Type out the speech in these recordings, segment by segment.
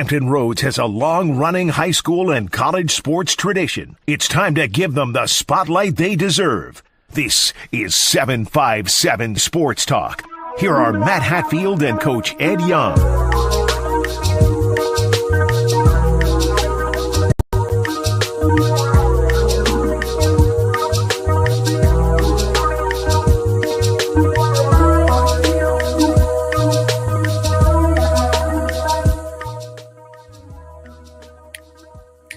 Hampton Roads has a long-running high school and college sports tradition. It's time to give them the spotlight they deserve. This is 757 Sports Talk. Here are Matt Hatfield and Coach Ed Young.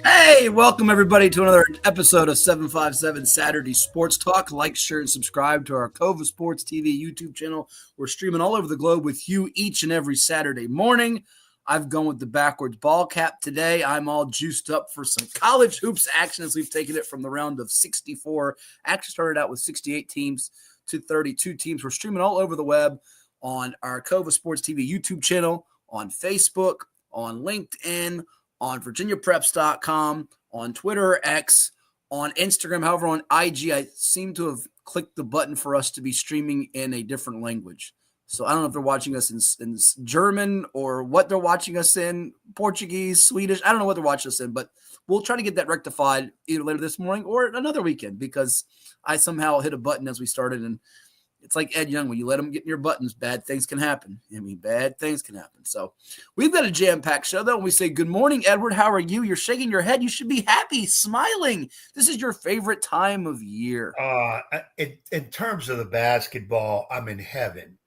Hey, welcome everybody to another episode of 757 Saturday Sports Talk. Like, share, and subscribe to our CoVA Sports TV YouTube channel. We're streaming all over the globe with you each and every Saturday morning. I've gone with the backwards ball cap today. I'm all juiced up for some college hoops action as we've taken it from the round of 64. Actually started out with 68 teams to 32 teams. We're streaming all over the web on our CoVA Sports TV YouTube channel, on Facebook, on LinkedIn, on VirginiaPreps.com, on Twitter, X, on Instagram, however, on IG. I seem to have clicked the button for us to be streaming in a different language. So I don't know if they're watching us in German or what they're watching us in, Portuguese, Swedish. I don't know what they're watching us in, but we'll try to get that rectified either later this morning or another weekend because I somehow hit a button as we started, and it's like Ed Young, when you let them get in your buttons, bad things can happen. Bad things can happen. So we've got a jam-packed show, though, and we say, good morning, Edward. How are you? You're shaking your head. You should be happy, smiling. This is your favorite time of year. In terms of the basketball, I'm in heaven.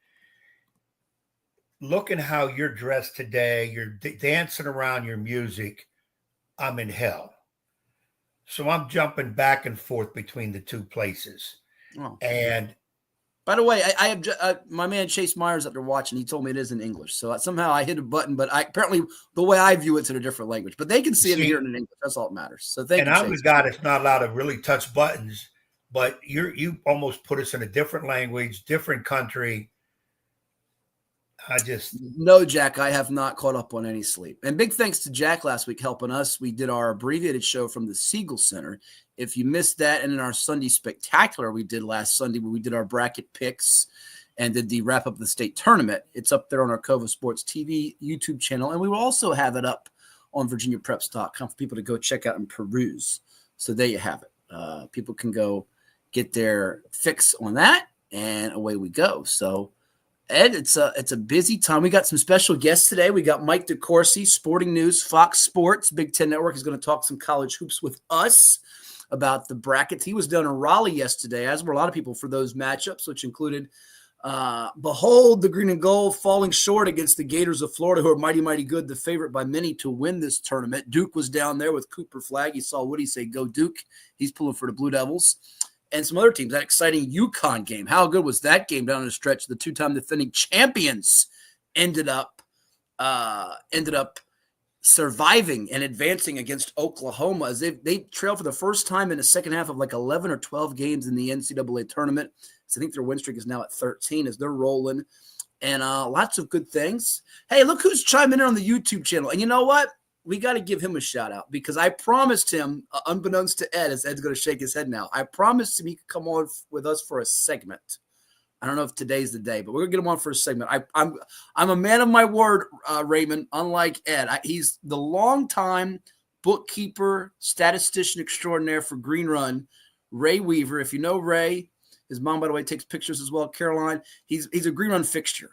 Looking how you're dressed today, you're dancing around your music, I'm in hell. So I'm jumping back and forth between the two places. And by the way, I have my man Chase Myers up there watching. He told me it is in English. So somehow I hit a button, but apparently the way I view it's in a different language. But they can see it and hear it in English. That's all that matters. So thank you, I'm the guy that's not allowed to really touch buttons, but you almost put us in a different language, different country. No, Jack, I have not caught up on any sleep. And big thanks to Jack last week helping us. We did our abbreviated show from the Siegel Center. If you missed that, and in our Sunday Spectacular we did last Sunday where we did our bracket picks and did the wrap up of the state tournament, it's up there on our CoVA Sports TV YouTube channel. And we will also have it up on VirginiaPreps.com for people to go check out and peruse. So there you have it. People can go get their fix on that, and away we go. So Ed, it's a busy time. We got some special guests today. We got Mike DeCourcy, Sporting News, Fox Sports, Big Ten Network is going to talk some college hoops with us about the brackets. He was down in Raleigh yesterday, as were a lot of people, for those matchups, which included, behold, the green and gold falling short against the Gators of Florida, who are mighty, mighty good, the favorite by many to win this tournament. Duke was down there with Cooper Flagg. You saw Woody say, go Duke. He's pulling for the Blue Devils. And some other teams. That exciting UConn game. How good was that game down the stretch? The two-time defending champions ended up surviving and advancing against Oklahoma as they trailed for the first time in the second half of like 11 or 12 games in the NCAA tournament. So I think their win streak is now at 13 as they're rolling. And lots of good things. Hey, look who's chiming in on the YouTube channel. And you know what? We got to give him a shout out because I promised him, unbeknownst to Ed, as Ed's going to shake his head now, I promised him he could come on with us for a segment. I don't know if today's the day, but we're going to get him on for a segment. I'm a man of my word, Raymond, unlike Ed. He's the longtime bookkeeper, statistician extraordinaire for Green Run, Ray Weaver. If you know Ray, his mom, by the way, takes pictures as well, Caroline. He's a Green Run fixture.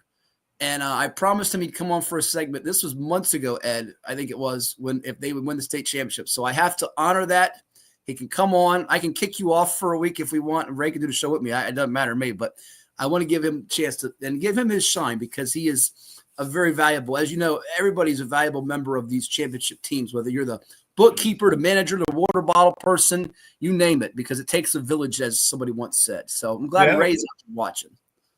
And I promised him he'd come on for a segment. This was months ago, Ed. I think it was if they would win the state championship. So I have to honor that. He can come on. I can kick you off for a week if we want. And Ray can do the show with me. It doesn't matter to me. But I want to give him a chance to and give him his shine because he is a very valuable. As you know, everybody's a valuable member of these championship teams, whether you're the bookkeeper, the manager, the water bottle person, you name it, because it takes a village, as somebody once said. So I'm glad Ray's watching.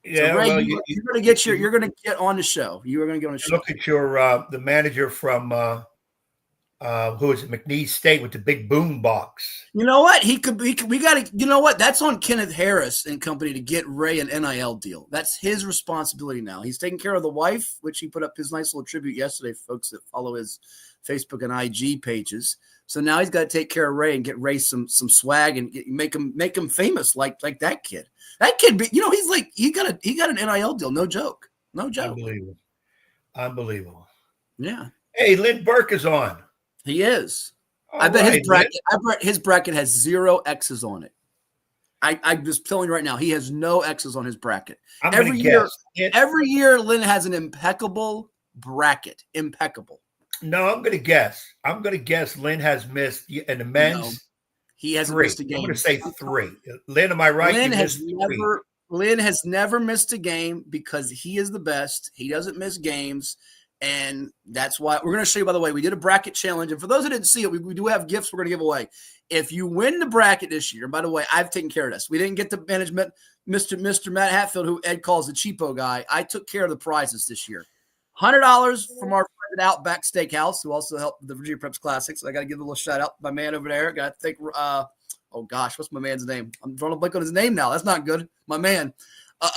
Yeah, so Ray, well, you're going to get you're going to get on the show. You are going to get on the show. Look at your the manager from who is it, McNeese State with the big boom box. You know what? We got to. You know what? That's on Kenneth Harris and company to get Ray an NIL deal. That's his responsibility now. He's taking care of the wife, which he put up his nice little tribute yesterday. Folks that follow his Facebook and IG pages. So now he's got to take care of Ray and get Ray some swag and make him famous like that kid. That kid, he's like he got an NIL deal. No joke. Unbelievable. Yeah. Hey, Lynn Burke is on. He is. All I bet right, his bracket has 0 X's on it. I'm just telling you right now, he has no X's on his bracket. I'm Every gonna year, guess. every year, Lynn has an impeccable bracket. Impeccable. No, I'm gonna guess. I'm gonna guess Lynn has missed in the men's. No, he hasn't 3. missed a game. I'm gonna say 3. Lynn, am I right? Lynn You has missed 3. Lynn has never missed a game because he is the best. He doesn't miss games. And that's why we're going to show you, by the way, we did a bracket challenge. And for those who didn't see it, we do have gifts we're going to give away. If you win the bracket this year, by the way, I've taken care of this. We didn't get the management, Mr. Matt Hatfield, who Ed calls the cheapo guy. I took care of the prizes this year. $100 from our friend at Outback Steakhouse, who also helped with the Virginia Preps Classics. So I got to give a little shout out to my man over there. Got to thank, oh gosh, what's my man's name? I'm drawing a blank on his name now. That's not good. My man.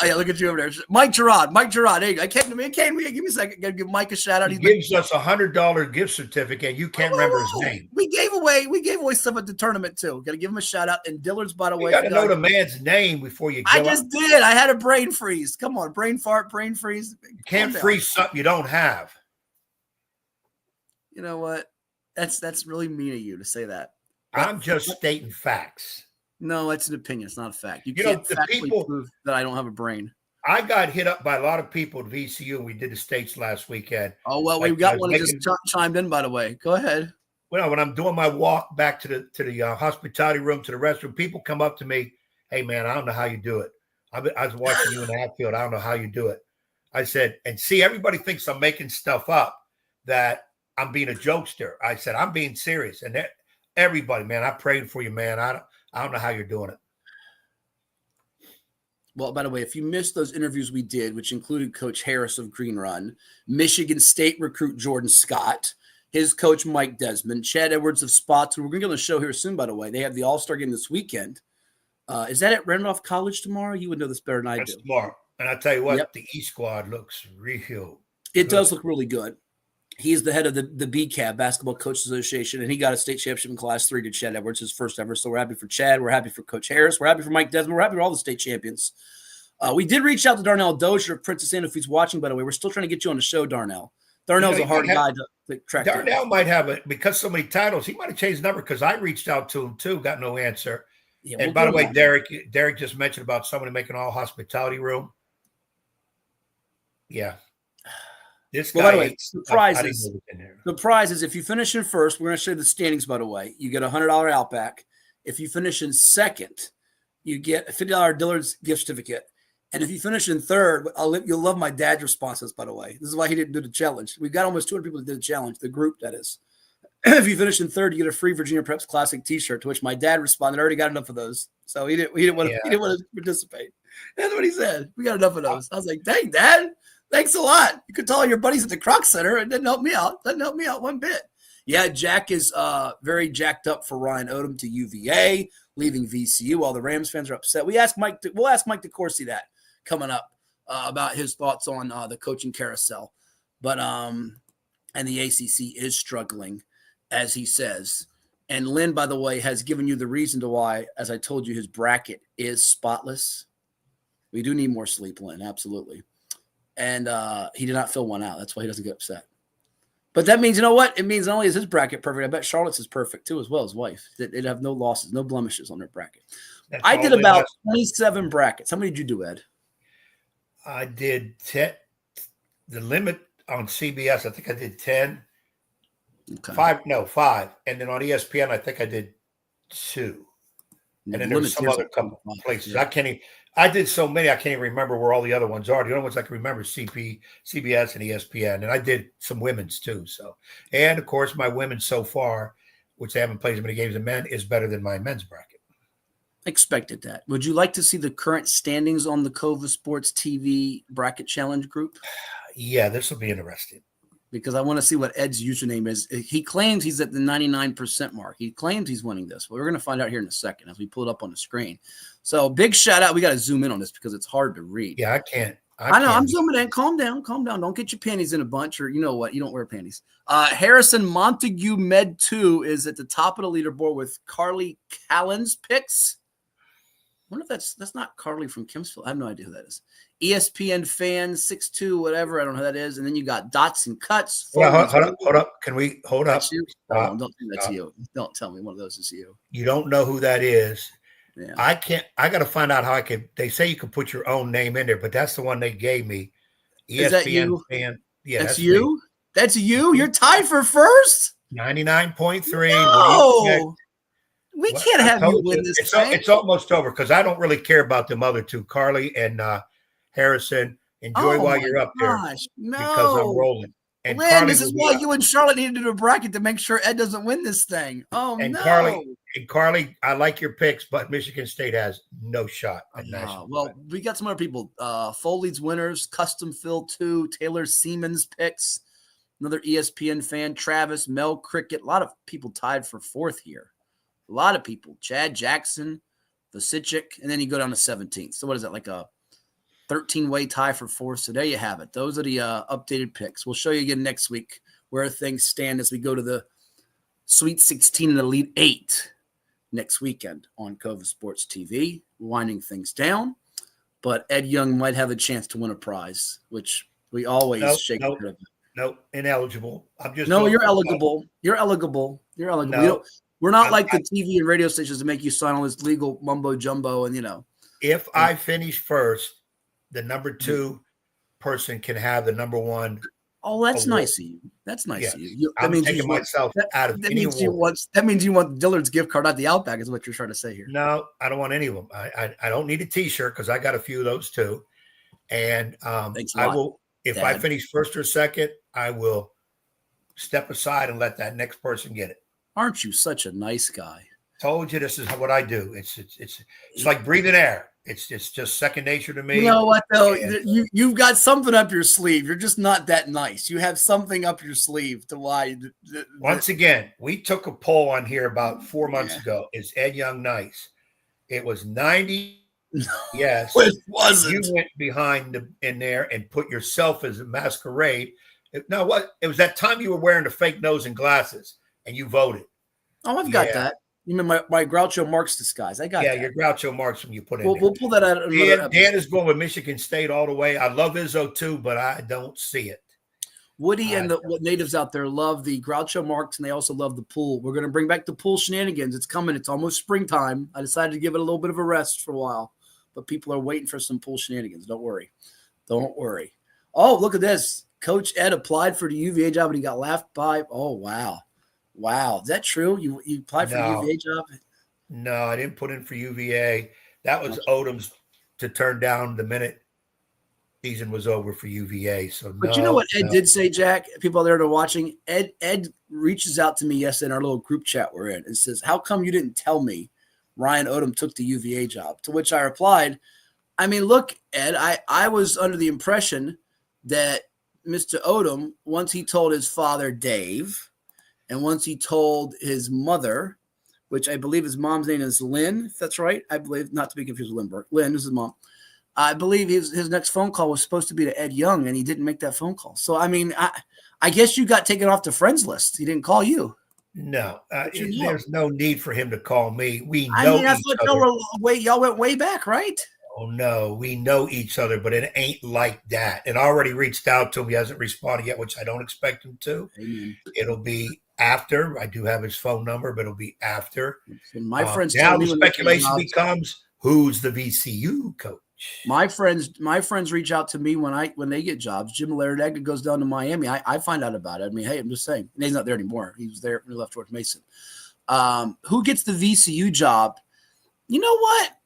Yeah, look at you over there. Mike Gerard. Hey, I came to me. Give me a second. Gotta give Mike a shout out. He gives us $100 gift certificate. You can't remember his name. We gave away some at the tournament too. Gotta give him a shout out. And Dillard's, by the way. You gotta know the man's name before you go. I just did. I had a brain freeze. Come on, brain fart, brain freeze. You can't freeze something you don't have. You know what? That's really mean of you to say that. I'm just stating facts. No, it's an opinion. It's not a fact. You know, can't factually prove that I don't have a brain. I got hit up by a lot of people at VCU. We did the States last weekend. Oh, well, we've got one that just chimed in, by the way. Go ahead. Well, when I'm doing my walk back to the hospitality room, to the restroom, people come up to me, hey, man, I don't know how you do it. I was watching you in Hatfield. I don't know how you do it. I said, and see, everybody thinks I'm making stuff up, that I'm being a jokester. I said, I'm being serious. And everybody, man, I prayed for you, man. I don't know how you're doing it. Well, by the way, if you missed those interviews we did, which included Coach Harris of Green Run, Michigan State recruit Jordan Scott, his coach Mike Desmond, Chad Edwards of Spots, who we're going to show here soon, by the way. They have the All-Star game this weekend. Is that at Randolph College tomorrow? You would know this better than I do. That's tomorrow. And I tell you what, the E squad looks real. It does look really good. He's the head of the BCAB, Basketball Coaches Association, and he got a state championship in Class 3 to Chad Edwards, his first ever. So we're happy for Chad. We're happy for Coach Harris. We're happy for Mike Desmond. We're happy for all the state champions. We did reach out to Darnell Dozier of Princess Anne, if he's watching, by the way. We're still trying to get you on the show, Darnell. Darnell's a hard guy to track down. Darnell might have it because so many titles. He might have changed the number because I reached out to him too, got no answer. Yeah, and by the way, Derek just mentioned about somebody making all hospitality room. Yeah. This guy, by the way, the prize is if you finish in first, we're going to show you the standings, by the way. You get a $100 Outback. If you finish in second, you get a $50 Dillard's gift certificate. And if you finish in third, you'll love my dad's responses, by the way. This is why he didn't do the challenge. We've got almost 200 people that did the challenge, the group, that is. If you finish in third, you get a free Virginia Preps Classic T-shirt, to which my dad responded, I already got enough of those. So he didn't want to participate. That's what he said. We got enough of those. I was like, dang, Dad. Thanks a lot. You could tell all your buddies at the Croc Center. It didn't help me out. Doesn't help me out one bit. Yeah, Jack is very jacked up for Ryan Odom to UVA, leaving VCU while the Rams fans are upset. We'll ask Mike DeCourcy that coming up about his thoughts on the coaching carousel. But and the ACC is struggling, as he says. And Lynn, by the way, has given you the reason to why, as I told you, his bracket is spotless. We do need more sleep, Lynn, absolutely. And he did not fill one out. That's why he doesn't get upset. But that means, you know what? It means not only is his bracket perfect, I bet Charlotte's is perfect too, as well as wife. They'd have no losses, no blemishes on their bracket. I did about 27 brackets. How many did you do, Ed? I did 10. The limit on CBS, I think I did 10. Okay. 5. And then on ESPN, I think I did 2. And then there was some other couple places. Yeah. I did so many, I can't even remember where all the other ones are. The only ones I can remember is CBS and ESPN. And I did some women's too. So, and of course, my women's so far, which they haven't played as many games as men, is better than my men's bracket. Expected that. Would you like to see the current standings on the CoVA Sports TV bracket challenge group? Yeah, this will be interesting. Because I want to see what Ed's username is. He claims he's at the 99% mark. He claims he's winning this. Well, we're going to find out here in a second as we pull it up on the screen. So big shout out. We got to zoom in on this because it's hard to read. Yeah, I can't. I know. I'm zooming in. Calm down. Don't get your panties in a bunch, or you know what? You don't wear panties. Harrison Montague Med 2 is at the top of the leaderboard with Carly Callen's picks. I wonder if that's not Carly from Kimsville. I have no idea who that is. ESPN fan 6'2", whatever. I don't know who that is. And then you got Dots and Cuts. Well, hold up. Can we hold up? That's you? Stop. Don't think that's you. Don't tell me one of those is you. You don't know who that is. Yeah. I got to find out how I can. They say you can put your own name in there, but that's the one they gave me. ESPN is that you? fan. Yeah, that's you. Me. That's you. You're tied for first. 99.3. No. We can't have you win this thing. It's almost over because I don't really care about them other two, Carly and Harrison. Enjoy while you're up there because I'm rolling. And Lynn, Carly this is why you and Charlotte need to do a bracket to make sure Ed doesn't win this thing. And Carly, I like your picks, but Michigan State has no shot at national. Well, we got some other people. Foley's winners, Custom Phil 2, Taylor Siemens picks, another ESPN fan, Travis, Mel Cricket. A lot of people tied for fourth here. A lot of people. Chad Jackson, Vasichik, and then you go down to 17th. So what is that, like a 13-way tie for fourth? So there you have it. Those are the updated picks. We'll show you again next week where things stand as we go to the Sweet 16 and Elite 8 next weekend on CoVA Sports TV, winding things down. But Ed Young might have a chance to win a prize, which we always shake our head about. Nope, ineligible. You're eligible. You're eligible. You're eligible. No. We're not like the TV and radio stations to make you sign all this legal mumbo jumbo and, If I finish first, the number 2 person can have the number 1. Oh, that's award. Nice of you. That's nice of you. I'm taking myself out of any award. That means you want Dillard's gift card, not the Outback, is what you're trying to say here. No, I don't want any of them. I don't need a T-shirt because I got a few of those too. And I will, if Dad. I finish first or second, I will step aside and let that next person get it. Aren't you such a nice guy? Told you this is what I do. It's like breathing air. It's just second nature to me. You know what though? You've got something up your sleeve. You're just not that nice. You have something up your sleeve to why. Once again, we took a poll on here about 4 months ago. Is Ed Young nice? It was 90. Yes, it wasn't. You went behind in there and put yourself as a masquerade. It was that time you were wearing the fake nose and glasses. And you voted. Oh, I've got that. You mean my Groucho Marx disguise? I got that. Yeah, your Groucho Marx when you put it in. We'll pull that out. Dan is going with Michigan State all the way. I love Izzo too, but I don't see it. Woody and the natives out there love the Groucho Marx, and they also love the pool. We're going to bring back the pool shenanigans. It's coming. It's almost springtime. I decided to give it a little bit of a rest for a while, but people are waiting for some pool shenanigans. Don't worry. Oh, look at this. Coach Ed applied for the UVA job, and he got laughed by. Oh, wow. Wow. Is that true? You applied for the UVA job? No, I didn't put in for UVA. That was Odom's to turn down the minute season was over for UVA. But you know what Ed did say, Jack? People there that are watching, Ed reaches out to me yesterday in our little group chat we're in and says, how come you didn't tell me Ryan Odom took the UVA job? To which I replied, I mean, look, Ed, I was under the impression that Mr. Odom, once he told his father, Dave, and once he told his mother, which I believe his mom's name is Lynn, if that's right. I believe, not to be confused with Lindbergh. Lynn is his mom. I believe his next phone call was supposed to be to Ed Young, and he didn't make that phone call. So, I mean, I guess you got taken off the friends list. He didn't call you. No, there's no need for him to call me. We know each other. Y'all went way back, right? Oh, no, we know each other, but it ain't like that. And I already reached out to him. He hasn't responded yet, which I don't expect him to. Amen. It'll be after. I do have his phone number, but it'll be after. And my friends now the speculation becomes, who's the VCU coach? My friends reach out to me when they get jobs. Jim Laird goes down to Miami. I find out about it. I mean, hey, I'm just saying. And he's not there anymore. He was there when he left George Mason. Who gets the VCU job? You know what?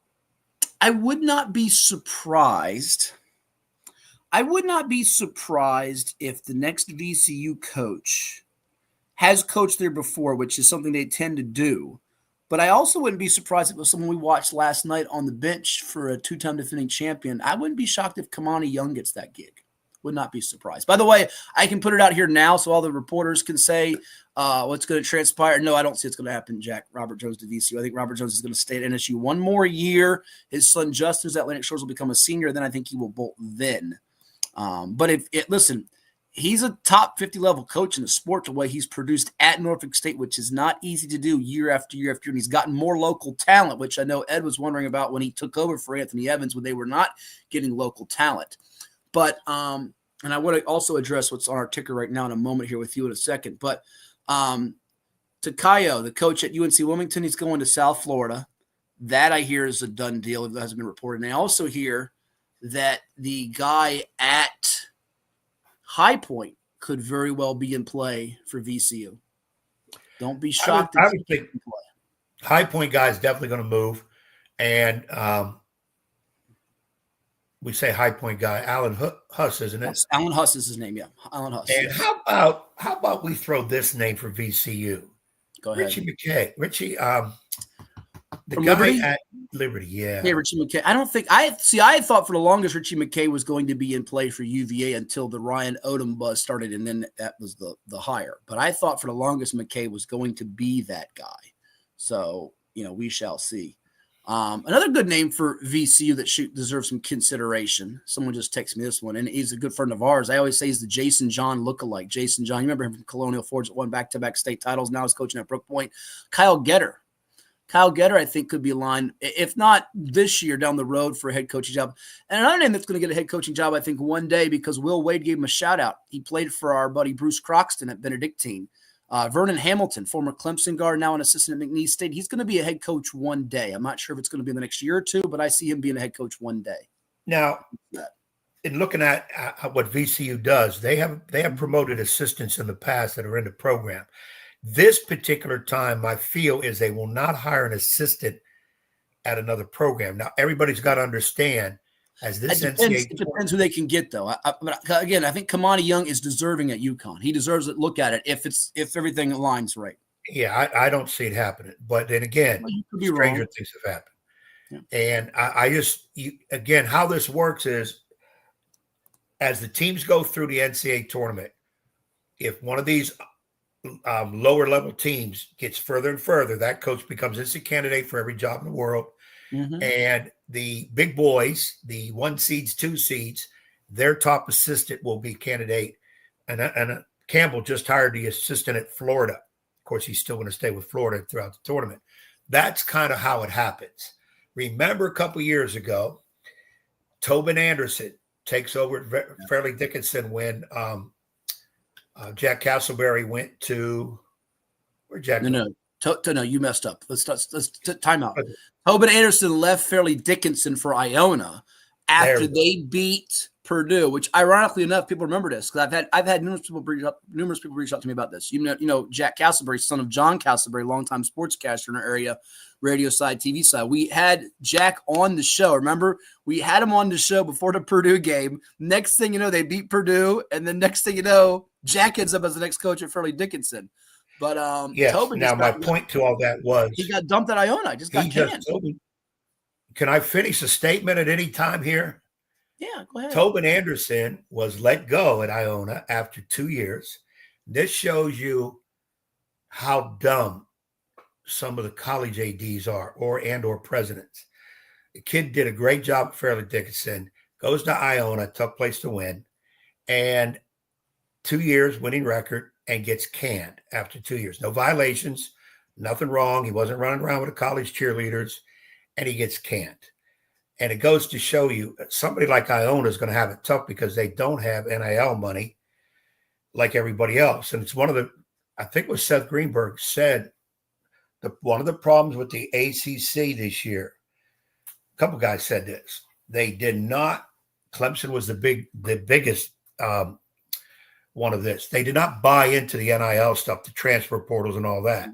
I would not be surprised. I would not be surprised if the next VCU coach has coached there before, which is something they tend to do. But I also wouldn't be surprised if it was someone we watched last night on the bench for a two-time defending champion. I wouldn't be shocked if Kamani Young gets that gig. Would not be surprised. By the way, I can put it out here now so all the reporters can say what's going to transpire. No, I don't see it's going to happen, Jack. Robert Jones to VCU. I think Robert Jones is going to stay at NSU one more year. His son Justin's at Atlantic Shores will become a senior. Then I think he will bolt then. But listen, he's a top 50 level coach in the sport the way he's produced at Norfolk State, which is not easy to do year after year after year. And he's gotten more local talent, which I know Ed was wondering about when he took over for Anthony Evans when they were not getting local talent. But and I want to also address what's on our ticker right now in a moment here with you in a second. But Takayo, the coach at UNC Wilmington, he's going to South Florida. That I hear is a done deal. It hasn't been reported. And I also hear that the guy at High Point could very well be in play for VCU. Don't be shocked. I would think High Point guy is definitely going to move. And we say High Point guy, Alan Huss, isn't it? Yes, Alan Huss is his name, yeah. Alan Huss. And yes. how about we throw this name for VCU? Go ahead. Richie McKay. Richie, the From guy Liberty? at Liberty, yeah. Yeah, Richie McKay. I don't think I thought for the longest Richie McKay was going to be in play for UVA until the Ryan Odom buzz started, and then that was the hire. But I thought for the longest McKay was going to be that guy. So, we shall see. Another good name for VCU that deserves some consideration. Someone just texted me this one, and he's a good friend of ours. I always say he's the Jason John lookalike. Jason John, you remember him from Colonial Forge that won back-to-back state titles. Now he's coaching at Brook Point. Kyle Getter, I think, could be aligned, if not this year, down the road for a head coaching job. And another name that's going to get a head coaching job, I think, one day, because Will Wade gave him a shout-out. He played for our buddy Bruce Croxton at Benedictine. Vernon Hamilton, former Clemson guard, now an assistant at McNeese State. He's going to be a head coach one day. I'm not sure if it's going to be in the next year or two, but I see him being a head coach one day. Now, in looking at what VCU does, they have promoted assistants in the past that are in the program. This particular time, I feel, is they will not hire an assistant at another program. Now, everybody's got to understand, as this NCAA... It depends who they can get, though. Again, I think Kamani Young is deserving at UConn. He deserves to look at it if everything aligns right. Yeah, I don't see it happening. But then again, stranger things have happened. Yeah. And again, how this works is, as the teams go through the NCAA tournament, if one of these lower level teams gets further and further, that coach becomes instant candidate for every job in the world. Mm-hmm. And the big boys, the 1 seeds, 2 seeds, their top assistant will be candidate. And Campbell just hired the assistant at Florida. Of course, he's still going to stay with Florida throughout the tournament. That's kind of how it happens. Remember a couple years ago, Tobin Anderson takes over at Fairleigh Dickinson when Jack Castleberry went to where Jack? No, you messed up. Let's time out. Okay. Tobin Anderson left Fairleigh Dickinson for Iona after they beat Purdue, which ironically enough, people remember this because I've had numerous people reach out to me about this. You know, Jack Castleberry, son of John Castleberry, longtime sportscaster in our area, radio side, TV side. We had Jack on the show. Remember, we had him on the show before the Purdue game. Next thing you know, they beat Purdue, and then next thing you know, Jack ends up as the next coach at Fairleigh Dickinson. But yes. Tobin now my point to all that was he got dumped at Iona. I just got canned. Can I finish a statement at any time here? Yeah, go ahead. Tobin Anderson was let go at Iona after 2 years. This shows you how dumb some of the college ADs are, or presidents. The kid did a great job at Fairleigh Dickinson, goes to Iona, tough place to win, and 2 years winning record, and gets canned after 2 years. No violations, nothing wrong. He wasn't running around with the college cheerleaders, and he gets canned. And it goes to show you somebody like Iona is going to have it tough because they don't have NIL money like everybody else. And it's I think it was Seth Greenberg said, one of the problems with the ACC this year, a couple guys said this, they did not, Clemson was the biggest one of this. They did not buy into the NIL stuff, the transfer portals and all that.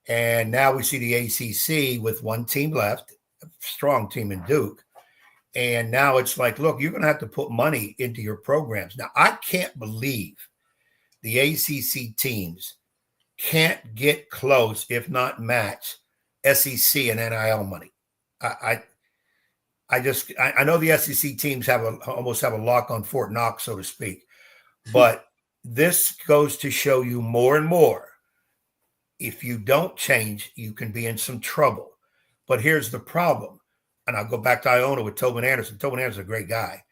And now we see the ACC with one team left, a strong team in Duke. And now it's like, look, you're going to have to put money into your programs. Now, I can't believe the ACC teams can't get close, if not match, SEC and NIL money. I know the SEC teams almost have a lock on Fort Knox, so to speak. But this goes to show you more and more, if you don't change, you can be in some trouble. But here's the problem, and I'll go back to Iona with Tobin Anderson. Tobin Anderson's a great guy.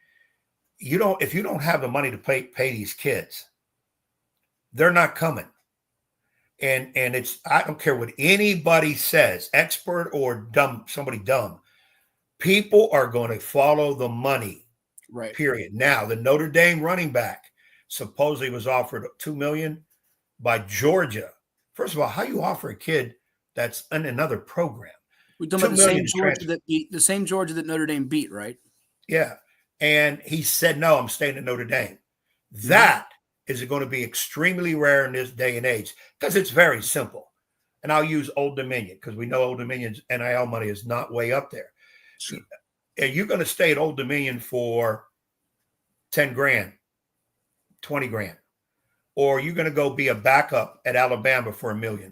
if you don't have the money to pay these kids, they're not coming. And I don't care what anybody says, expert or somebody dumb, people are going to follow the money. Right. Period. Now, the Notre Dame running back supposedly was offered $2 million by Georgia. First of all, how you offer a kid that's in another program? We're talking about the same Georgia that Notre Dame beat, right? Yeah. And he said, no, I'm staying at Notre Dame. That is going to be extremely rare in this day and age because it's very simple. And I'll use Old Dominion because we know Old Dominion's NIL money is not way up there. Sure. You're going to stay at Old Dominion for 10 grand, 20 grand, or you're going to go be a backup at Alabama for $1 million.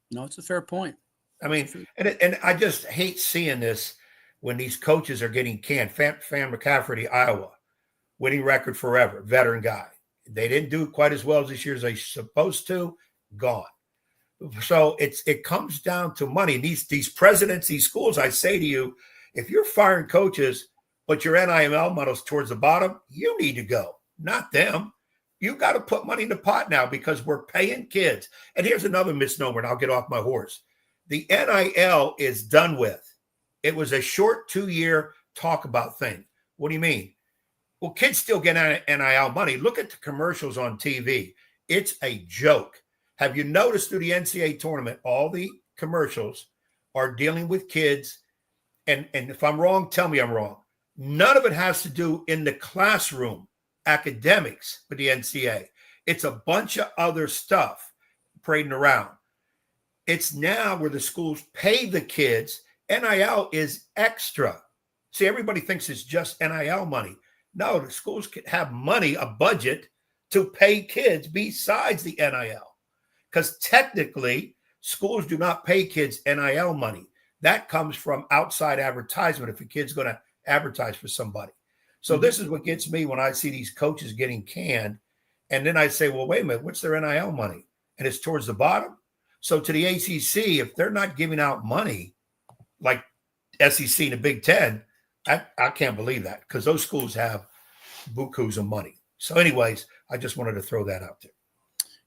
No, it's a fair point. I mean, and I just hate seeing this when these coaches are getting canned. Fan McCafferty, Iowa, winning record forever, veteran guy. They didn't do quite as well this year as they supposed to, gone. So it comes down to money. These presidents, these schools, I say to you, if you're firing coaches, but your NIL models towards the bottom, you need to go, not them. You got to put money in the pot now because we're paying kids. And here's another misnomer, and I'll get off my horse. The NIL is done with. It was a short 2-year talk about thing. What do you mean? Well, kids still get NIL money. Look at the commercials on TV. It's a joke. Have you noticed through the NCAA tournament, all the commercials are dealing with kids? And if I'm wrong, tell me I'm wrong. None of it has to do in the classroom, academics with the NCAA. It's a bunch of other stuff parading around. It's now where the schools pay the kids. NIL is extra. See, everybody thinks it's just NIL money. No, the schools can have money, a budget to pay kids besides the NIL. Because technically, schools do not pay kids NIL money. That comes from outside advertisement if a kid's going to advertise for somebody. So this is what gets me when I see these coaches getting canned. And then I say, well, wait a minute, what's their NIL money? And it's towards the bottom. So to the ACC, if they're not giving out money like SEC and the Big Ten, I can't believe that because those schools have bukus of money. So anyways, I just wanted to throw that out there.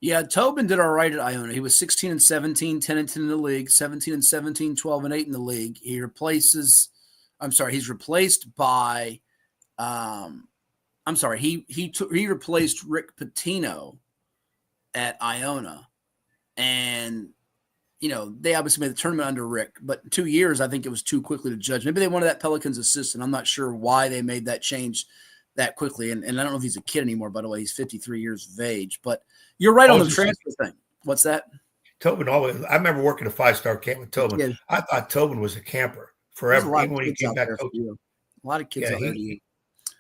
Yeah, Tobin did all right at Iona. He was 16-17, 10-10 in the league, 17-17, 12-8 in the league. He's replaced by he replaced Rick Pitino at Iona. And they obviously made the tournament under Rick, but in 2 years, I think it was too quickly to judge. Maybe they wanted that Pelicans assistant. I'm not sure why they made that change that quickly. And I don't know if he's a kid anymore, by the way. He's 53 years of age. But you're right on the transfer thing. What's that? Tobin always. I remember working a 5-star camp with Tobin. Yeah. I thought Tobin was a camper forever. Even when he came back, a lot of kids out there.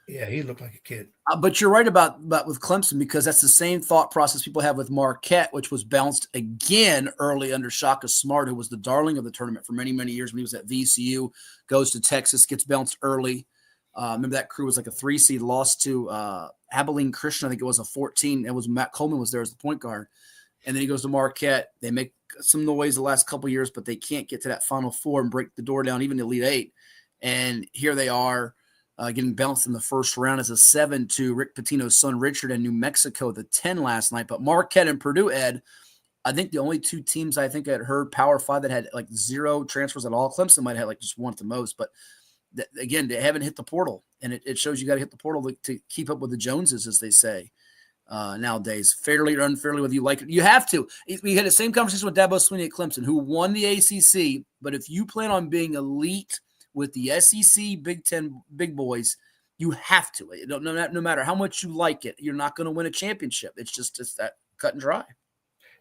Yeah, he looked like a kid. But you're right about with Clemson because that's the same thought process people have with Marquette, which was bounced again early under Shaka Smart, who was the darling of the tournament for many, many years when he was at VCU, goes to Texas, gets bounced early. Remember that crew was like a 3 seed, lost to Abilene Christian. I think it was a 14. It was Matt Coleman was there as the point guard. And then he goes to Marquette. They make some noise the last couple of years, but they can't get to that Final Four and break the door down, even the Elite Eight. And here they are getting bounced in the first round as a 7 to Rick Pitino's son Richard in New Mexico, the 10 last night. But Marquette and Purdue, Ed, I think the only two teams I think I had heard Power 5 that had like 0 transfers at all. Clemson might have like just one at the most, but again, they haven't hit the portal, and it shows you got to hit the portal to keep up with the Joneses, as they say nowadays. Fairly or unfairly, whether you like it, you have to. We had the same conversation with Dabo Swinney at Clemson, who won the ACC. But if you plan on being elite with the SEC, Big Ten, big boys, you have to. No matter how much you like it, you're not going to win a championship. It's that cut and dry.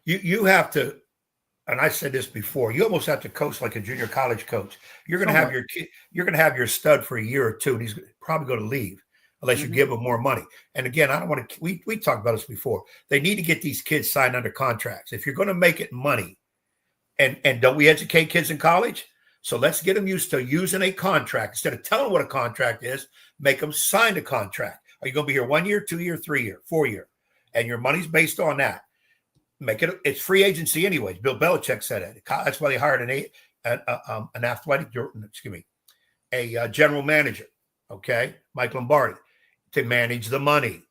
You have to. And I said this before, you almost have to coach like a junior college coach. You're going to have your kid, you're going to have your stud for a year or two, and he's probably going to leave unless you give him more money. And again, I don't want to, we talked about this before. They need to get these kids signed under contracts. If you're going to make it money, and don't we educate kids in college? So let's get them used to using a contract. Instead of telling them what a contract is, make them sign a contract. Are you going to be here 1 year, 2 year, 3 year, 4 year? And your money's based on that. It's free agency anyways. Bill Belichick said it. That's why they hired an athletic, a general manager. Okay, Mike Lombardi, to manage the money.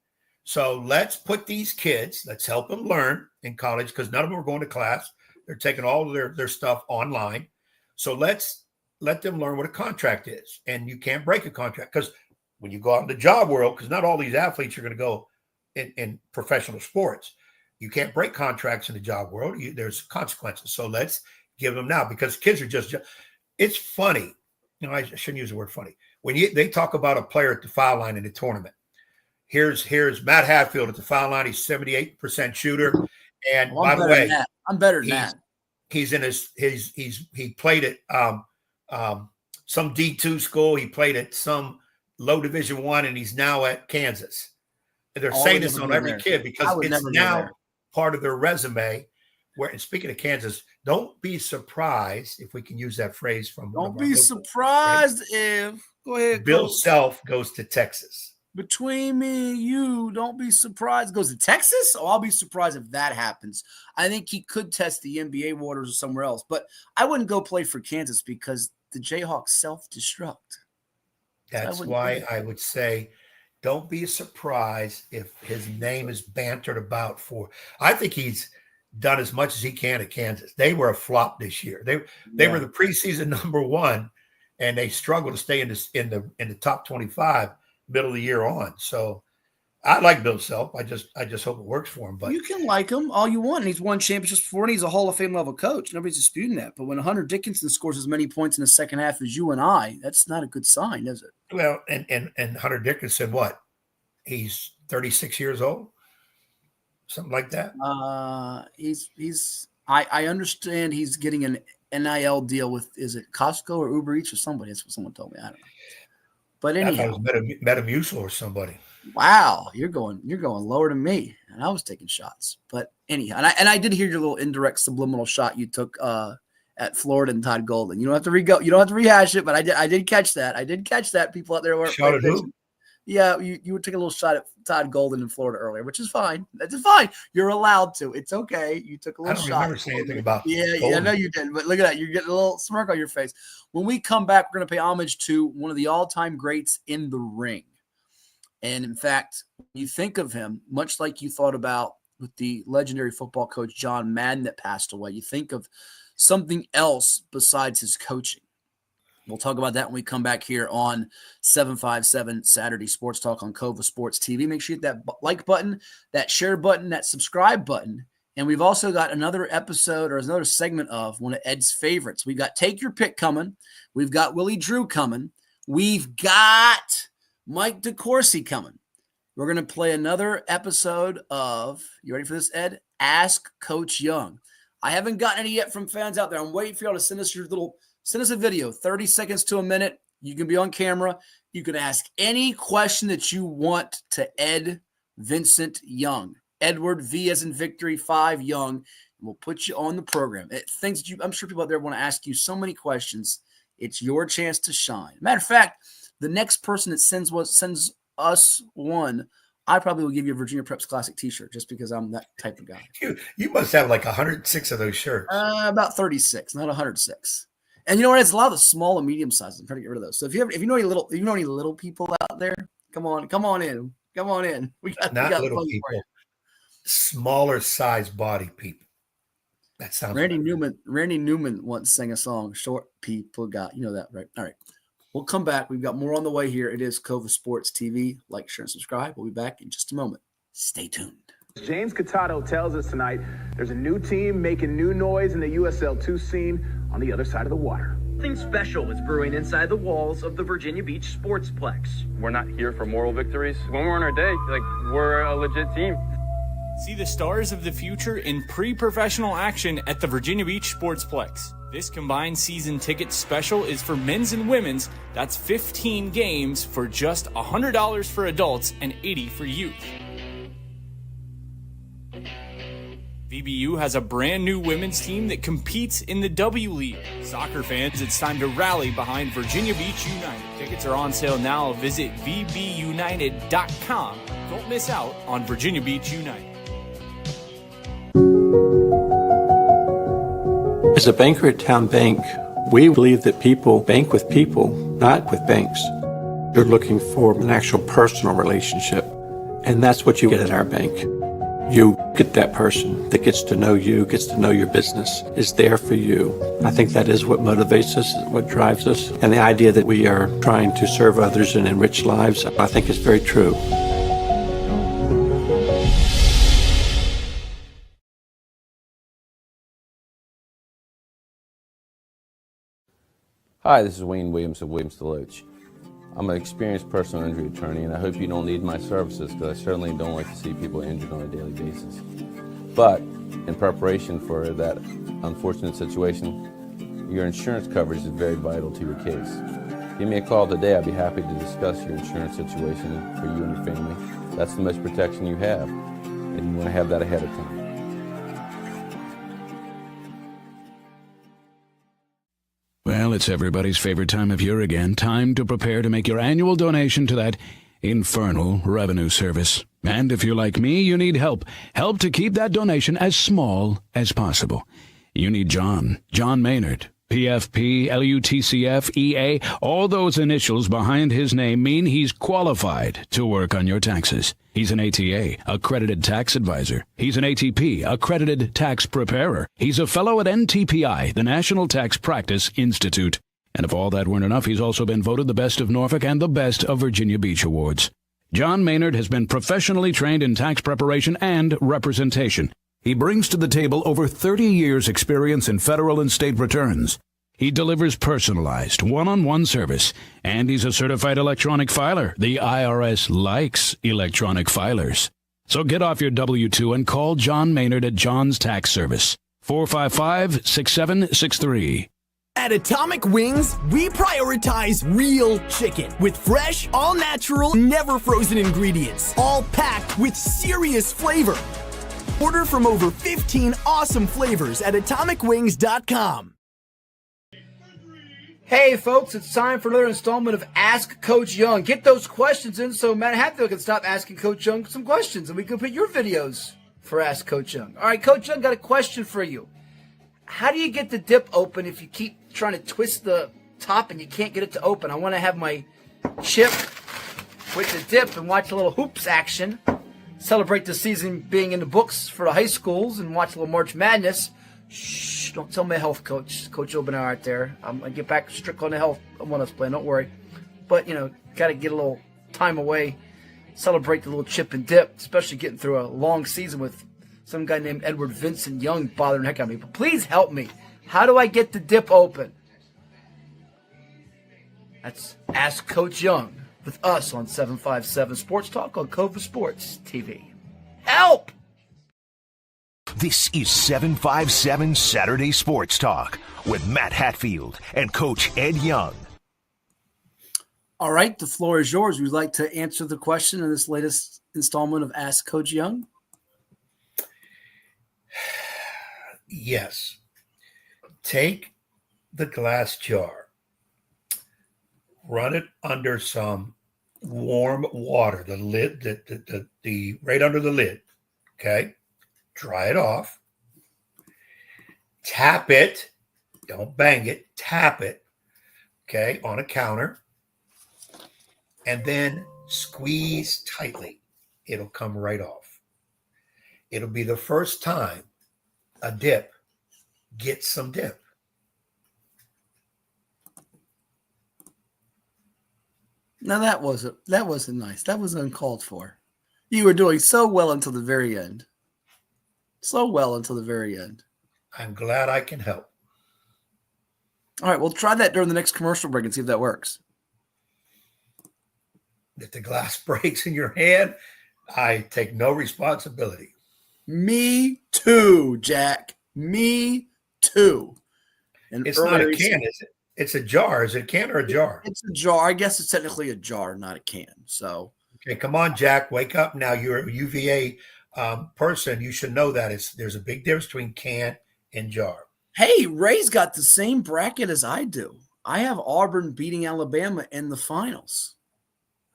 So let's put these kids, let's help them learn in college, because none of them are going to class. They're taking all of their stuff online. So let's let them learn what a contract is. And you can't break a contract, because when you go out in the job world, because not all these athletes are going to go in professional sports. You can't break contracts in the job world. There's consequences. So let's give them now, because kids are just, it's funny. You know, I shouldn't use the word funny. When they talk about a player at the foul line in the tournament, here's Matt Hatfield at the foul line. He's 78% shooter. And by the way, I'm better than that. He's in he played at some D2 school. He played at some low Division I, and he's now at Kansas. And they're saying this on every kid because it's now part of their resume. And speaking of Kansas, don't be surprised if we can use that phrase from. Don't be surprised if. Go ahead. Bill Self goes to Texas. Between me and you, don't be surprised. Goes to Texas? Oh, I'll be surprised if that happens. I think he could test the NBA waters or somewhere else, but I wouldn't go play for Kansas because the Jayhawks self-destruct. That's why I would say don't be surprised if his name is bantered about for. I think he's done as much as he can at Kansas. They were a flop this year. They were the preseason number one, and they struggled to stay in the top 25 middle of the year on. So I like Bill Self. I just hope it works for him. But you can like him all you want. And he's won championships before, and he's a Hall of Fame level coach. Nobody's disputing that. But when Hunter Dickinson scores as many points in the second half as you and I, that's not a good sign, is it? Well, and Hunter Dickinson, what? He's 36 years old, something like that. I understand he's getting an NIL deal with, is it Costco or Uber Eats or somebody? That's what someone told me. I don't know. But anyhow, I thought it was Metamucil or somebody. Wow, you're going lower than me, and I was taking shots. But anyhow, and I did hear your little indirect subliminal shot you took at Florida and Todd Golden. You don't have to you don't have to rehash it, but I did catch that. I did catch that. People out there were shot at who? Yeah, you would take a little shot at Todd Golden in Florida earlier, which is fine. That's fine. You're allowed to. It's okay. You took a little shot. I don't remember saying anything about I know you didn't, but look at that. You're getting a little smirk on your face. When we come back, we're going to pay homage to one of the all-time greats in the ring. And in fact, you think of him, much like you thought about with the legendary football coach John Madden that passed away, you think of something else besides his coaching. We'll talk about that when we come back here on 757 Saturday Sports Talk on CoVA Sports TV. Make sure you hit that like button, that share button, that subscribe button. And we've also got another episode or another segment of one of Ed's favorites. We've got Take Your Pick coming. We've got Willie Drew coming. We've got Mike DeCourcy coming. We're going to play another episode of, you ready for this, Ed? Ask Coach Young. I haven't gotten any yet from fans out there. I'm waiting for y'all to send us a video, 30 seconds to a minute. You can be on camera. You can ask any question that you want to Ed Vincent Young. Edward V as in victory, 5 Young. And we'll put you on the program. Things that I'm sure people out there want to ask you so many questions. It's your chance to shine. Matter of fact, the next person that sends us one, I probably will give you a Virginia Preps Classic t-shirt just because I'm that type of guy. You must have like 106 of those shirts. About 36, not 106. And you know what? It's a lot of the small and medium sizes. I'm trying to get rid of those. So if you know any little people out there, come on in. We got little people, smaller size body people. That sounds. Randy Newman once sang a song. Short people got, you know that, right? All right. We'll come back. We've got more on the way here. It is CoVA Sports TV. Like, share, and subscribe. We'll be back in just a moment. Stay tuned. James Catato tells us tonight there's a new team making new noise in the USL2 scene on the other side of the water. Something special is brewing inside the walls of the Virginia Beach Sportsplex. We're not here for moral victories. When we're on our day, we're a legit team. See the stars of the future in pre-professional action at the Virginia Beach Sportsplex. This combined season ticket special is for men's and women's. That's 15 games for just $100 for adults and $80 for youth. VBU has a brand new women's team that competes in the W League. Soccer fans, it's time to rally behind Virginia Beach United. Tickets are on sale now. Visit vbunited.com. Don't miss out on Virginia Beach United. As a banker at Town Bank, we believe that people bank with people, not with banks. You're looking for an actual personal relationship, and that's what you get at our bank. You get that person that gets to know you, gets to know your business, is there for you. I think that is what motivates us, what drives us. And the idea that we are trying to serve others and enrich lives, I think is very true. Hi, this is Wayne Williams of Williams Deloach. I'm an experienced personal injury attorney, and I hope you don't need my services because I certainly don't like to see people injured on a daily basis. But in preparation for that unfortunate situation, your insurance coverage is very vital to your case. Give me a call today. I'd be happy to discuss your insurance situation for you and your family. That's the most protection you have, and you want to have that ahead of time. Well, it's everybody's favorite time of year again. Time to prepare to make your annual donation to that infernal revenue service. And if you're like me, you need help. Help to keep that donation as small as possible. You need John Maynard. PFP, LUTCF, EA, all those initials behind his name mean he's qualified to work on your taxes. He's an ATA, accredited tax advisor. He's an ATP, accredited tax preparer. He's a fellow at NTPI, the National Tax Practice Institute. And if all that weren't enough, he's also been voted the best of Norfolk and the best of Virginia Beach awards. John Maynard has been professionally trained in tax preparation and representation. He brings to the table over 30 years' experience in federal and state returns. He delivers personalized, one-on-one service, and he's a certified electronic filer. The IRS likes electronic filers. So get off your W-2 and call John Maynard at John's Tax Service, 455-6763. At Atomic Wings, we prioritize real chicken with fresh, all-natural, never-frozen ingredients, all packed with serious flavor. Order from over 15 awesome flavors at atomicwings.com. Hey folks, it's time for another installment of Ask Coach Young. Get those questions in so Matt Hatfield can stop asking Coach Young some questions and we can put your videos for Ask Coach Young. All right, Coach Young, got a question for you. How do you get the dip open if you keep trying to twist the top and you can't get it to open? I want to have my chip with the dip and watch a little hoops action. Celebrate the season being in the books for the high schools and watch a little March Madness. Shh, don't tell my health coach, Coach Obenar out there. I'm going to get back strict on the health when us playing, don't worry. But, got to get a little time away, celebrate the little chip and dip, especially getting through a long season with some guy named Edward Vincent Young bothering the heck out of me. But please help me. How do I get the dip open? That's Ask Coach Young with us on 757 Sports Talk on CoVA Sports TV. Help! This is 757 Saturday Sports Talk with Matt Hatfield and Coach Ed Young. All right, the floor is yours. Would you like to answer the question in this latest installment of Ask Coach Young? Yes. Take the glass jar, run it under some warm water, the lid, the right under the lid, okay? Dry it off. Tap it. Don't bang it. Tap it, okay, on a counter. And then squeeze tightly. It'll come right off. It'll be the first time a dip gets some dip. Now that wasn't nice. That was uncalled for. You were doing so well until the very end. So well until the very end. I'm glad I can help. All right, we'll try that during the next commercial break and see if that works. If the glass breaks in your hand, I take no responsibility. Me too, Jack. Me too. And it's not a can, is it? It's a jar. Is it a can or a jar? It's a jar. I guess it's technically a jar, not a can. So, okay, come on, Jack. Wake up now. You're a UVA person. You should know that there's a big difference between can and jar. Hey, Ray's got the same bracket as I do. I have Auburn beating Alabama in the finals.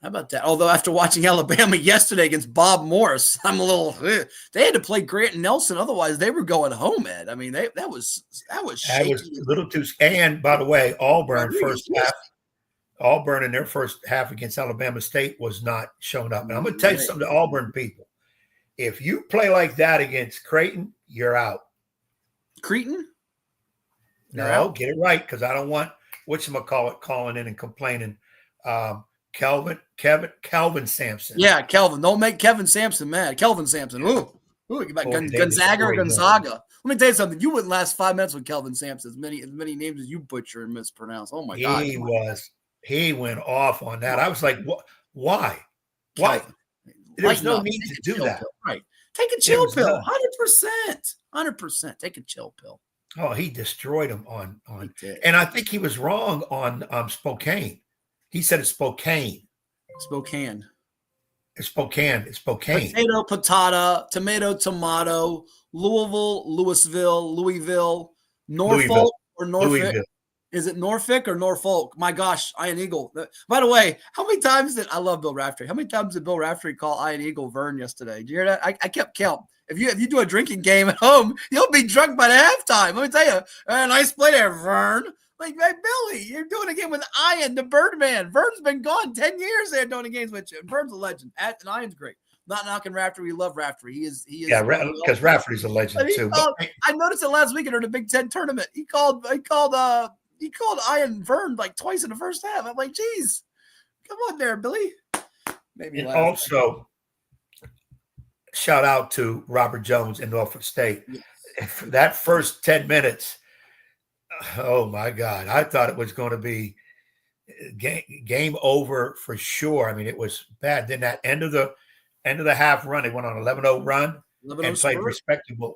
How about that? Although after watching Alabama yesterday against Bob Morris, I'm a little. They had to play Grant and Nelson, otherwise they were going home. Ed, I mean, that was shaky. That was a little too. And by the way, Auburn first half. Auburn in their first half against Alabama State was not showing up. And I'm going to tell you something to Auburn people. If you play like that against Creighton, you're out. Creighton? No, get it right, because I don't want whatchamacallit calling in and complaining. Kelvin Sampson. Yeah, Kelvin. Don't make Kevin Sampson mad. Kelvin Sampson. Ooh, Gonzaga or Gonzaga. Let me tell you something. You wouldn't last 5 minutes with Kelvin Sampson. As many names as you butcher and mispronounce. Oh my God. He went off on that. I was like, why? Why? There's no need to do that. Right. Take a chill pill. 100%. 100%. Take a chill pill. Oh, he destroyed him on. And I think he was wrong on Spokane. He said it's Spokane. Spokane. It's Spokane. It's Spokane. Potato, patata, tomato, tomato, Louisville, Norfolk or Norfolk. Louisville. Is it Norfolk or Norfolk? My gosh, Iron Eagle. By the way, how many times I love Bill Raftery. How many times did Bill Raftery call Iron Eagle Vern yesterday? Did you hear that? I kept count. If you do a drinking game at home, you'll be drunk by the halftime. Let me tell you. Nice play there, Vern. Like, hey, Billy, you're doing a game with Ian, the Birdman. Vern's been gone 10 years there doing the games with you. Vern's a legend. And Ian's great. Not knocking Raftery. We love Raftery. He is. Yeah, because Raftery's a legend too. I noticed it last week during the Big Ten tournament. He called Ian Vern like twice in the first half. I'm like, geez, come on there, Billy. Maybe. And also, shout out to Robert Jones in Norfolk State. Yes. That first 10 minutes, oh my God, I thought it was going to be game over for sure. I mean, it was bad. Then that end of the half run, they went on an 11-0 run and played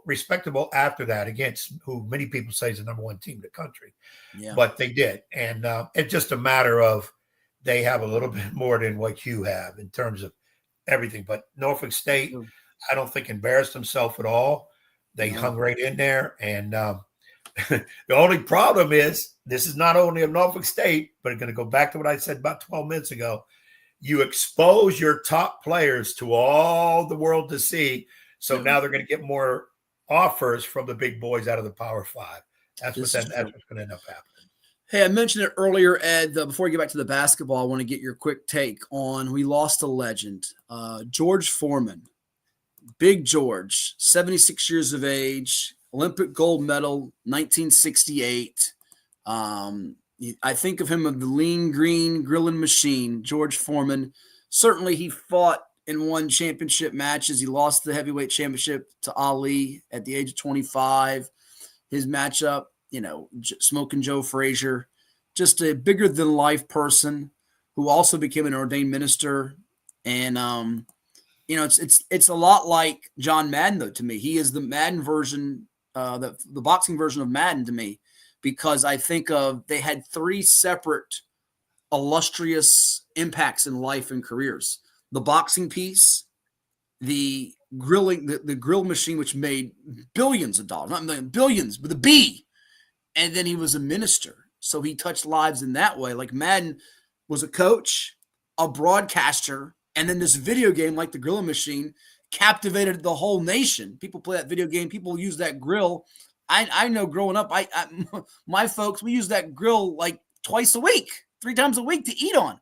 respectable after that against who many people say is the number one team in the country. Yeah. But they did. And it's just a matter of they have a little bit more than what you have in terms of everything. But Norfolk State, I don't think embarrassed themselves at all. They hung right in there. And the only problem is this is not only of Norfolk State, but I'm going to go back to what I said about 12 minutes ago. You expose your top players to all the world to see. So now they're going to get more offers from the big boys out of the Power Five. That's what's going to end up happening. Hey, I mentioned it earlier, Ed. Before we get back to the basketball, I want to get your quick take on we lost a legend, George Foreman. Big George, 76 years of age, Olympic gold medal, 1968. I think of him of the lean green grilling machine, George Foreman. Certainly he fought and won championship matches. He lost the heavyweight championship to Ali at the age of 25. His matchup, Smoking Joe Frazier, just a bigger than life person who also became an ordained minister. And, it's a lot like John Madden, though, to me. He is the Madden version, the boxing version of Madden to me, because I think they had three separate illustrious impacts in life and careers. The boxing piece, the grilling, the grill machine, which made billions of dollars, not millions, billions, with a B. And then he was a minister. So he touched lives in that way. Like Madden was a coach, a broadcaster, and then this video game like the grilling machine captivated the whole nation. People play that video game. People use that grill. I know growing up, my folks, we use that grill like twice a week, 3 times a week to eat on.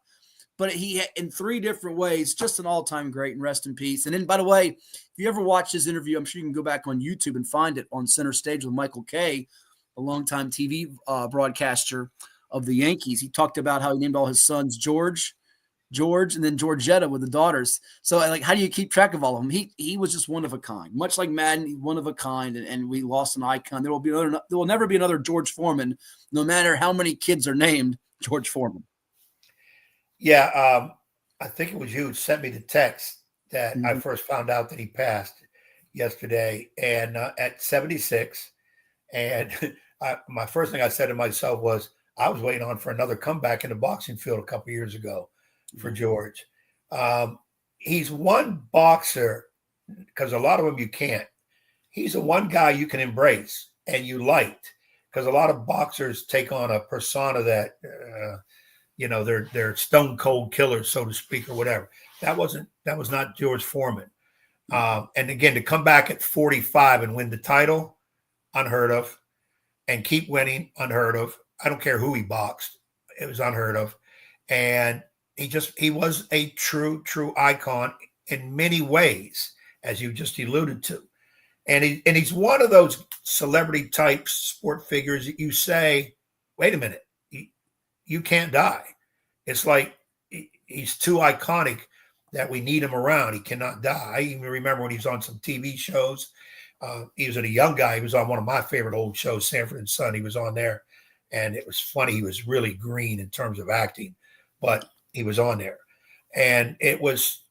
But he, in 3 different ways, just an all-time great, and rest in peace. And then, by the way, if you ever watch his interview, I'm sure you can go back on YouTube and find it on Center Stage with Michael Kay, a longtime TV broadcaster of the Yankees. He talked about how he named all his sons George, and then Georgetta with the daughters. So, how do you keep track of all of them? He was just one of a kind. Much like Madden, one of a kind, and we lost an icon. There will never be another George Foreman, no matter how many kids are named George Foreman. Yeah, I think it was you who sent me the text that I first found out that he passed yesterday, and at 76. And my first thing I said to myself was, I was waiting on for another comeback in the boxing field a couple years ago for George. He's one boxer, because a lot of them you can't. He's the one guy you can embrace and you liked, because a lot of boxers take on a persona that they're stone cold killers, so to speak, or whatever. That was not George Foreman. And again, to come back at 45 and win the title, unheard of, and keep winning, unheard of. I don't care who he boxed. It was unheard of. And he was a true icon in many ways, as you just alluded to. And he's one of those celebrity type sport figures that you say, wait a minute, you can't die. It's like he's too iconic that we need him around. He cannot die. I even remember when he was on some TV shows. He was a young guy. He was on one of my favorite old shows, Sanford and Son. He was on there, and it was funny. He was really green in terms of acting, but he was on there, and it was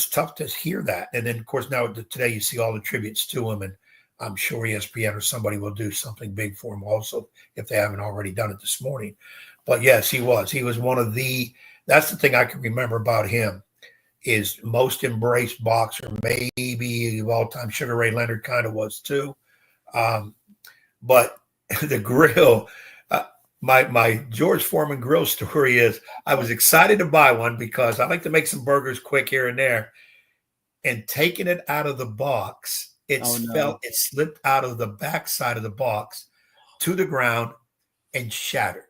tough to hear that. And then, of course, now today you see all the tributes to him, and I'm sure ESPN or somebody will do something big for him also if they haven't already done it this morning. But yes, he was. He was one of the. That's the thing I can remember about him. Is most embraced boxer, maybe of all time. Sugar Ray Leonard kind of was too. But the grill, my George Foreman grill story is I was excited to buy one because I like to make some burgers quick here and there. And taking it out of the box, it slipped out of the backside of the box to the ground and shattered.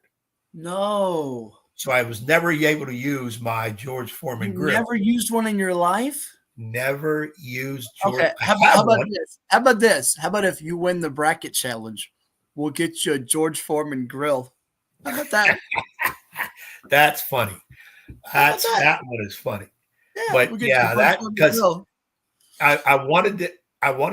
No. So I was never able to use my George Foreman grill. Never used one in your life? Never used George. Okay, how about this? How about this? How about if you win the bracket challenge, we'll get you a George Foreman grill. How about that? That's funny. That one is funny. Yeah, but yeah, that because I wanted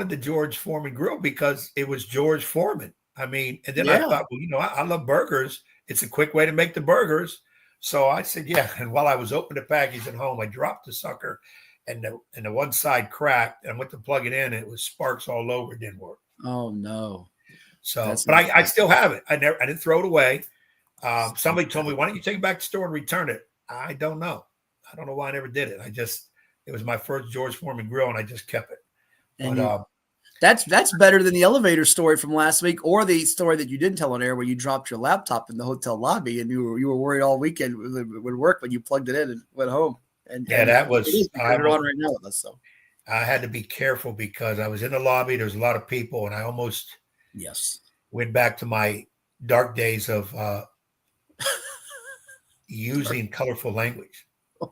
the George Foreman grill because it was George Foreman. I mean, and then I thought, well, I love burgers. It's a quick way to make the burgers. So I said, yeah. And while I was opening the package at home, I dropped the sucker and the one side cracked. And I went to plug it in and it was sparks all over. It didn't work. Oh, no. So, but I still have it. I didn't throw it away. Somebody told me, why don't you take it back to the store and return it? I don't know. I don't know why I never did it. It was my first George Foreman grill and I just kept it. But, that's better than the elevator story from last week or the story that you didn't tell on air where you dropped your laptop in the hotel lobby and you were worried all weekend it would work, but you plugged it in and went home. And that was on right now with us. So I had to be careful because I was in the lobby. There was a lot of people, and I almost went back to my dark days of using colorful language.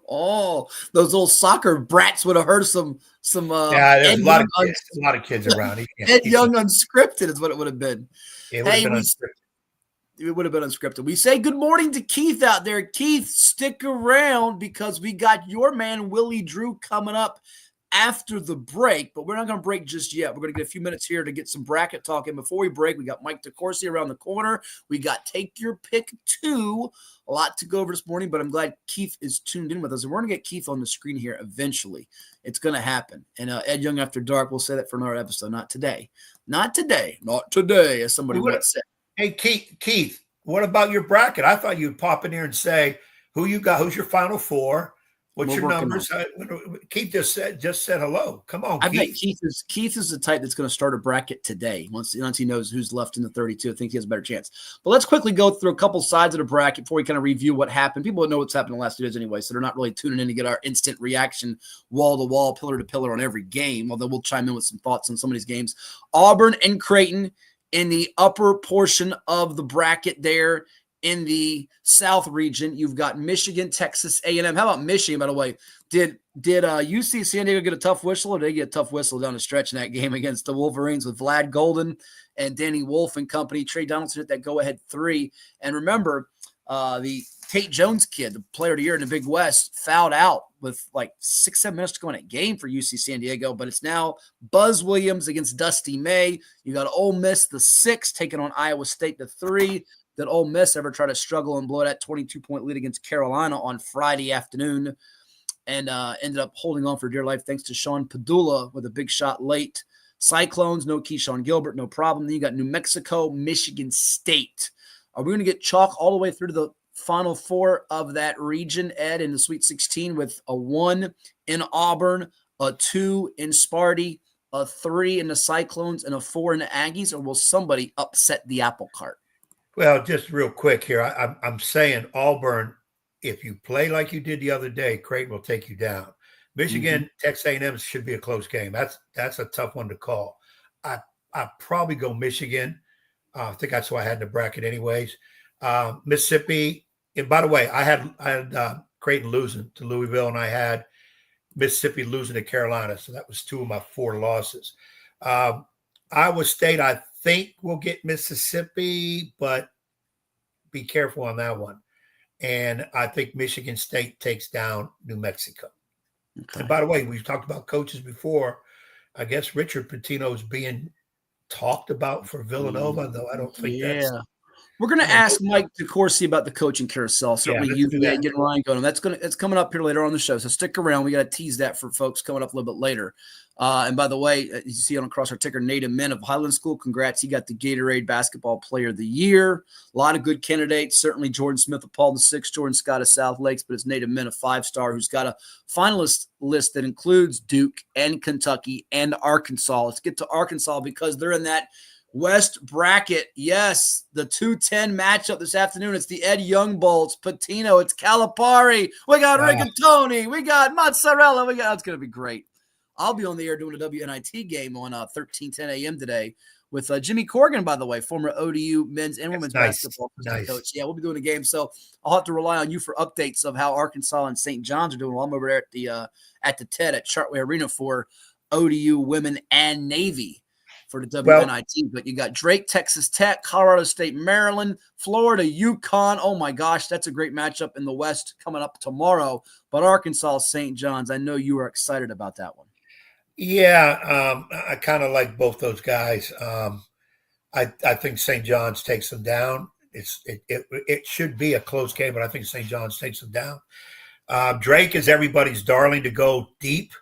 Oh, those little soccer brats would have heard some. There's a lot of kids around. Ed Young unscripted is what it would have been. It would have been unscripted. It would have been unscripted. We say good morning to Keith out there. Keith, stick around because we got your man Willie Drew coming up after the break, but we're not going to break just yet. We're going to get a few minutes here to get some bracket talk in. Before we break, we got Mike DeCourcy around the corner. We got Take Your Pick 2. A lot to go over this morning, but I'm glad Keith is tuned in with us. And we're going to get Keith on the screen here eventually. It's going to happen. And Ed Young After Dark, we'll say that for another episode. Not today. Not today. Not today, as somebody would say. Hey, Keith, what about your bracket? I thought you'd pop in here and say who you got, who's your final four. What's your numbers? Keith just said hello. Come on, Keith. I bet Keith is the type that's going to start a bracket today. Once he knows who's left in the 32, I think he has a better chance. But let's quickly go through a couple sides of the bracket before we kind of review what happened. People know what's happened in the last 2 days anyway, so they're not really tuning in to get our instant reaction, wall to wall, pillar to pillar on every game. Although we'll chime in with some thoughts on some of these games. Auburn and Creighton in the upper portion of the bracket there. In the South region, you've got Michigan, Texas A&M. How about Michigan, by the way? Did UC San Diego get a tough whistle, or did they get a tough whistle down the stretch in that game against the Wolverines with Vlad Golden and Danny Wolf and company? Trey Donaldson hit that go-ahead 3. And remember, the Tate Jones kid, the player of the year in the Big West, fouled out with like 6-7 minutes to go in that game for UC San Diego. But it's now Buzz Williams against Dusty May. You got Ole Miss, the 6, taking on Iowa State, the 3. Did Ole Miss ever try to struggle and blow that 22-point lead against Carolina on Friday afternoon and ended up holding on for dear life thanks to Sean Padula with a big shot late. Cyclones, no Keyshawn Gilbert, no problem. Then you got New Mexico, Michigan State. Are we going to get chalk all the way through to the Final 4 of that region, Ed, in the Sweet 16 with a 1 in Auburn, a 2 in Sparty, a 3 in the Cyclones, and a 4 in the Aggies, or will somebody upset the apple cart? Well, just real quick here, I'm saying Auburn, if you play like you did the other day, Creighton will take you down. Michigan, Texas A&M should be a close game. That's a tough one to call. I probably go Michigan. I think that's why I had in the bracket anyways. Mississippi, And by the way, I had Creighton losing to Louisville, and I had Mississippi losing to Carolina. So that was 2 of my 4 losses. Iowa State, I think, will get Mississippi, but be careful on that one. And I think Michigan State takes down New Mexico. Okay. And by the way, we've talked about coaches before. I guess Richard Pitino's being talked about for Villanova, though I don't think that's. We're going to ask Mike DeCourcy about the coaching carousel. Certainly, UVA getting Ryan going. It's coming up here later on the show. So stick around. We got to tease that for folks coming up a little bit later. And by the way, you see on across our ticker, Native Men of Highland School. Congrats. He got the Gatorade Basketball Player of the Year. A lot of good candidates. Certainly Jordan Smith of Paul VI, Jordan Scott of South Lakes, but it's Native Men, a 5-star who's got a finalist list that includes Duke and Kentucky and Arkansas. Let's get to Arkansas because they're in that West bracket. Yes, the 2-10 matchup this afternoon. It's the Ed Young Bowl. It's Pitino. It's Calipari. We got Rigatoni. We got Mozzarella. It's going to be great. I'll be on the air doing a WNIT game on 13:10 a.m. today with Jimmy Corrigan, by the way, former ODU men's and women's basketball coach. Yeah, we'll be doing a game. So I'll have to rely on you for updates of how Arkansas and St. John's are doing while I'm over there at the TED at Chartway Arena for ODU women and Navy for the WNIT. But you got Drake, Texas Tech, Colorado State, Maryland, Florida, UConn. Oh, my gosh, that's a great matchup in the West coming up tomorrow. But Arkansas, St. John's, I know you are excited about that one. Yeah, I kind of like both those guys. I think St. John's takes them down. It should be a close game, but I think St. John's takes them down. Drake is everybody's darling to go deep,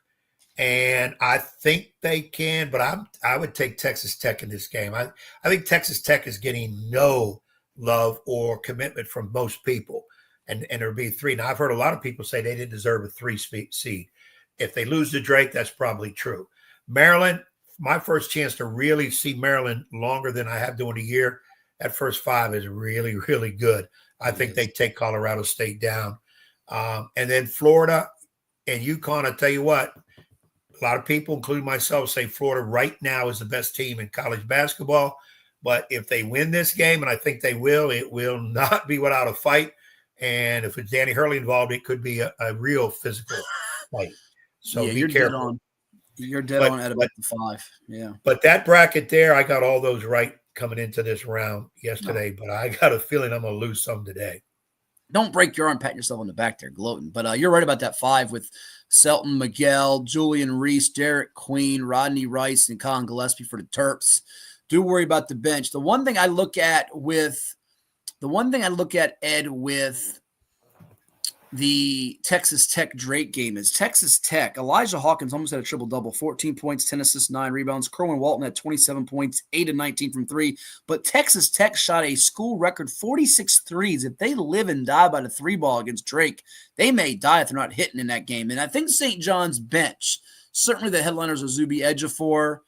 and I think they can, but I would take Texas Tech in this game. I think Texas Tech is getting no love or commitment from most people, and it'll be 3. Now, I've heard a lot of people say they didn't deserve a 3 seed. If they lose to Drake, that's probably true. Maryland, my first chance to really see Maryland longer than I have during the year, that first 5 is really, really good. I think they take Colorado State down. And then Florida and UConn, I tell you what, a lot of people, including myself, say Florida right now is the best team in college basketball. But if they win this game, and I think they will, it will not be without a fight. And if it's Danny Hurley involved, it could be a real physical fight. So be careful. You're dead on at about the 5. Yeah. But that bracket there, I got all those right coming into this round yesterday, but I got a feeling I'm going to lose some today. Don't break your arm, pat yourself on the back there, gloating. But you're right about that 5 with Selton, Miguel, Julian Reese, Derek Queen, Rodney Rice, and Colin Gillespie for the Terps. Do worry about the bench. The one thing I look at, Ed, with the Texas Tech Drake game is Texas Tech. Elijah Hawkins almost had a triple-double, 14 points, 10 assists, 9 rebounds. Kerwin Walton had 27 points, 8 of 19 from 3. But Texas Tech shot a school record 46 threes. If they live and die by the 3-ball against Drake, they may die if they're not hitting in that game. And I think St. John's bench, certainly the headliners are Zuby Ejiofor,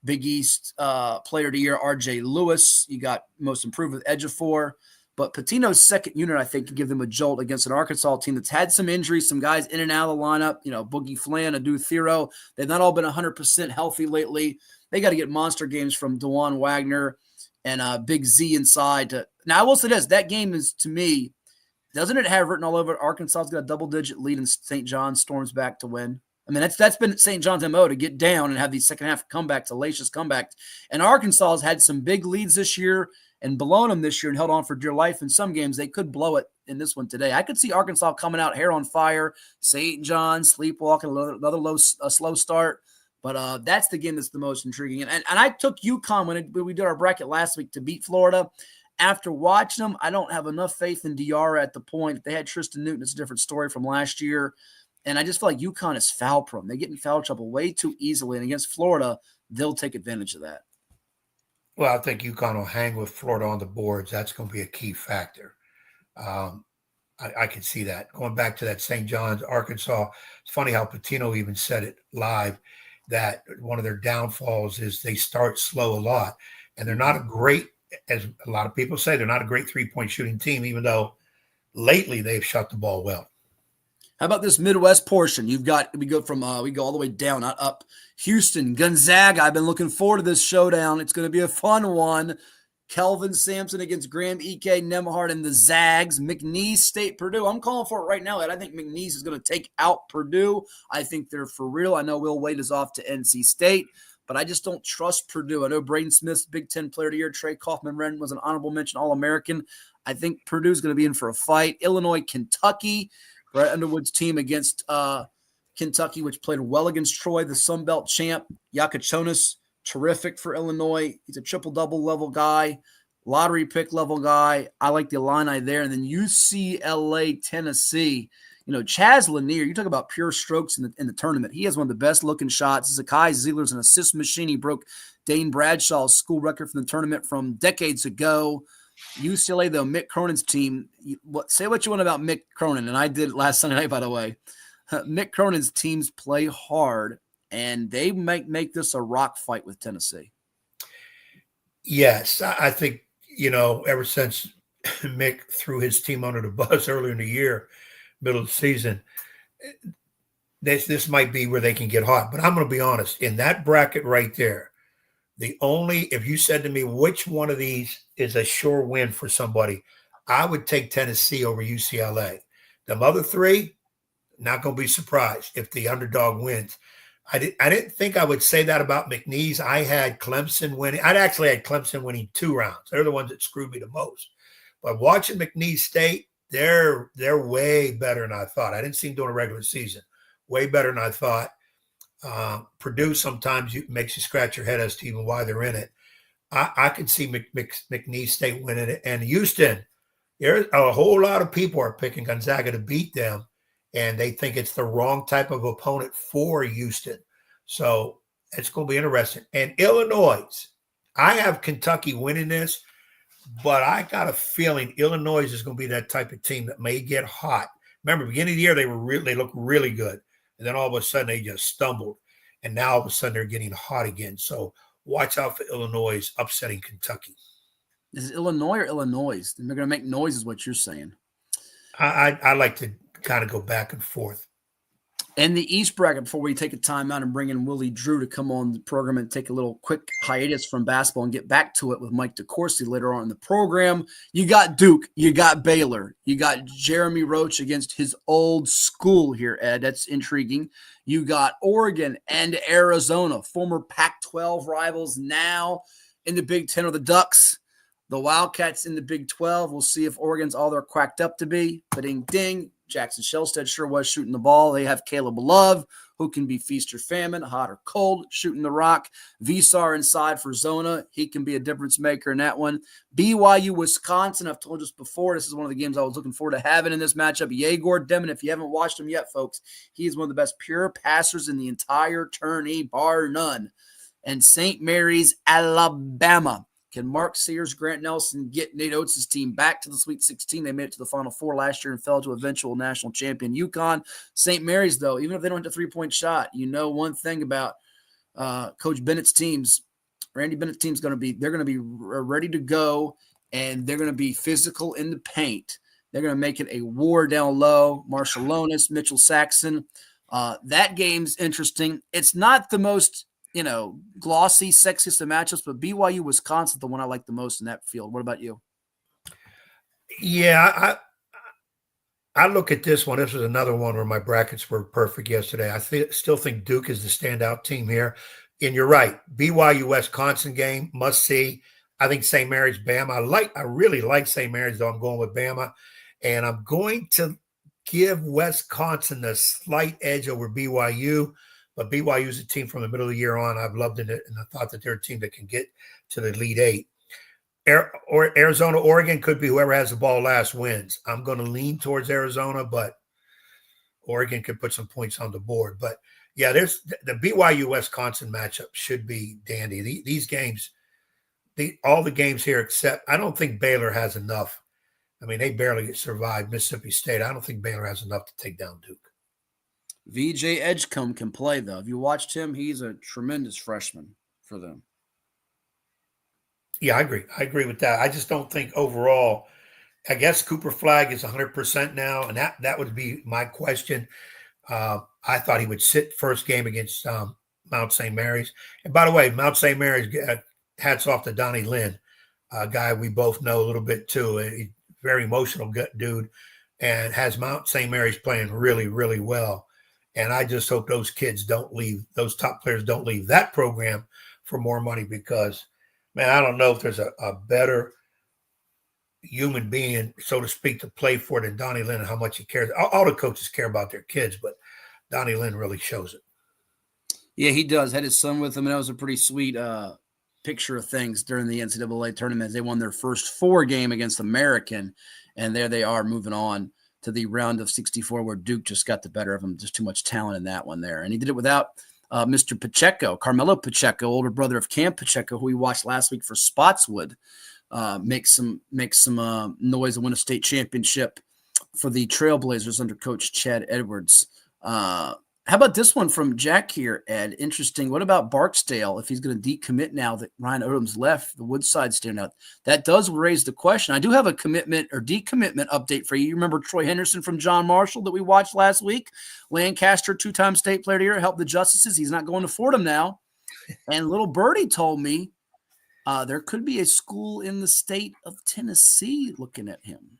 Big East Player of the Year, R.J. Lewis. You got most improved with Ejiofor. But Pitino's second unit, I think, can give them a jolt against an Arkansas team that's had some injuries, some guys in and out of the lineup, Boogie Flan, Adu Thero. They've not all been 100% healthy lately. They got to get monster games from DeJuan Wagner and Big Z inside. Now, I will say this. That game is, to me, doesn't it have written all over it? Arkansas's got a double-digit lead and St. John's storms back to win. I mean, that's been St. John's MO to get down and have these second-half comebacks, hellacious comebacks. And Arkansas has had some big leads this year and blown them this year and held on for dear life in some games. They could blow it in this one today. I could see Arkansas coming out hair on fire, St. John sleepwalking, another slow start. But that's the game that's the most intriguing. And I took UConn when we did our bracket last week to beat Florida. After watching them, I don't have enough faith in Diarra at the point. If they had Tristan Newton, it's a different story from last year. And I just feel like UConn is foul prone. They get in foul trouble way too easily. And against Florida, they'll take advantage of that. Well, I think UConn will hang with Florida on the boards. That's going to be a key factor. I can see that. Going back to that St. John's, Arkansas, it's funny how Pitino even said it live, that one of their downfalls is they start slow a lot. And they're not a great, as a lot of people say, they're not a great three-point shooting team, even though lately they've shot the ball well. How about this Midwest portion? We go all the way down, not up. Houston, Gonzaga. I've been looking forward to this showdown. It's going to be a fun one. Kelvin Sampson against Graham Ike Nembhard and the Zags. McNeese State Purdue. I'm calling for it right now, Ed. I think McNeese is going to take out Purdue. I think they're for real. I know Will Wade is off to NC State, but I just don't trust Purdue. I know Braden Smith's Big Ten Player of the Year. Trey Kaufman-Renn was an honorable mention All-American. I think Purdue's going to be in for a fight. Illinois, Kentucky. Brett Underwood's team against Kentucky, which played well against Troy, the Sun Belt champ. Yakachonis, terrific for Illinois. He's a triple-double level guy, lottery pick level guy. I like the Illini there. And then UCLA, Tennessee. You know, Chaz Lanier, you talk about pure strokes in the tournament. He has one of the best-looking shots. Zakai Ziegler's an assist machine. He broke Dane Bradshaw's school record from the tournament from decades ago. UCLA, though, Mick Cronin's team, say what you want about Mick Cronin, and I did last Sunday night, by the way. Mick Cronin's teams play hard, and they make this a rock fight with Tennessee. Yes, I think, ever since Mick threw his team under the bus earlier in the year, middle of the season, this might be where they can get hot. But I'm going to be honest, in that bracket right there, if you said to me which one of these is a sure win for somebody, I would take Tennessee over UCLA. Them other three, not going to be surprised if the underdog wins. I didn't think I would say that about McNeese. I had Clemson winning. I'd actually had Clemson winning 2 rounds. They're the ones that screwed me the most. But watching McNeese State, they're way better than I thought. I didn't see them doing a regular season. Way better than I thought. Purdue sometimes makes you scratch your head as to even why they're in it. I could see McNeese State winning it. And Houston, there's a whole lot of people are picking Gonzaga to beat them, and they think it's the wrong type of opponent for Houston. So it's going to be interesting. And Illinois, I have Kentucky winning this, but I got a feeling Illinois is going to be that type of team that may get hot. Remember, beginning of the year, they looked really good. And then all of a sudden they just stumbled. And now all of a sudden they're getting hot again. So watch out for Illinois upsetting Kentucky. Is it Illinois or Illinois? They're going to make noise is what you're saying. I like to kind of go back and forth. And the East bracket, before we take a time out and bring in Willie Drew to come on the program and take a little quick hiatus from basketball and get back to it with Mike DeCourcy later on in the program. You got Duke, you got Baylor, you got Jeremy Roach against his old school here, Ed. That's intriguing. You got Oregon and Arizona, former Pac-12 rivals now in the Big Ten, or the Ducks. The Wildcats in the Big 12. We'll see if Oregon's all they're cracked up to be. But ding. Jackson Shelstead sure was shooting the ball. They have Caleb Love, who can be feast or famine, hot or cold, shooting the rock. Visar inside for Zona. He can be a difference maker in that one. BYU, Wisconsin. I've told you this before. This is one of the games I was looking forward to having in this matchup. Yegor Demon, if you haven't watched him yet, folks, he is one of the best pure passers in the entire tourney, bar none. And St. Mary's, Alabama. Can Mark Sears, Grant Nelson get Nate Oates' team back to the Sweet 16? They made it to the Final Four last year and fell to eventual national champion UConn. St. Mary's, though, even if they don't hit the three-point shot, you know one thing about Coach Bennett's teams. Randy Bennett's team's they're going to be ready to go, and they're going to be physical in the paint. They're going to make it a war down low. Marshallonis, Mitchell Saxon. That game's interesting. It's not the most glossy, sexiest of matchups, but BYU, Wisconsin, the one I like the most in that field. What about you? Yeah, I look at this one. This was another one where my brackets were perfect yesterday. I still think Duke is the standout team here. And you're right. BYU, Wisconsin game, must see. I think St. Mary's, Bama. I really like St. Mary's, though. I'm going with Bama. And I'm going to give Wisconsin a slight edge over BYU. But BYU is a team from the middle of the year on. I've loved it, and I thought that they're a team that can get to the Elite Eight. Arizona, Oregon could be whoever has the ball last wins. I'm going to lean towards Arizona, but Oregon could put some points on the board. But, yeah, there's the BYU-Wisconsin matchup should be dandy. These games, all the games here except I don't think Baylor has enough. I mean, they barely survived Mississippi State. I don't think Baylor has enough to take down Duke. VJ Edgecombe can play, though. Have you watched him? He's a tremendous freshman for them. Yeah, I agree. I agree with that. I just don't think overall, I guess Cooper Flagg is 100% now, and that would be my question. I thought he would sit first game against Mount St. Mary's. And by the way, Mount St. Mary's, hats off to Donnie Lynn. a guy we both know a little bit too. A very emotional dude, and has Mount St. Mary's playing really, really well. And I just hope those kids don't leave, those top players don't leave that program for more money, because, man, I don't know if there's a better human being, so to speak, to play for than Donnie Lynn and how much he cares. All the coaches care about their kids, but Donnie Lynn really shows it. Yeah, he does. Had his son with him, and that was a pretty sweet picture of things during the NCAA tournament. They won their first 4 game against American, and there they are moving on to the round of 64, where Duke just got the better of him. Just too much talent in that one there. And he did it without Mr. Pacheco, Carmelo Pacheco, older brother of Cam Pacheco, who we watched last week for Spotswood, make some noise and win a state championship for the Trailblazers under Coach Chad Edwards. How about this one from Jack here, Ed? Interesting. What about Barksdale if he's going to decommit now that Ryan Odom's left the Woodside standout? That does raise the question. I do have a commitment or decommitment update for you. You remember Troy Henderson from John Marshall that we watched last week? Lancaster, 2-time state player of the year, helped the Justices. He's not going to Fordham now. And little Birdie told me there could be a school in the state of Tennessee looking at him.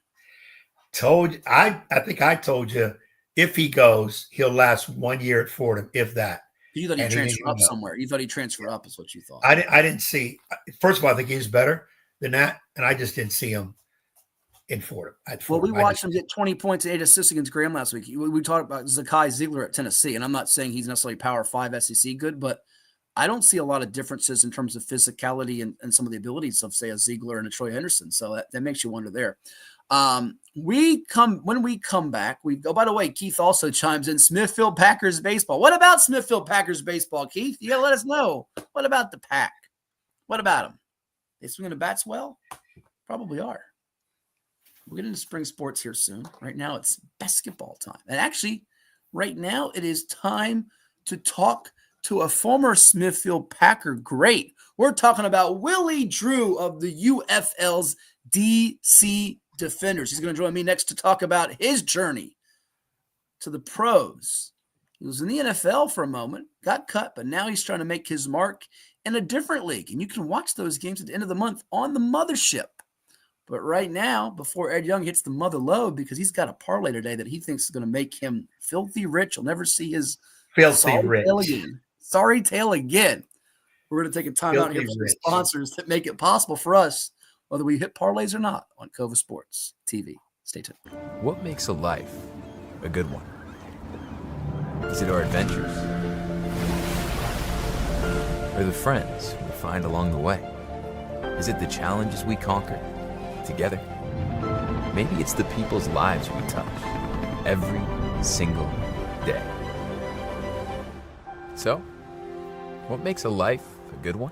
I think I told you, if he goes, he'll last 1 year at Fordham, if that. You thought he'd transfer up somewhere. You thought he'd transfer up is what you thought. I didn't see. First of all, I think he's better than that, and I just didn't see him in Fordham. Well, we watched him get 20 points and 8 assists against Graham last week. We talked about Zakai Ziegler at Tennessee, and I'm not saying he's necessarily Power 5 SEC good, but I don't see a lot of differences in terms of physicality and some of the abilities of, say, a Ziegler and a Troy Henderson. So that makes you wonder there. When we come back, by the way, Keith also chimes in Smithfield Packers baseball. What about Smithfield Packers baseball, Keith? You gotta let us know. What about the Pack? What about them? They swinging the bats well? Probably are. We'll get into spring sports here soon. Right now it's basketball time. And actually, right now it is time to talk to a former Smithfield Packer great. We're talking about Willie Drew of the UFL's DC Defenders. He's going to join me next to talk about his journey to the pros. He was in the NFL for a moment, got cut, but now he's trying to make his mark in a different league. And you can watch those games at the end of the month on the mothership. But right now, before Ed Young hits the mother load, because he's got a parlay today that he thinks is going to make him filthy rich. He'll never see his sorry tail again. We're going to take a time out here for some sponsors that make it possible for us, whether we hit parlays or not, on CoVA Sports TV. Stay tuned. What makes a life a good one? Is it our adventures? Or the friends we find along the way? Is it the challenges we conquer together? Maybe it's the people's lives we touch every single day. So, what makes a life a good one?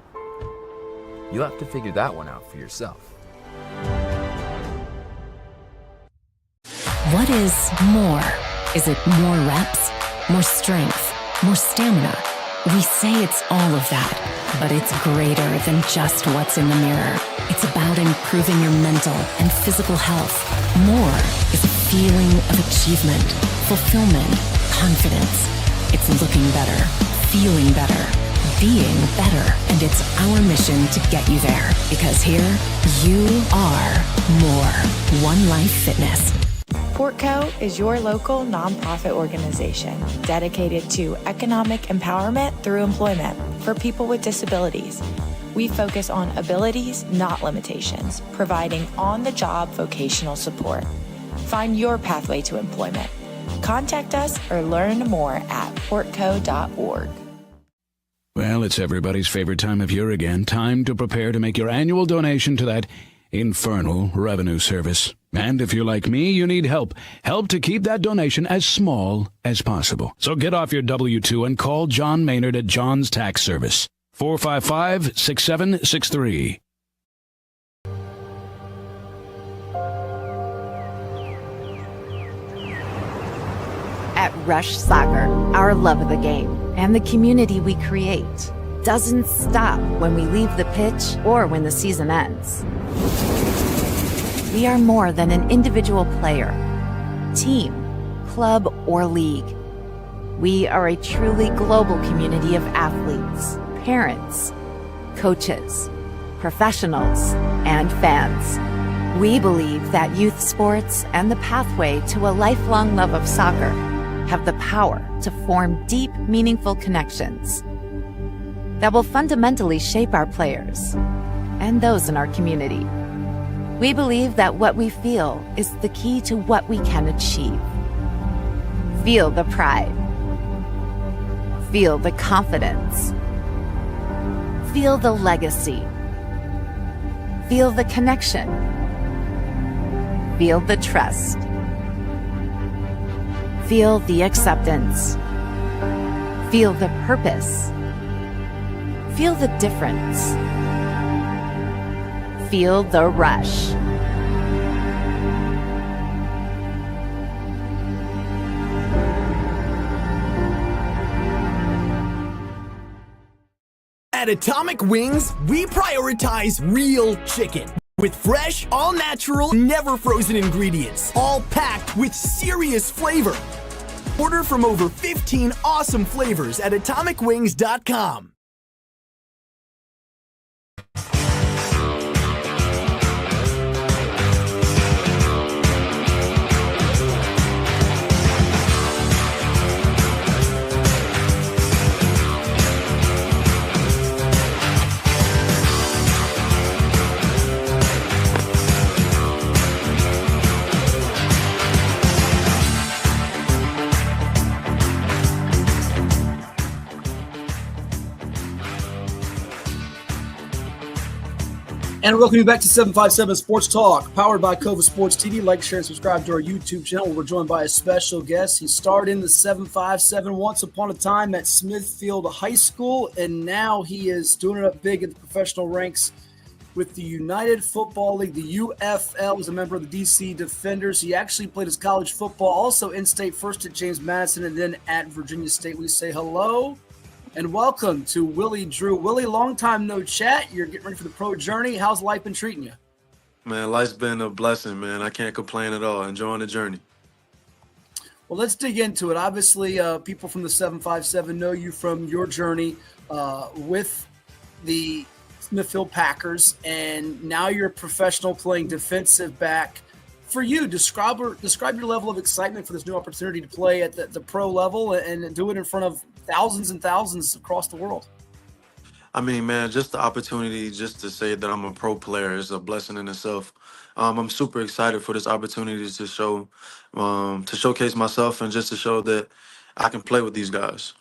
You'll have to figure that one out for yourself. What is more? Is it more reps, more strength, more stamina? We say it's all of that, but it's greater than just what's in the mirror. It's about improving your mental and physical health. More is a feeling of achievement, fulfillment, confidence. It's looking better, feeling better, being better, and it's our mission to get you there, because here you are more. One Life Fitness. Portco is your local nonprofit organization dedicated to economic empowerment through employment for people with disabilities. We focus on abilities, not limitations, providing on-the-job vocational support. Find your pathway to employment. Contact us or learn more at portco.org. Well, it's everybody's favorite time of year again. Time to prepare to make your annual donation to that infernal revenue service. And if you're like me, you need help. Help to keep that donation as small as possible. So get off your W-2 and call John Maynard at John's Tax Service. 455-6763. At Rush Soccer, our love of the game and the community we create doesn't stop when we leave the pitch or when the season ends. We are more than an individual player, team, club, or league. We are a truly global community of athletes, parents, coaches, professionals, and fans. We believe that youth sports and the pathway to a lifelong love of soccer have the power to form deep, meaningful connections that will fundamentally shape our players and those in our community. We believe that what we feel is the key to what we can achieve. Feel the pride. Feel the confidence. Feel the legacy. Feel the connection. Feel the trust. Feel the acceptance. Feel the purpose. Feel the difference. Feel the rush. At Atomic Wings, we prioritize real chicken. With fresh, all-natural, never-frozen ingredients, all packed with serious flavor. Order from over 15 awesome flavors at atomicwings.com. And welcome you back to 757 Sports Talk, powered by CoVA Sports TV. Like, share, and subscribe to our YouTube channel. We're joined by a special guest. He starred in the 757 once upon a time at Smithfield High School, and now he is doing it up big in the professional ranks with the United Football League, the UFL. He's a member of the DC Defenders. He actually played his college football, also in-state, first at James Madison and then at Virginia State. We say hello and welcome to Willie Drew. Willie, long time no chat. You're getting ready for the pro journey. How's life been treating you? Man, life's been a blessing, man. I can't complain at all. Enjoying the journey. Well, let's dig into it. Obviously, people from the 757 know you from your journey with the Smithfield Packers, and now you're a professional playing defensive back. For you, describe your level of excitement for this new opportunity to play at the pro level and do it in front of thousands and thousands across the world. I mean, man, just the opportunity just to say that I'm a pro player is a blessing in itself. I'm super excited for this opportunity to show, to showcase myself and just to show that I can play with these guys.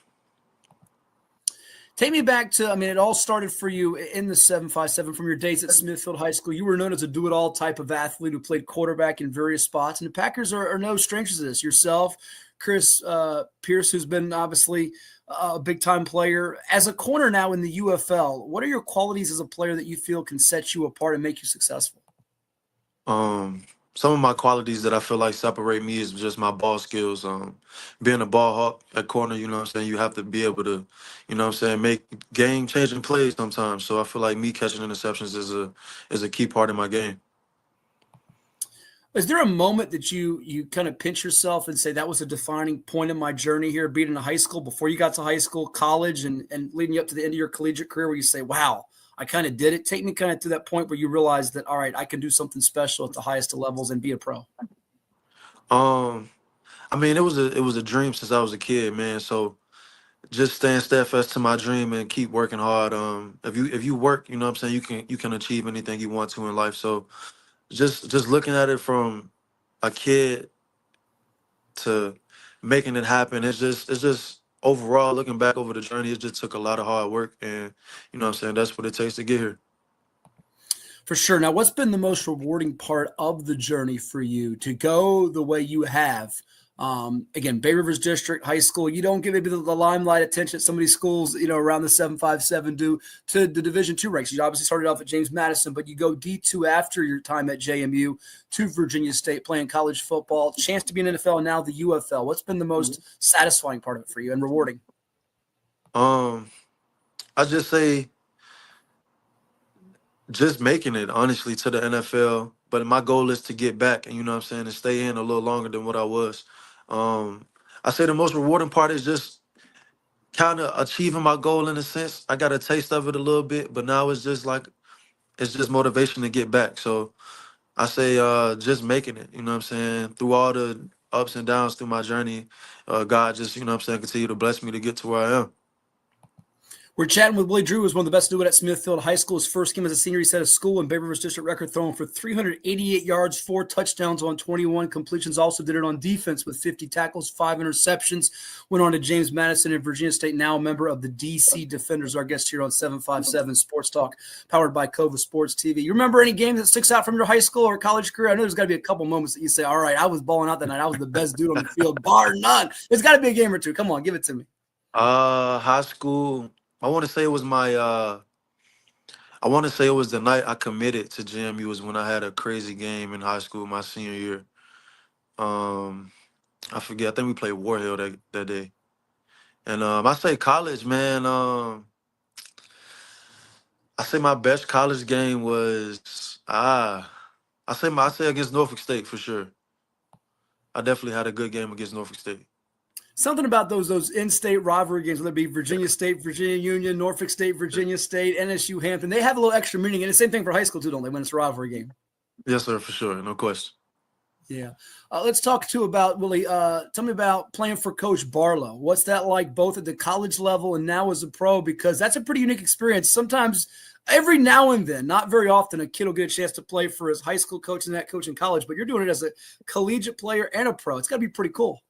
Take me back to, it all started for you in the 757 from your days at Smithfield High School. You were known as a do-it-all type of athlete who played quarterback in various spots, and the Packers are no strangers to this. Yourself, Chris Pierce, who's been obviously a big-time player. As a corner now in the UFL, what are your qualities as a player that you feel can set you apart and make you successful? Some of my qualities that I feel like separate me is just my ball skills. Being a ball hawk at corner, you know what I'm saying, you have to be able to, you know what I'm saying, make game-changing plays sometimes. So I feel like me catching interceptions is a key part of my game. Is there a moment that you kind of pinch yourself and say that was a defining point in my journey here, being in high school, before you got to high school, college, and leading you up to the end of your collegiate career, where you say, wow, I kind of did it? Take me kind of to that point where you realize that, all right, I can do something special at the highest of levels and be a pro. It was a dream since I was a kid, man. So just staying steadfast to my dream and keep working hard. If you work, you know what I'm saying, you can achieve anything you want to in life. So just looking at it from a kid to making it happen, it's just overall, looking back over the journey, it just took a lot of hard work, and you know what I'm saying, that's what it takes to get here. For sure. Now, what's been the most rewarding part of the journey for you to go the way you have? Again, Bay Rivers District High School, you don't get maybe the limelight attention that some of these schools, around the 757 do, to the Division II ranks. You obviously started off at James Madison, but you go D2 after your time at JMU to Virginia State playing college football, chance to be in NFL, and now the UFL. What's been the most satisfying part of it for you and rewarding? I just say just making it, honestly, to the NFL. But my goal is to get back and, you know what I'm saying, and stay in a little longer than what I was. I say the most rewarding part is just kind of achieving my goal in a sense. I got a taste of it a little bit, but now it's just like it's just motivation to get back. So I say just making it, you know what I'm saying? Through all the ups and downs through my journey, God just, you know what I'm saying, continue to bless me to get to where I am. We're chatting with Willie Drew, who's one of the best to do it at Smithfield High School. His first game as a senior, he set a school and Bay Rivers district record, throwing for 388 yards, 4 touchdowns on 21 completions. Also did it on defense with 50 tackles, 5 interceptions. Went on to James Madison and Virginia State, now a member of the DC Defenders, our guest here on 757 Sports Talk, powered by CoVA Sports TV. You remember any game that sticks out from your high school or college career? I know there's got to be a couple moments that you say, all right, I was balling out that night. I was the best dude on the field, bar none. There's got to be a game or two. Come on, give it to me. High school, I want to say it was the night I committed to JMU was when I had a crazy game in high school my senior year. I forget. I think we played War Hill that day. And I say college, man. I say my best college game was I say against Norfolk State for sure. I definitely had a good game against Norfolk State. Something about those in-state rivalry games, whether it be Virginia State, Virginia Union, Norfolk State, Virginia State, NSU, Hampton, they have a little extra meaning. And the same thing for high school, too, don't they, when it's a rivalry game? Yes, sir, for sure. No question. Yeah. Let's talk, too, about, Willie, tell me about playing for Coach Barlow. What's that like both at the college level and now as a pro? Because that's a pretty unique experience. Sometimes, every now and then, not very often, a kid will get a chance to play for his high school coach and that coach in college, but you're doing it as a collegiate player and a pro. It's got to be pretty cool.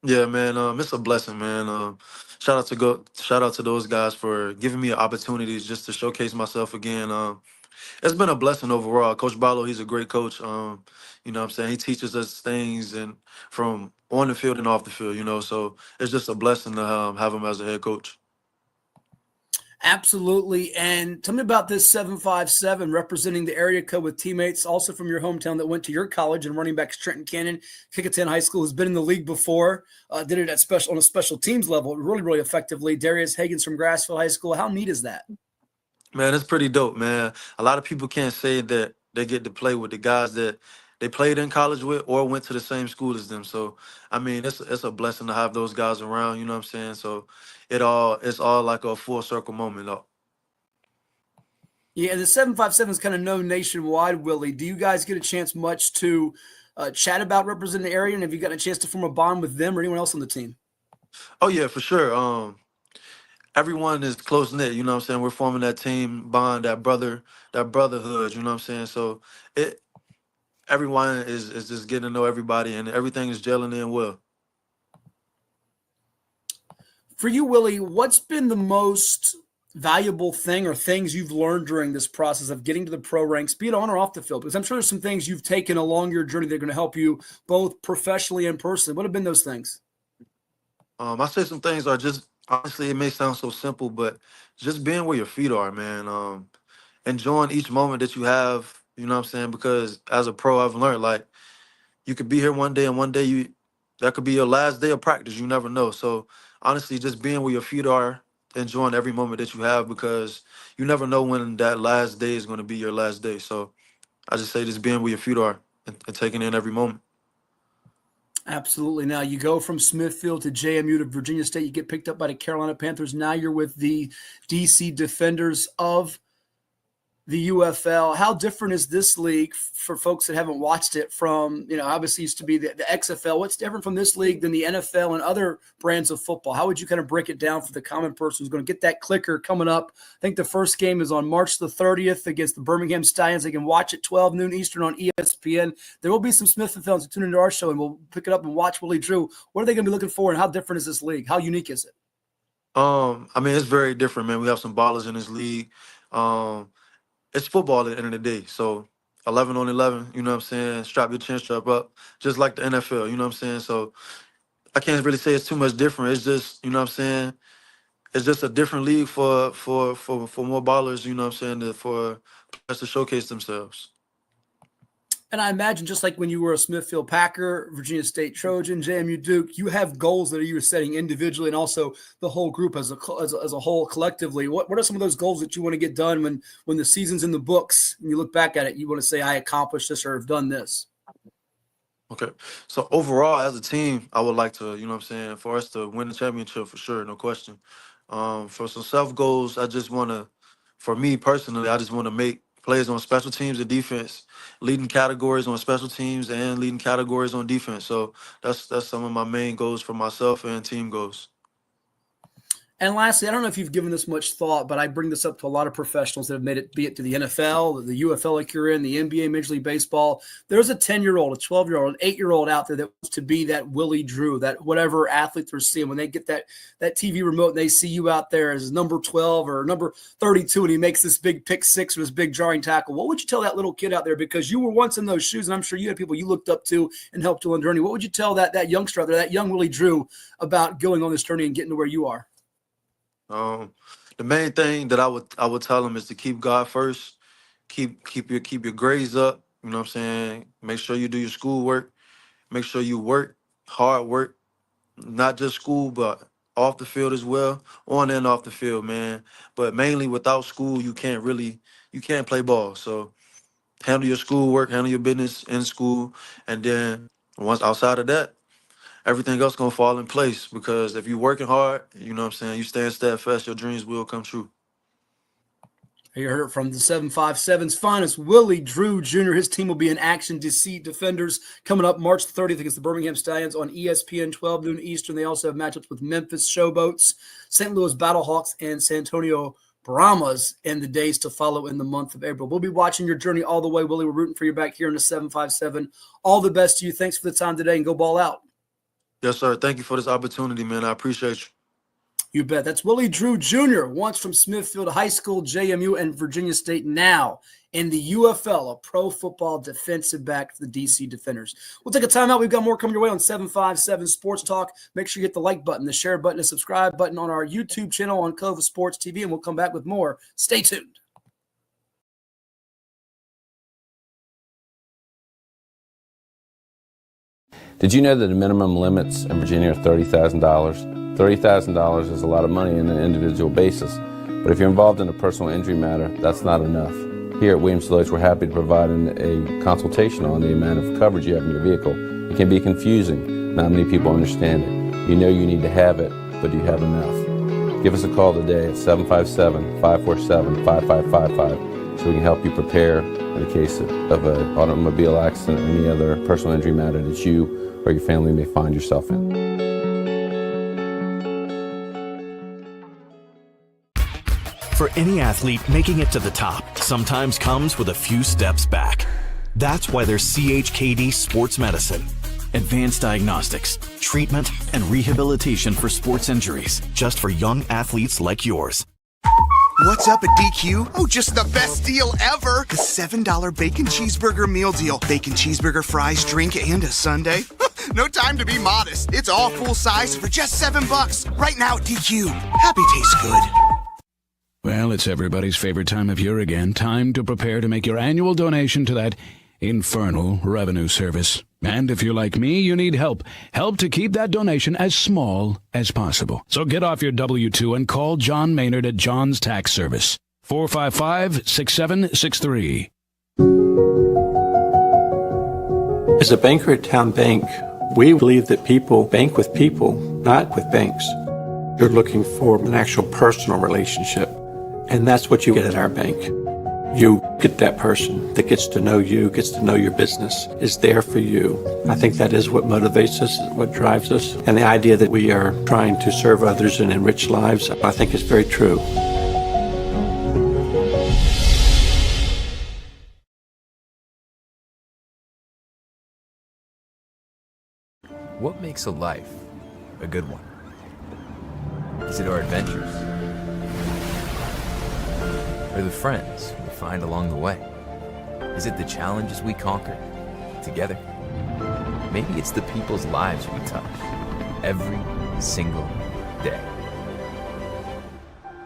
Yeah, man, it's a blessing, man. Shout out to those guys for giving me opportunities just to showcase myself again. It's been a blessing overall. Coach Barlow, he's a great coach. You know what I'm saying? He teaches us things and from on the field and off the field, you know. So it's just a blessing to have him as a head coach. Absolutely. And tell me about this 757 representing the area code with teammates also from your hometown that went to your college, and running back Trenton Cannon, Kickinton High School, who's been in the league before, did it on a special teams level really, really effectively. Darius Hagens from Grassfield High School. How neat is that? Man, it's pretty dope, man. A lot of people can't say that they get to play with the guys that they played in college with or went to the same school as them. So, I mean, it's a blessing to have those guys around, you know what I'm saying? So it's all like a full circle moment, though. Yeah, the 757 is kind of known nationwide, Willie. Do you guys get a chance much to chat about representing the area, and have you gotten a chance to form a bond with them or anyone else on the team? Oh, yeah, for sure. Everyone is close-knit, you know what I'm saying? We're forming that team bond, that brotherhood, you know what I'm saying? So everyone is just getting to know everybody, and everything is gelling in well. For you, Willie, what's been the most valuable thing or things you've learned during this process of getting to the pro ranks, be it on or off the field? Because I'm sure there's some things you've taken along your journey that are going to help you both professionally and personally. What have been those things? I say some things are just, honestly, it may sound so simple, but just being where your feet are, man. Enjoying each moment that you have, you know what I'm saying? Because as a pro, I've learned, like, you could be here one day and one day that could be your last day of practice. You never know. So honestly, just being where your feet are, enjoying every moment that you have, because you never know when that last day is going to be your last day. So I just say just being where your feet are and taking in every moment. Absolutely. Now you go from Smithfield to JMU to Virginia State. You get picked up by the Carolina Panthers. Now you're with the DC Defenders of the UFL. How different is this league for folks that haven't watched it from, obviously used to be the XFL. What's different from this league than the NFL and other brands of football? How would you kind of break it down for the common person who's going to get that clicker coming up? I think the first game is on March the 30th against the Birmingham Stallions. They can watch at 12 noon Eastern on ESPN. There will be some Smithfield fans who tune into our show, and we'll pick it up and watch Willie Drew. What are they going to be looking for, and how different is this league? How unique is it? I mean, it's very different, man. We have some ballers in this league. It's football at the end of the day. So 11 on 11, you know what I'm saying? Strap your chin strap up, just like the NFL, you know what I'm saying? So I can't really say it's too much different. It's just, you know what I'm saying? It's just a different league for more ballers, you know what I'm saying, for players to showcase themselves. And I imagine just like when you were a Smithfield Packer, Virginia State Trojan, JMU Duke, you have goals that you were setting individually and also the whole group as a whole collectively. What are some of those goals that you want to get done when the season's in the books and you look back at it, you want to say, I accomplished this or have done this? Okay. So overall, as a team, I would like to, you know what I'm saying, for us to win the championship for sure, no question. For some self goals, I just want to, for me personally, I just want to make plays on special teams and defense, leading categories on special teams and leading categories on defense. So that's some of my main goals for myself and team goals. And lastly, I don't know if you've given this much thought, but I bring this up to a lot of professionals that have made it, be it to the NFL, the UFL like you're in, the NBA, Major League Baseball. There's a 10-year-old, a 12-year-old, an 8-year-old out there that wants to be that Willie Drew, that whatever athlete they're seeing. When they get that TV remote and they see you out there as number 12 or number 32 and he makes this big pick six or this big jarring tackle, what would you tell that little kid out there? Because you were once in those shoes, and I'm sure you had people you looked up to and helped you on the journey. What would you tell that youngster out there, that young Willie Drew, about going on this journey and getting to where you are? The main thing that I would tell them is to keep God first, keep your grades up. You know what I'm saying? Make sure you do your schoolwork. Make sure you work, hard work, not just school, but off the field as well, on and off the field, man. But mainly without school, you can't play ball. So handle your schoolwork, handle your business in school, and then once outside of that, everything else gonna fall in place, because if you're working hard, you know what I'm saying, you stand steadfast, your dreams will come true. You heard it from the 757's finest, Willie Drew Jr. His team will be in action, DC Defenders, coming up March 30th against the Birmingham Stallions on ESPN, 12 noon Eastern. They also have matchups with Memphis Showboats, St. Louis Battlehawks, and San Antonio Brahmas in the days to follow in the month of April. We'll be watching your journey all the way, Willie. We're rooting for you back here in the 757. All the best to you. Thanks for the time today, and go ball out. Yes, sir. Thank you for this opportunity, man. I appreciate you. You bet. That's Willie Drew Jr., once from Smithfield High School, JMU, and Virginia State, now in the UFL, a pro football defensive back for the DC Defenders. We'll take a timeout. We've got more coming your way on 757 Sports Talk. Make sure you hit the like button, the share button, the subscribe button on our YouTube channel on CoVA Sports TV, and we'll come back with more. Stay tuned. Did you know that the minimum limits in Virginia are $30,000? $30,000 is a lot of money on an individual basis, but if you're involved in a personal injury matter, that's not enough. Here at Williams-Deloach, we're happy to provide a consultation on the amount of coverage you have in your vehicle. It can be confusing. Not many people understand it. You know you need to have it, but do you have enough? Give us a call today at 757-547-5555 so we can help you prepare in the case of an automobile accident or any other personal injury matter that you or your family may find yourself in. For any athlete, making it to the top sometimes comes with a few steps back. That's why there's CHKD Sports Medicine. Advanced diagnostics, treatment, and rehabilitation for sports injuries, just for young athletes like yours. What's up at DQ? Oh, just the best deal ever! The $7 bacon cheeseburger meal deal. Bacon cheeseburger, fries, drink, and a sundae. No time to be modest. It's all full size for just $7 right now at DQ. Happy tastes good. Well, it's everybody's favorite time of year again. Time to prepare to make your annual donation to that infernal revenue service. And if you're like me, you need help. Help to keep that donation as small as possible. So get off your W-2 and call John Maynard at John's Tax Service. 455-6763. As a banker at Town Bank, we believe that people bank with people, not with banks. You're looking for an actual personal relationship, and that's what you get at our bank. You get that person that gets to know you, gets to know your business, is there for you. I think that is what motivates us, what drives us. And the idea that we are trying to serve others and enrich lives, I think is very true. What makes a life a good one? Is it our adventures? Or the friends we find along the way? Is it the challenges we conquer together? Maybe it's the people's lives we touch every single day.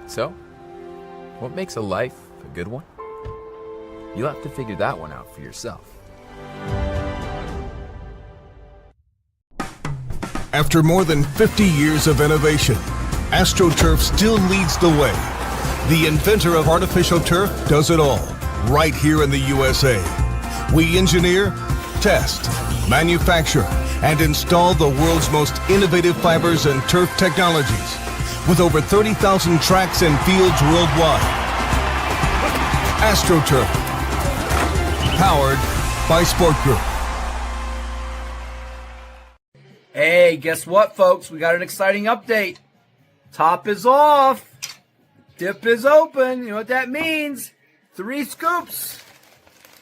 So, what makes a life a good one? You'll have to figure that one out for yourself. After more than 50 years of innovation, AstroTurf still leads the way. The inventor of artificial turf does it all, right here in the USA. We engineer, test, manufacture, and install the world's most innovative fibers and turf technologies, with over 30,000 tracks and fields worldwide. AstroTurf, Powered by Sport Group. Hey, guess what, folks? We got an exciting update. Top is off. Dip is open. You know what that means? 3 scoops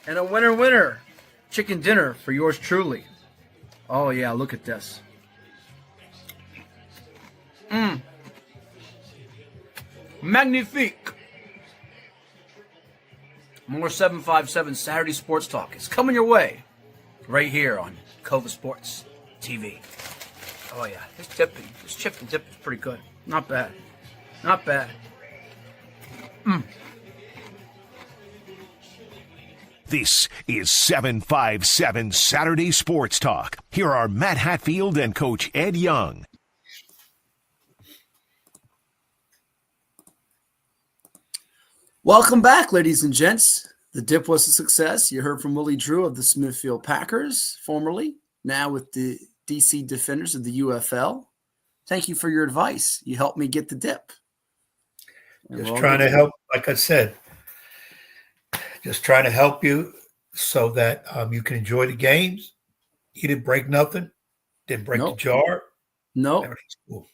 and a winner chicken dinner for yours truly. Oh, yeah, look at this. Magnifique. More 757 Saturday Sports Talk is coming your way right here on CoVA Sports TV. Oh, yeah. This chip and dip is pretty good. Not bad. Not bad. This is 757 Saturday Sports Talk. Here are Matt Hatfield and Coach Ed Young. Welcome back, ladies and gents. The dip was a success. You heard from Willie Drew of the Smithfield Packers, formerly, now with the DC Defenders of the UFL. Thank you for your advice. You helped me get the dip. Just trying to help, like I said, just trying to help you so that you can enjoy the games. You didn't break nothing. Didn't break the jar. No. Everything's cool.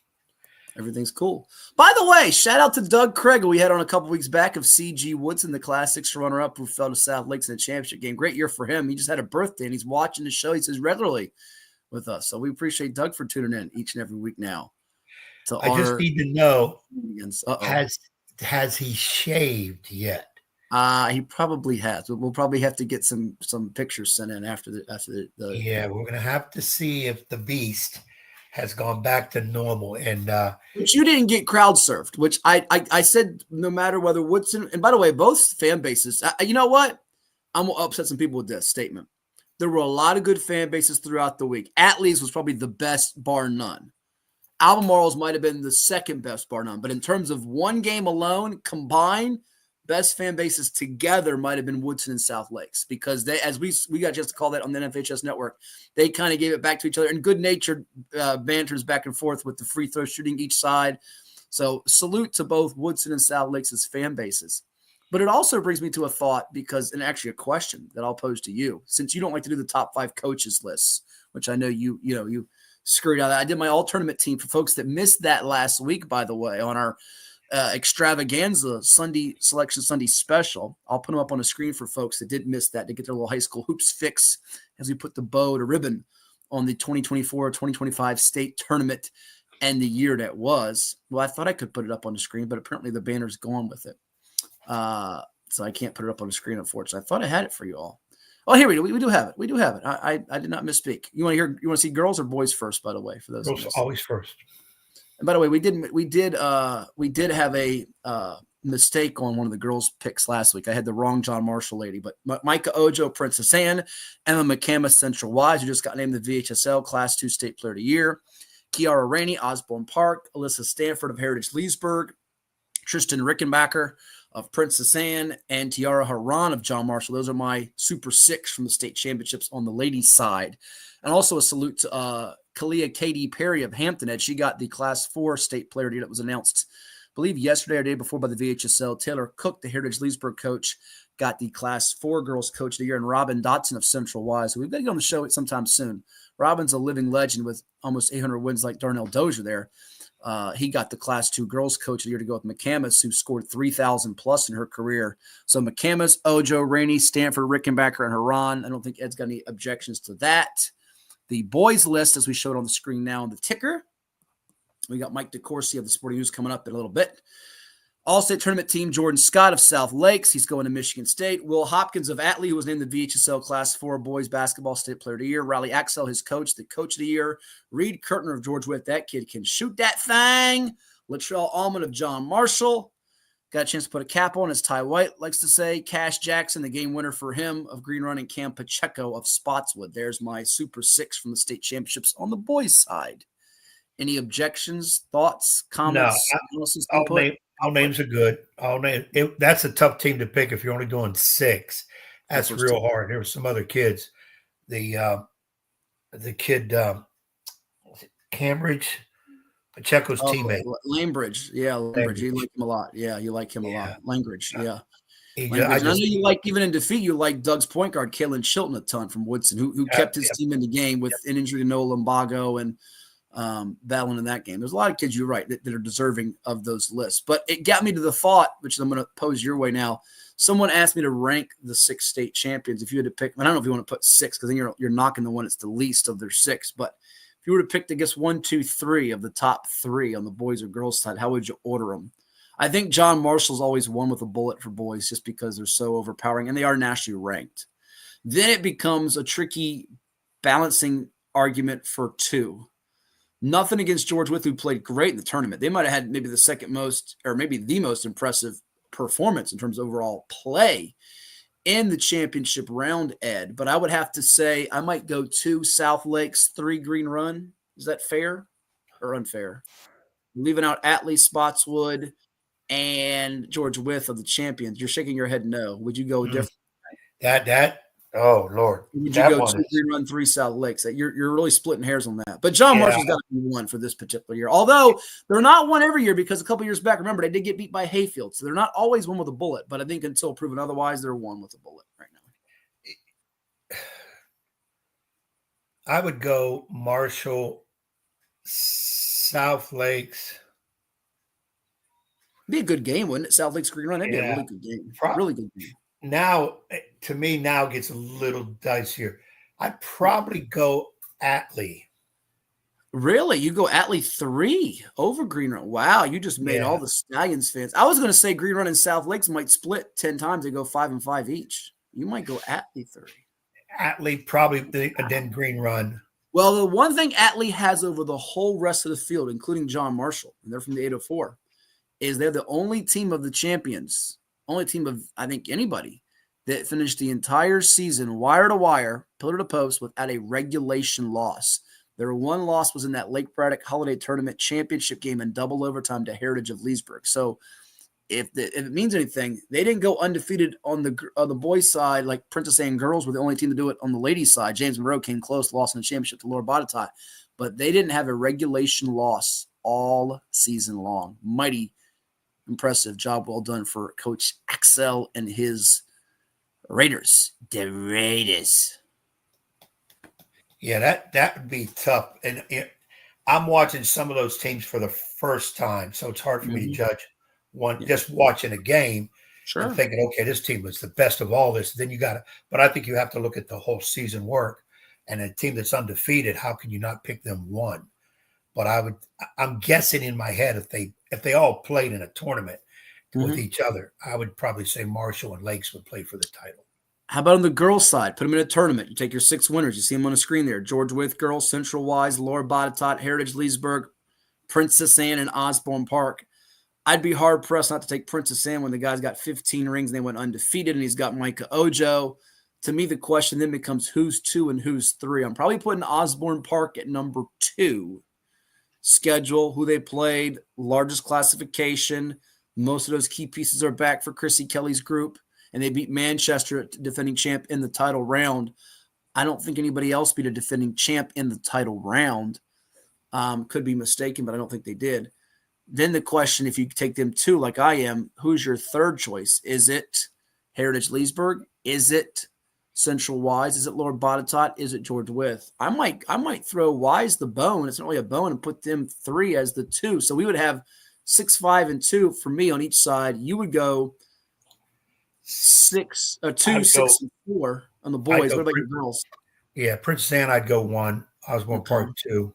Everything's cool. By the way, shout out to Doug Craig, who we had on a couple weeks back, of CG Woodson, the Class 6 runner-up who fell to South Lakes in the championship game. Great year for him. He just had a birthday, and he's watching the show. He says regularly with us. So we appreciate Doug for tuning in each and every week now. I just need to know, has he shaved yet? He probably has. We'll probably have to get some pictures sent in after the Yeah, we're gonna have to see if the beast has gone back to normal. And but you didn't get crowd surfed, which I said no matter whether Woodson, and by the way, both fan bases. You know what? I'm gonna upset some people with this statement. There were a lot of good fan bases throughout the week. Atlee's was probably the best, bar none. Albemarle's might have been the second best, bar none. But in terms of one game alone, combined, best fan bases together might have been Woodson and South Lakes, because they, as we got just to call that on the NFHS network, they kind of gave it back to each other and good-natured banters back and forth with the free throw shooting each side. So salute to both Woodson and South Lakes' fan bases. But it also brings me to a thought, because, and actually a question that I'll pose to you, since you don't like to do the top 5 coaches lists, which I know you screwed out. I did my all-tournament team for folks that missed that last week, by the way, on our extravaganza Sunday selection Sunday special. I'll put them up on the screen for folks that did miss that to get their little high school hoops fix as we put the bow to ribbon on the 2024-2025 state tournament and the year that was. Well, I thought I could put it up on the screen, but apparently the banner's gone with it. So I can't put it up on the screen, unfortunately. I thought I had it for you all. Oh, here we do. We do have it. We do have it. I did not misspeak. You want to see girls or boys first, by the way, for those. Girls always first. And by the way, we did have a mistake on one of the girls' picks last week. I had the wrong John Marshall lady, but Micah Ojo, Princess Anne, Emma McCamus, Central Wise, who just got named the VHSL Class 2 State Player of the Year, Kiara Rainey, Osborne Park, Alyssa Stanford of Heritage Leesburg, Tristan Rickenbacker of Princess Anne, and Tiara Haran of John Marshall. Those are my Super 6 from the state championships on the ladies' side. And also a salute to Kalia Katie Perry of Hampton Ed. She got the Class 4 state player that was announced, I believe, yesterday or day before by the VHSL. Taylor Cook, the Heritage Leesburg coach, got the Class 4 girls coach of the year, and Robin Dotson of Central Wise. So we've got to get on the show sometime soon. Robin's a living legend with almost 800 wins like Darnell Dozier there. He got the Class 2 girls coach of the year to go with McCamus, who scored 3,000 plus in her career. So McCamus, Ojo, Rainey, Stanford, Rickenbacker, and Haran. I don't think Ed's got any objections to that. The boys list, as we showed on the screen now on the ticker, we got Mike DeCourcy of the Sporting News coming up in a little bit. All-state tournament team, Jordan Scott of South Lakes. He's going to Michigan State. Will Hopkins of Atlee, who was named the VHSL Class 4 boys basketball state player of the year. Riley Axel, his coach, the coach of the year. Reed Kurtner of George Witt. That kid can shoot that thing. Latrell Allman of John Marshall. Got a chance to put a cap on, as Ty White likes to say. Cash Jackson, the game winner for him of Green Run, and Cam Pacheco of Spotswood. There's my Super 6 from the state championships on the boys' side. Any objections, thoughts, comments? No, all names are good. That's a tough team to pick if you're only doing 6. That's real hard. There were some other kids. The kid, Cambridge, Pacheco's teammate. Lanebridge. Yeah, Lanebridge. You like him a lot. Yeah, you like him a lot. Lanebridge. Yeah. language. I know you like, even in defeat, you like Doug's point guard, Kalen Chilton, a ton from Woodson, who kept his team in the game with an injury to Noah Lumbago and battling in that game. There's a lot of kids, you're right, that are deserving of those lists. But it got me to the thought, which I'm going to pose your way now. Someone asked me to rank the 6 state champions. If you had to pick, I don't know if you want to put 6, because then you're knocking the one that's the least of their 6. But if you were to pick, I guess, 1, 2, 3 of the top 3 on the boys or girls side, how would you order them? I think John Marshall's always won with a bullet for boys just because they're so overpowering, and they are nationally ranked. Then it becomes a tricky balancing argument for 2. Nothing against George Wythe, who played great in the tournament. They might have had maybe the second most, or maybe the most impressive performance in terms of overall play in the championship round, Ed. But I would have to say I might go 2 South Lakes, 3 Green Run. Is that fair or unfair? Leaving out Atlee, Spotswood, and George Wythe of the champions. You're shaking your head no. Would you go different? Oh, Lord. Would you go 2 Green Run, 3 South Lakes? You're really splitting hairs on that. But John Marshall's got to be 1 for this particular year. Although they're not 1 every year, because a couple years back, remember, they did get beat by Hatfield. So they're not always 1 with a bullet. But I think until proven otherwise, they're 1 with a bullet right now. I would go Marshall, South Lakes. Be a good game, wouldn't it? South Lakes Green Run. That'd be a really good game. Really good game. Now, to me, now gets a little dicier. I'd probably go Atlee. Really? You go Atlee 3 over Green Run. Wow, you just made all the Stallions fans. I was going to say Green Run and South Lakes might split 10 times. They go 5 and 5 each. You might go Atlee 3. Atlee probably, then Green Run. Well, the one thing Atlee has over the whole rest of the field, including John Marshall, and they're from the 804, is they're the only team of the champions, only team of, I think, anybody that finished the entire season wire to wire, pillar to post, without a regulation loss. Their one loss was in that Lake Braddock Holiday Tournament championship game in double overtime to Heritage of Leesburg. So if it means anything, they didn't go undefeated on the boys' side like Princess Anne girls were the only team to do it on the ladies' side. James Monroe came close, lost in the championship to Laura Botetourt, but they didn't have a regulation loss all season long. Mighty impressive job, well done for Coach Axel and his Raiders. The Raiders. Yeah, that would be tough. And I'm watching some of those teams for the first time, so it's hard for me to judge one just watching a game and thinking, okay, this team was the best of all this. Then you got to, but I think you have to look at the whole season work. And a team that's undefeated, how can you not pick them 1? But I'm guessing in my head, if they all played in a tournament with each other, I would probably say Marshall and Lakes would play for the title. How about on the girls' side? Put them in a tournament. You take your 6 winners. You see them on the screen there. George Wythe girls, Central Wise, Laura Botetourt, Heritage Leesburg, Princess Anne, and Osborne Park. I'd be hard-pressed not to take Princess Anne when the guy's got 15 rings and they went undefeated, and he's got Micah Ojo. To me, the question then becomes who's 2 and who's 3. I'm probably putting Osborne Park at number 2. Schedule, who they played, largest classification. Most of those key pieces are back for Chrissy Kelly's group, and they beat Manchester, defending champ, in the title round. I don't think anybody else beat a defending champ in the title round. Could be mistaken, but I don't think they did. Then the question, if you take them 2 like I am, who's your 3rd choice? Is it Heritage Leesburg? Is it Central Wise? Is it Laura Botetourt? Is it George Wythe? I might throw Wise the bone. It's not really a bone, and put them 3 as the 2. So we would have 6, 5, and 2 for me on each side. You would go 2, 6, and 4 on the boys. What about your girls? Yeah, Princess Anne, I'd go 1. Osborne Park 2.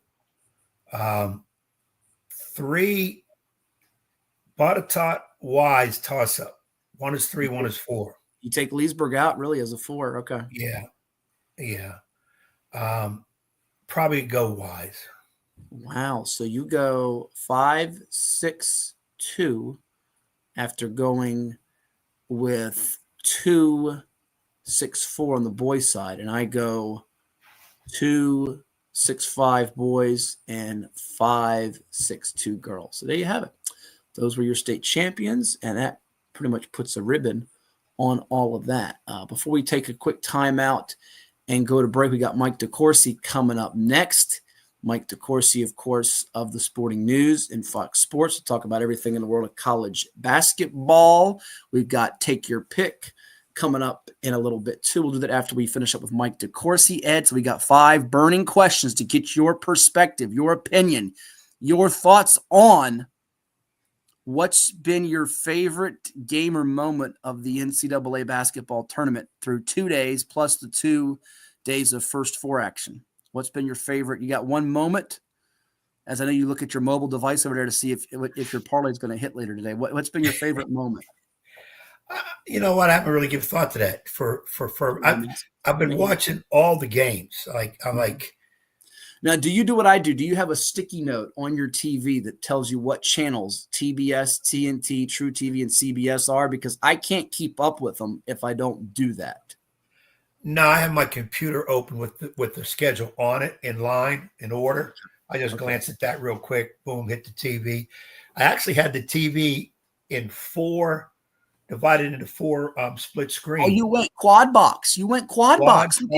3, Botetourt, Wise, toss up. 1 is 3, 1 is 4. You take Leesburg out really as a 4. Okay. Yeah. Probably go Wise. Wow. So you go 5, 6, 2 after going with 2, 6, 4 on the boys' side. And I go 2, 6, 5 boys and 5, 6, 2 girls. So there you have it. Those were your state champions, and that pretty much puts a ribbon on all of that. Before we take a quick timeout and go to break, we got Mike DeCourcy coming up next. Mike DeCourcy, of course, of the Sporting News and Fox Sports to talk about everything in the world of college basketball. We've got Take Your Pick coming up in a little bit, too. We'll do that after we finish up with Mike DeCourcy. Ed, so we got 5 burning questions to get your perspective, your opinion, your thoughts on what's been your favorite game or moment of the NCAA basketball tournament through 2 days plus the 2 days of first 4 action. What's been your favorite? You got one moment, as I know you look at your mobile device over there to see if your parlay is going to hit later today. What's been your favorite moment? You know what? I haven't really given thought to that. I've been watching all the games. Now, do you do what I do? Do you have a sticky note on your TV that tells you what channels TBS, TNT, True TV, and CBS are? Because I can't keep up with them if I don't do that. No, I have my computer open with the schedule on it in line, in order. I just glance at that real quick. Boom, hit the TV. I actually had the TV in 4, divided into 4 split screen. Oh, you went quad box. Look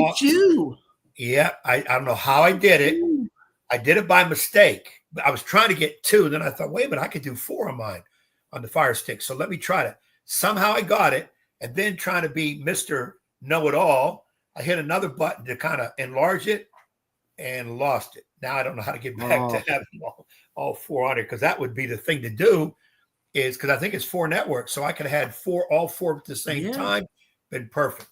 at you. Yeah, I don't know how I did it. I did it by mistake. I was trying to get 2, and then I thought, wait a minute, I could do 4 on mine on the Fire Stick. So let me try it. Somehow I got it, and then trying to be Mr. Know-it-all, I hit another button to kind of enlarge it and lost it. Now I don't know how to get back to having all 4 on it, because that would be the thing to do, is because I think it's 4 networks, so I could have had all 4 at the same time. Been perfect.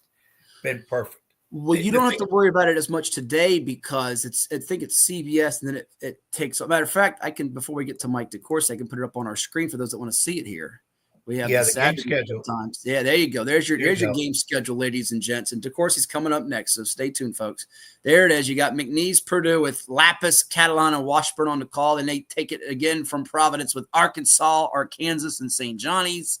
Well, you don't have to worry about it as much today because I think it's CBS, and then it takes. Matter of fact, I can, before we get to Mike DeCourcy, I can put it up on our screen for those that want to see it here. We have the game schedule. Times. Yeah, there you go. There's your game schedule, ladies and gents. And DeCourcy's coming up next, so stay tuned, folks. There it is. You got McNeese, Purdue with Lapis, Catalan, and Washburn on the call, and they take it again from Providence with Arkansas, Arkansas, and St. Johnny's.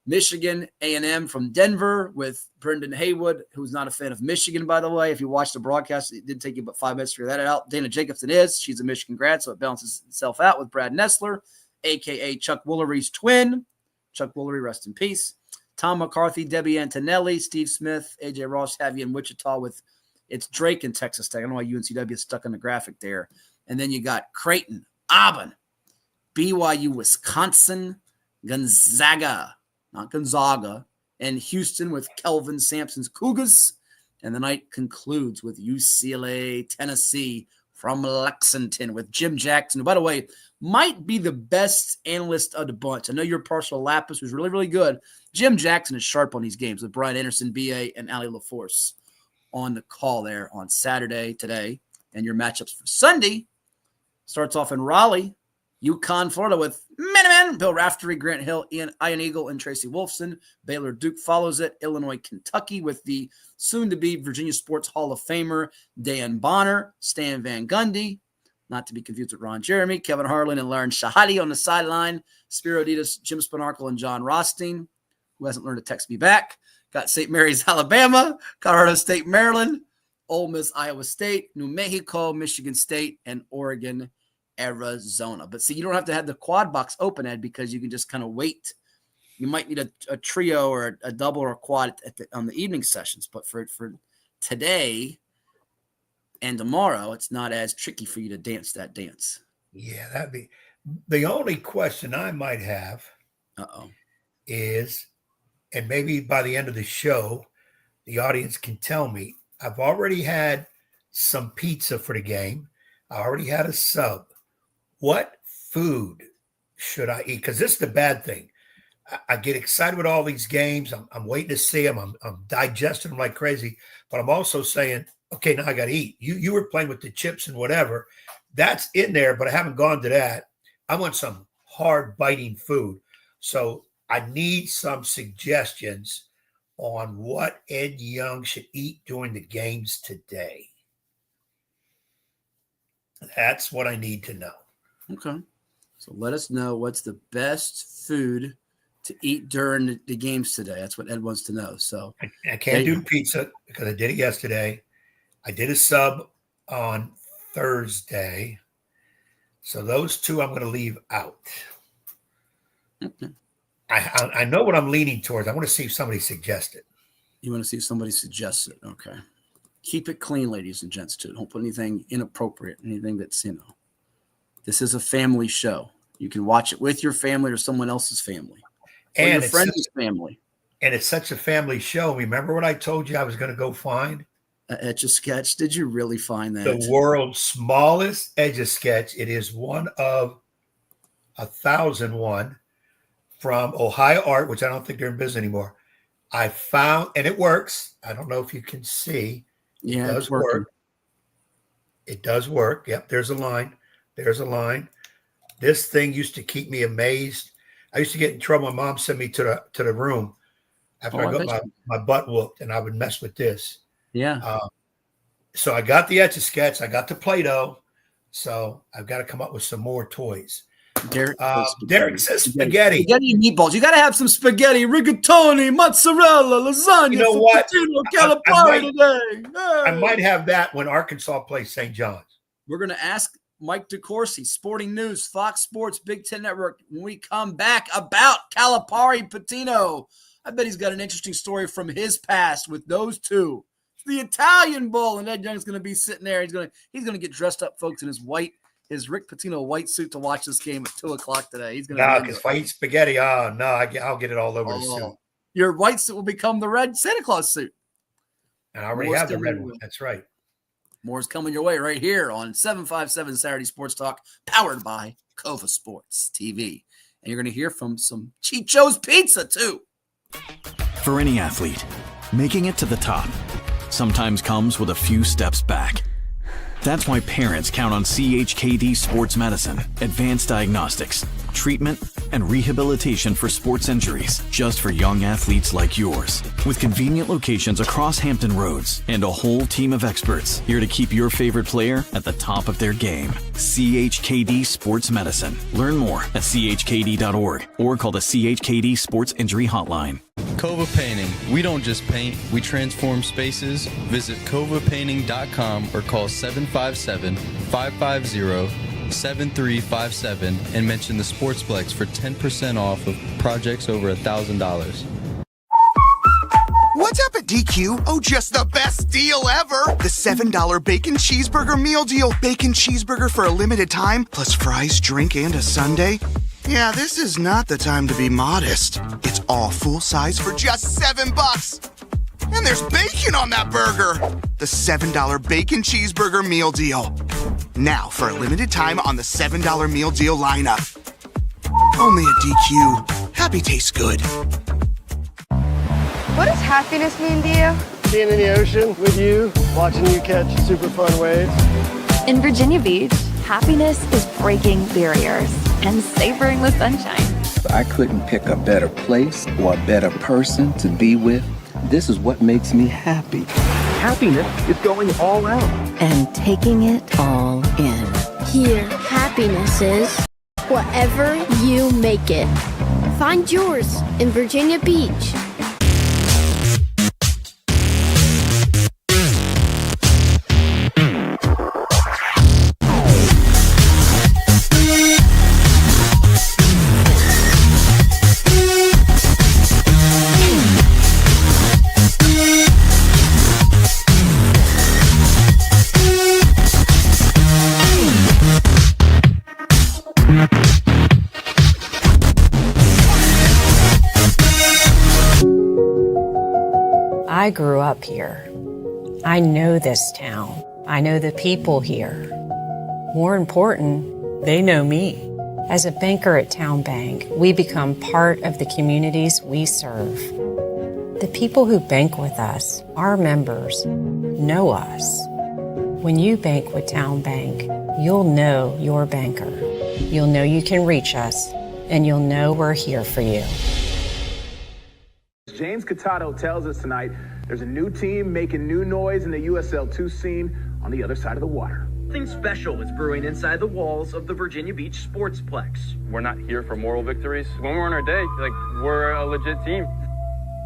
Michigan, A&M from Denver with Brendan Haywood, who's not a fan of Michigan, by the way. If you watch the broadcast, it did take you about 5 minutes to figure that out. Dana Jacobson is. She's a Michigan grad, so it balances itself out with Brad Nessler, a.k.a. Chuck Woolery's twin. Chuck Woolery, rest in peace. Tom McCarthy, Debbie Antonelli, Steve Smith, A.J. Ross have you in Wichita with it's Drake in Texas Tech. I don't know why UNCW is stuck in the graphic there. And then you got Creighton, Auburn, BYU, Wisconsin, Gonzaga, not Gonzaga, and Houston with Kelvin Sampson's Cougars. And the night concludes with UCLA, Tennessee from Lexington with Jim Jackson, who, by the way, might be the best analyst of the bunch. I know you're partial to Lapis, who's really, really good. Jim Jackson is sharp on these games with Brian Anderson, B.A., and Ali LaForce on the call there on Saturday today. And your matchups for Sunday starts off in Raleigh, UConn, Florida with Minutemen, Bill Raftery, Grant Hill, Ian Eagle, and Tracy Wolfson. Baylor Duke follows it. Illinois, Kentucky with the soon-to-be Virginia Sports Hall of Famer Dan Bonner, Stan Van Gundy, not to be confused with Ron Jeremy, Kevin Harlan, and Lauren Shahadi on the sideline. Spiro Ditas, Jim Spanarkel, and John Rothstein, who hasn't learned to text me back. Got St. Mary's, Alabama, Colorado State, Maryland, Ole Miss, Iowa State, New Mexico, Michigan State, and Oregon, Arizona. But see, you don't have to have the quad box open, Ed, because you can just kind of wait. You might need a trio or a double or a quad on the evening sessions. But for today and tomorrow, it's not as tricky for you to dance that dance. Yeah, that'd be the only question I might have. Is, and maybe by the end of the show, the audience can tell me, I've already had some pizza for the game. I already had a sub. What food should I eat? Because this is the bad thing. I get excited with all these games. I'm waiting to see them. I'm digesting them like crazy. But I'm also saying, okay, now I got to eat. You were playing with the chips and whatever. That's in there, but I haven't gone to that. I want some hard biting food. So I need some suggestions on what Ed Young should eat during the games today. That's what I need to know. Okay. So let us know what's the best food to eat during the games today. That's what Ed wants to know. So I can't do pizza because I did it yesterday. I did a sub on Thursday. So those two I'm going to leave out. Okay. I know what I'm leaning towards. I want to see if somebody suggests it. You want to see if somebody suggests it. Okay. Keep it clean, ladies and gents, too. Don't put anything inappropriate, anything that's, this is a family show. You can watch it with your family or someone else's family. Or your friend's family. And it's such a family show. Remember what I told you I was going to go find? Etch-a-Sketch. Did you really find that? The world's smallest Etch-a-Sketch. It is one of 1,001 from Ohio Art, which I don't think they're in business anymore. I found, and it works. I don't know if you can see. Yeah, it does work. It does work. Yep, there's a line. There's a line. This thing used to keep me amazed. I used to get in trouble. My mom sent me to the room after I got my butt whooped, and I would mess with this. Yeah. So I got the Etch-a-Sketch. I got the Play-Doh. So I've got to come up with some more toys. Derek says spaghetti. Spaghetti and meatballs. You got to have some spaghetti, rigatoni, mozzarella, lasagna. You know what? Calipari today. I might have that when Arkansas plays St. John's. We're going to ask Mike DeCourcy, Sporting News, Fox Sports, Big Ten Network, when we come back about Calipari Patino. I bet he's got an interesting story from his past with those two. The Italian Bowl, and Ed Young's going to be sitting there. He's going to get dressed up, folks, in his Rick Pitino white suit to watch this game at 2:00 today. He's going to because if I eat spaghetti, I'll get it all over the suit. Your white suit will become the red Santa Claus suit. And I already have the red one. That's right. More's coming your way right here on 757 Saturday Sports Talk, powered by CoVA Sports TV. And you're going to hear from some Chicho's Pizza, too. For any athlete, making it to the top sometimes comes with a few steps back. That's why parents count on CHKD Sports Medicine, advanced diagnostics, treatment, and rehabilitation for sports injuries, just for young athletes like yours. With convenient locations across Hampton Roads and a whole team of experts here to keep your favorite player at the top of their game. CHKD Sports Medicine. Learn more at chkd.org or call the CHKD Sports Injury Hotline. CoVA Painting. We don't just paint, we transform spaces. Visit covapainting.com or call 757-550-7357 and mention the Sportsplex for 10% off of projects over $1,000. What's up at DQ? Oh, just the best deal ever! The $7 Bacon Cheeseburger Meal Deal. Bacon cheeseburger for a limited time, plus fries, drink, and a sundae. Yeah, this is not the time to be modest. It's all full size for just $7. And there's bacon on that burger. The $7 Bacon Cheeseburger Meal Deal. Now, for a limited time on the $7 Meal Deal lineup. Only at DQ. Happy tastes good. What does happiness mean to you? Being in the ocean with you, watching you catch super fun waves. In Virginia Beach, happiness is breaking barriers and savoring the sunshine. I couldn't pick a better place or a better person to be with. This is what makes me happy. Happiness is going all out. And taking it all in. Here, happiness is whatever you make it. Find yours in Virginia Beach. I grew up here. I know this town. I know the people here. More important, they know me. As a banker at Town Bank, we become part of the communities we serve. The people who bank with us, our members, know us. When you bank with Town Bank, you'll know your banker. You'll know you can reach us, and you'll know we're here for you. James Catato tells us tonight there's a new team making new noise in the USL2 scene on the other side of the water. Something special is brewing inside the walls of the Virginia Beach Sportsplex. We're not here for moral victories. When we're on our day, we're a legit team.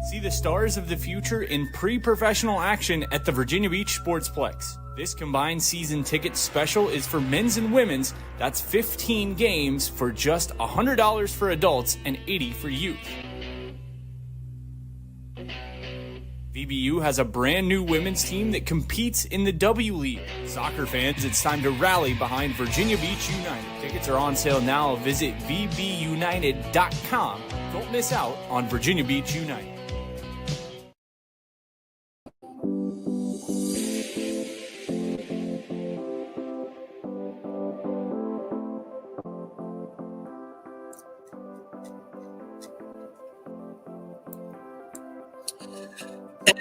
See the stars of the future in pre-professional action at the Virginia Beach Sportsplex. This combined season ticket special is for men's and women's. That's 15 games for just $100 for adults and $80 for youth. VBU has a brand new women's team that competes in the W League. Soccer fans, it's time to rally behind Virginia Beach United. Tickets are on sale now. Visit vbunited.com. Don't miss out on Virginia Beach United.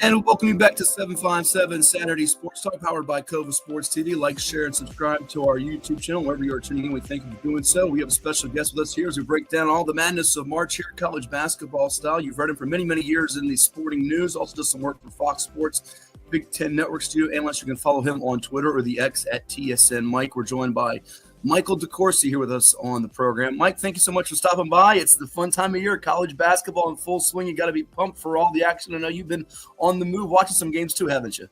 And welcome you back to 757 Saturday Sports Talk, powered by CoVA Sports TV. Like, share, and subscribe to our YouTube channel wherever you are tuning in. We thank you for doing so. We have a special guest with us here as we break down all the madness of March here at college basketball style. You've heard him for many, many years in the sporting news. Also does some work for Fox Sports, Big Ten Network Studio Analyst. You can follow him on Twitter or the X at TSN Mike. We're joined by Michael DeCourcy here with us on the program. Mike, thank you so much for stopping by. It's the fun time of year, college basketball in full swing. You got to be pumped for all the action. I know you've been on the move watching some games too, haven't you?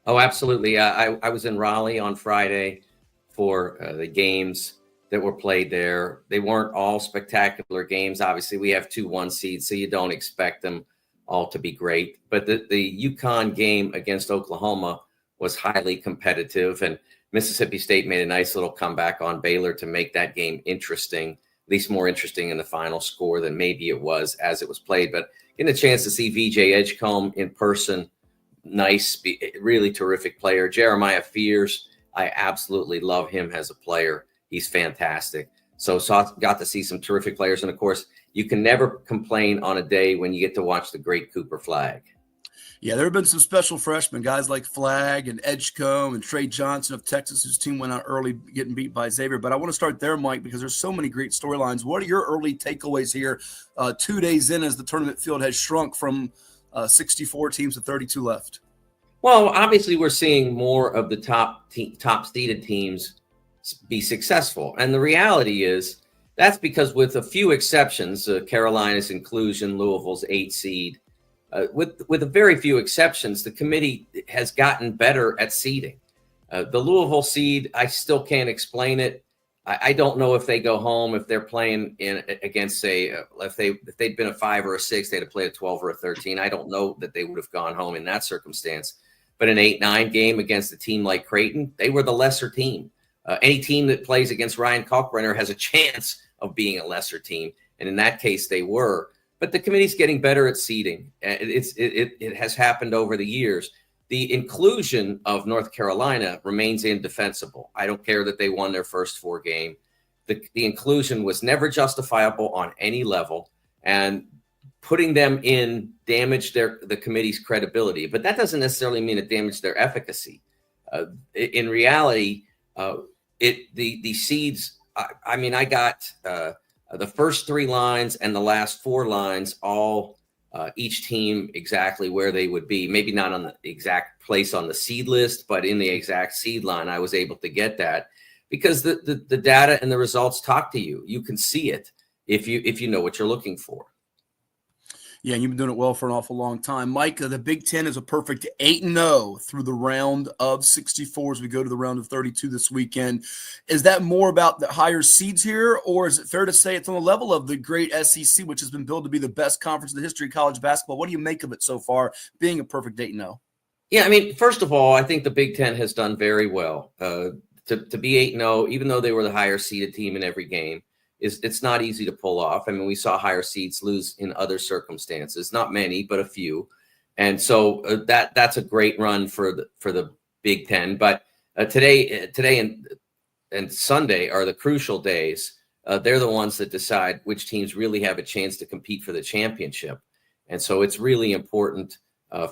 Oh, absolutely. I was in Raleigh on Friday for the games that were played there. They weren't all spectacular games. Obviously, we have 2 1 seeds, so you don't expect them all to be great. But the UConn game against Oklahoma was highly competitive, and Mississippi State made a nice little comeback on Baylor to make that game interesting, at least more interesting in the final score than maybe it was as it was played. But getting a chance to see VJ Edgecombe in person, nice, really terrific player. Jeremiah Fears, I absolutely love him as a player. He's fantastic. So got to see some terrific players. And, of course, you can never complain on a day when you get to watch the great Cooper Flagg. Yeah, there have been some special freshmen, guys like Flagg and Edgecombe and Trey Johnson of Texas, whose team went out early getting beat by Xavier. But I want to start there, Mike, because there's so many great storylines. What are your early takeaways here 2 days in as the tournament field has shrunk from 64 teams to 32 left? Well, obviously we're seeing more of the top seeded teams be successful. And the reality is that's because with a few exceptions, Carolina's inclusion, Louisville's 8 seed, with a very few exceptions, the committee has gotten better at seeding. The Louisville seed, I still can't explain it. I don't know if they go home, if they're playing against, say, if they'd been a 5 or a 6, they'd have played a 12 or a 13. I don't know that they would have gone home in that circumstance. But an 8-9 game against a team like Creighton, they were the lesser team. Any team that plays against Ryan Kalkbrenner has a chance of being a lesser team. And in that case, they were. But the committee's getting better at seeding. It has happened over the years. The inclusion of North Carolina remains indefensible. I don't care that they won their first 4 games. The inclusion was never justifiable on any level, and putting them in damaged the committee's credibility. But that doesn't necessarily mean it damaged their efficacy. In reality, the seeds. I got the first 3 lines and the last 4 lines, all each team exactly where they would be. Maybe not on the exact place on the seed list, but in the exact seed line, I was able to get that because the data and the results talk to you. You can see it if you know what you're looking for. Yeah, and you've been doing it well for an awful long time. Mike, the Big Ten is a perfect 8-0 through the round of 64 as we go to the round of 32 this weekend. Is that more about the higher seeds here, or is it fair to say it's on the level of the great SEC, which has been billed to be the best conference in the history of college basketball? What do you make of it so far, being a perfect 8-0? Yeah, first of all, I think the Big Ten has done very well. To be 8-0, even though they were the higher seeded team in every game, it's not easy to pull off. We saw higher seeds lose in other circumstances, not many, but a few. And so that's a great run for the Big Ten. But today and Sunday are the crucial days. They're the ones that decide which teams really have a chance to compete for the championship. And so it's really important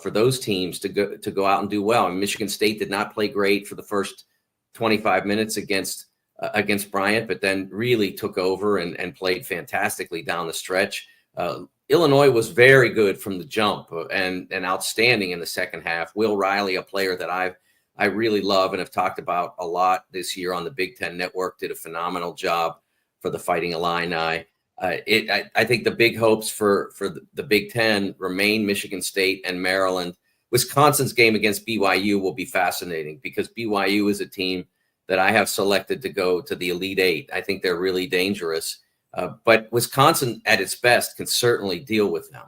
for those teams to go out and do well. Michigan State did not play great for the first 25 minutes against Bryant, but then really took over and played fantastically down the stretch. Illinois was very good from the jump and outstanding in the second half. Will Riley, a player that I really love and have talked about a lot this year on the Big Ten Network, did a phenomenal job for the Fighting Illini. I think the big hopes for the Big Ten remain Michigan State and Maryland. Wisconsin's game against BYU will be fascinating because BYU is a team that I have selected to go to the Elite Eight. I think they're really dangerous. But Wisconsin at its best can certainly deal with them.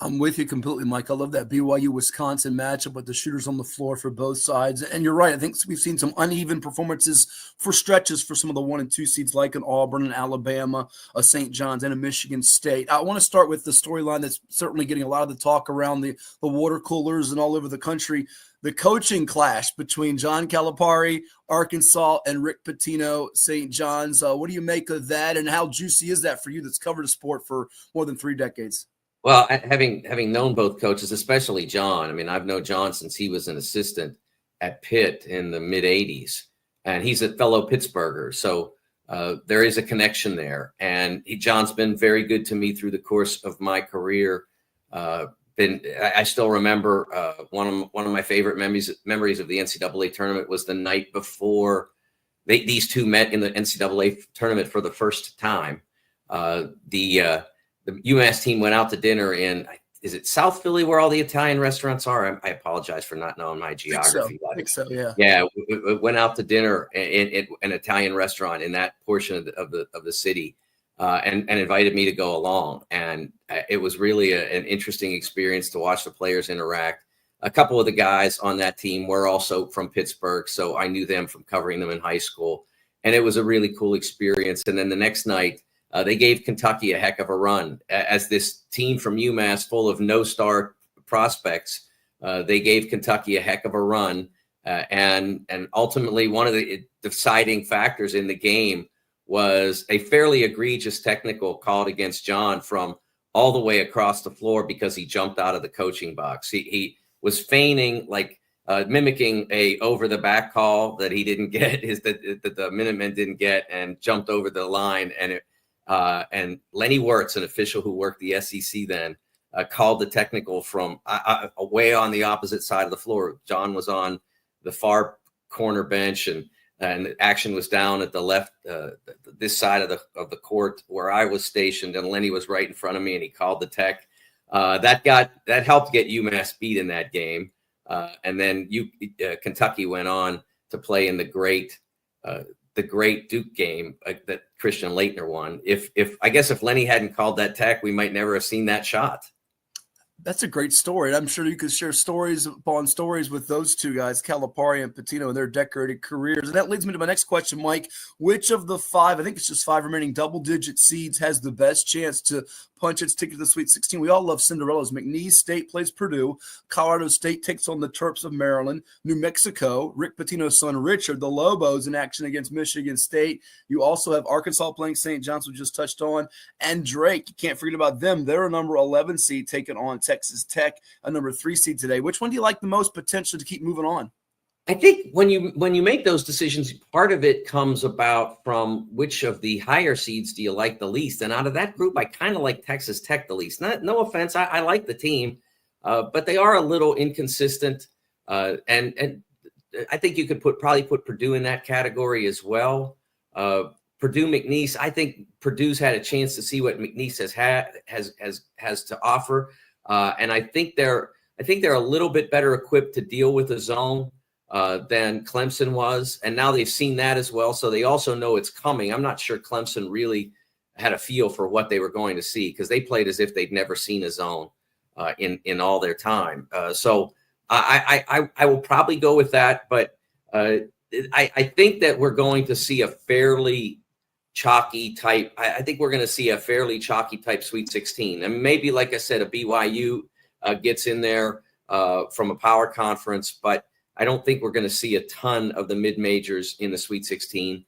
I'm with you completely, Mike. I love that BYU-Wisconsin matchup with the shooters on the floor for both sides. And you're right. I think we've seen some uneven performances for stretches for some of the 1 and 2 seeds like an Auburn and Alabama, a St. John's, and a Michigan State. I want to start with the storyline that's certainly getting a lot of the talk around the water coolers and all over the country. The coaching clash between John Calipari, Arkansas, and Rick Pitino, St. John's. What do you make of that, and how juicy is that for you that's covered a sport for more than 3 decades? Well, having known both coaches, especially John, I mean, I've known John since he was an assistant at Pitt in the mid-'80s, and he's a fellow Pittsburgher. So there is a connection there. And John's been very good to me through the course of my career. I still remember one of my favorite memories of the NCAA tournament was the night before these two met in the NCAA tournament for the first time. The UMass team went out to dinner in, is it South Philly where all the Italian restaurants are? I apologize for not knowing my geography. I think so, yeah. Yeah, we went out to dinner in an Italian restaurant in that portion of the city and invited me to go along. And it was really an interesting experience to watch the players interact. A couple of the guys on that team were also from Pittsburgh, so I knew them from covering them in high school. And it was a really cool experience. And then the next night, they gave Kentucky a heck of a run as this team from UMass full of no-star prospects. They gave Kentucky a heck of a run. And ultimately, one of the deciding factors in the game was a fairly egregious technical called against John from all the way across the floor because he jumped out of the coaching box. He was feigning, like mimicking a over-the-back call that he didn't get, that the Minutemen didn't get, and jumped over the line. And Lenny Wirtz, an official who worked the SEC then, called the technical from way on the opposite side of the floor. John was on the far corner bench, and the action was down at the left, this side of the court where I was stationed, and Lenny was right in front of me, and he called the tech. That helped get UMass beat in that game, and then Kentucky went on to play in the great Duke game that Christian Laettner won. If Lenny hadn't called that tech, we might never have seen that shot. That's a great story. I'm sure you could share stories upon stories with those two guys, Calipari and Pitino, and their decorated careers. And that leads me to my next question, Mike. Which of the 5, I think it's just 5 remaining double-digit seeds, has the best chance to punch its ticket to the Sweet 16? We all love Cinderellas. McNeese State plays Purdue. Colorado State takes on the Terps of Maryland. New Mexico, Rick Pitino's son Richard, the Lobos, in action against Michigan State. You also have Arkansas playing St. John's, we just touched on. And Drake, you can't forget about them. They're a number 11 seed taking on Texas Tech, a number 3 seed today. Which one do you like the most potential to keep moving on? I think when you make those decisions, part of it comes about from which of the higher seeds do you like the least. And out of that group, I kind of like Texas Tech the least. No offense, I like the team, but they are a little inconsistent. And I think you could probably put Purdue in that category as well. Purdue McNeese, I think Purdue's had a chance to see what McNeese has to offer, and I think they're a little bit better equipped to deal with a zone than Clemson was, and now they've seen that as well, so they also know it's coming. I'm not sure Clemson really had a feel for what they were going to see because they played as if they'd never seen a zone in all their time. So I will probably go with that, but I think that we're going to see a fairly chalky type. I think we're going to see a fairly chalky type Sweet 16, and maybe, like I said, a BYU gets in there from a power conference, but I don't think we're going to see a ton of the mid-majors in the Sweet 16,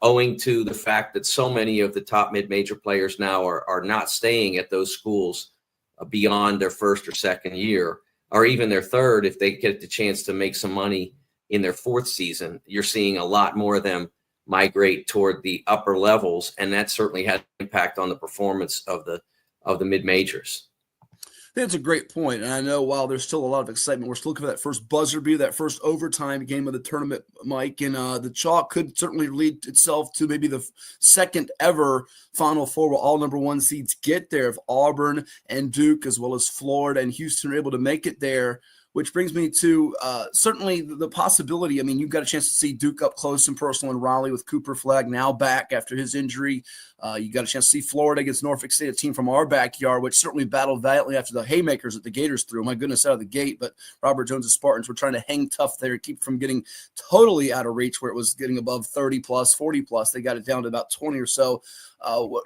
owing to the fact that so many of the top mid-major players now are not staying at those schools beyond their first or second year, or even their third if they get the chance to make some money in their fourth season. You're seeing a lot more of them migrate toward the upper levels, and that certainly had an impact on the performance of the mid-majors. That's a great point. And I know while there's still a lot of excitement, we're still looking for that first buzzer beater, that first overtime game of the tournament, Mike. And the chalk could certainly lead itself to maybe the second ever Final Four where all number 1 seeds get there. If Auburn and Duke, as well as Florida and Houston, are able to make it there, which brings me to certainly the possibility. I mean, you've got a chance to see Duke up close and personal in Raleigh with Cooper Flagg now back after his injury. You got a chance to see Florida against Norfolk State, a team from our backyard, which certainly battled valiantly after the haymakers that the Gators threw. My goodness, out of the gate. But Robert Jones' Spartans were trying to hang tough there, keep from getting totally out of reach where it was getting above 30 plus, 40 plus. They got it down to about 20 or so. Do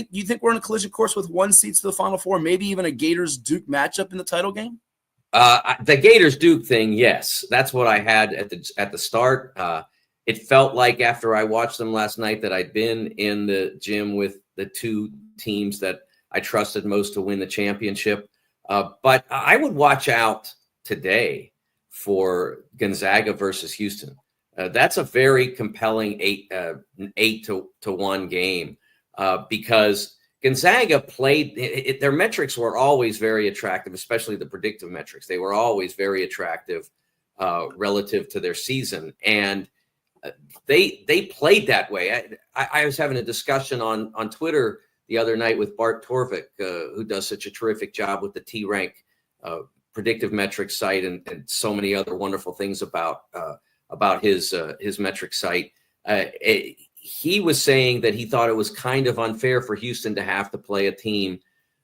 you think we're on a collision course with one seed to the Final Four, maybe even a Gators-Duke matchup in the title game? The Gators-Duke thing, yes. That's what I had at the start. It felt like after I watched them last night that I'd been in the gym with the two teams that I trusted most to win the championship. But I would watch out today for Gonzaga versus Houston. That's a very compelling 8-1 game because Gonzaga played their metrics were always very attractive, especially the predictive metrics. They were always very attractive relative to their season. And they played that way. I was having a discussion on Twitter the other night with Bart Torvik, who does such a terrific job with the T-Rank predictive metrics site and so many other wonderful things about his metric site. He was saying that he thought it was kind of unfair for Houston to have to play a team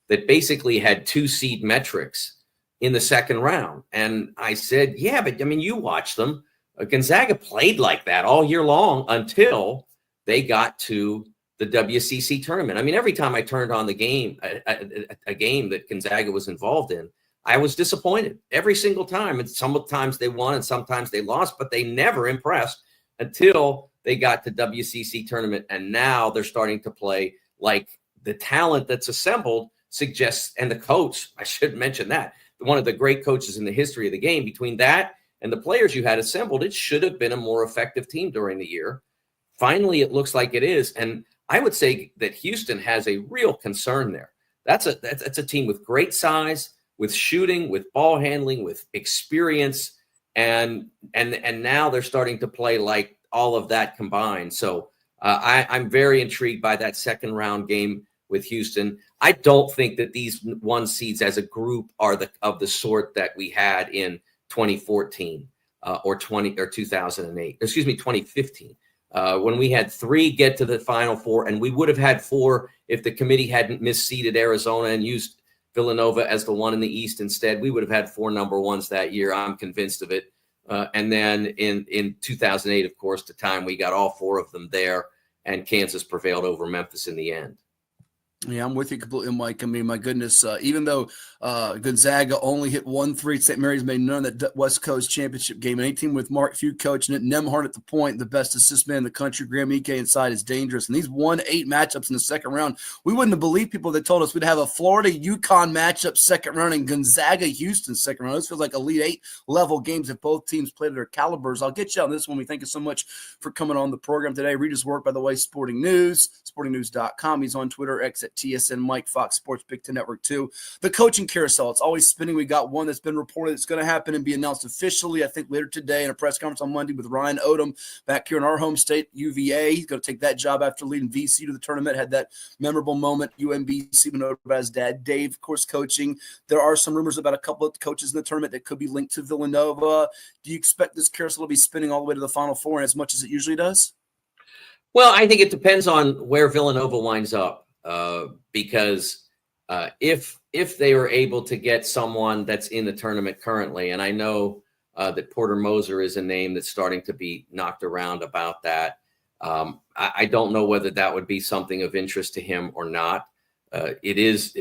that basically had 2 seed metrics in the second round. And I said, yeah, but I mean, you watch them. Gonzaga played like that all year long until they got to the WCC tournament. I mean, every time I turned on the game, a game that Gonzaga was involved in, I was disappointed every single time. And sometimes they won and sometimes they lost, but they never impressed until they got to WCC tournament. And now they're starting to play like the talent that's assembled suggests, and the coach, I should mention that, one of the great coaches in the history of the game, between that and the players you had assembled, it should have been a more effective team during the year. Finally, it looks like it is. And I would say that Houston has a real concern there. That's a team with great size, with shooting, with ball handling, with experience. And now they're starting to play like all of that combined. So I'm very intrigued by that second round game with Houston. I don't think that these 1 seeds as a group are of the sort that we had in 2014 or 2015, when we had 3 get to the Final Four, and we would have had 4 if the committee hadn't misseeded Arizona and used Villanova as the one in the East instead. We would have had 4 number 1s that year. I'm convinced of it. And then in 2008, of course, the time we got all 4 of them there, and Kansas prevailed over Memphis in the end. Yeah, I'm with you completely, Mike. I mean, my goodness, even though Gonzaga only hit 1 3, St. Mary's made none of that West Coast championship game. And 18 with Mark Few coaching it, Nemhart at the point, the best assist man in the country. Graham Ike inside is dangerous. And these 1-8 matchups in the second round, we wouldn't have believed people that told us we'd have a Florida-UConn matchup second round and Gonzaga-Houston second round. This feels like Elite 8 level games if both teams played at their calibers. I'll get you on this one. We thank you so much for coming on the program today. Read his work, by the way, Sporting News, sportingnews.com. He's on Twitter, X at TSN Mike, Fox Sports, Big Ten Network 2. The coaching carousel, it's always spinning. We got one that's been reported that's going to happen and be announced officially, I think, later today in a press conference on Monday with Ryan Odom back here in our home state, UVA. He's going to take that job after leading VC to the tournament, had that memorable moment, UMBC, when over by his dad, Dave, of course, coaching. There are some rumors about a couple of coaches in the tournament that could be linked to Villanova. Do you expect this carousel to be spinning all the way to the Final Four as much as it usually does? Well, I think it depends on where Villanova winds up. Because if they were able to get someone that's in the tournament currently, and I know that Porter Moser is a name that's starting to be knocked around about that. I don't know whether that would be something of interest to him or not. It is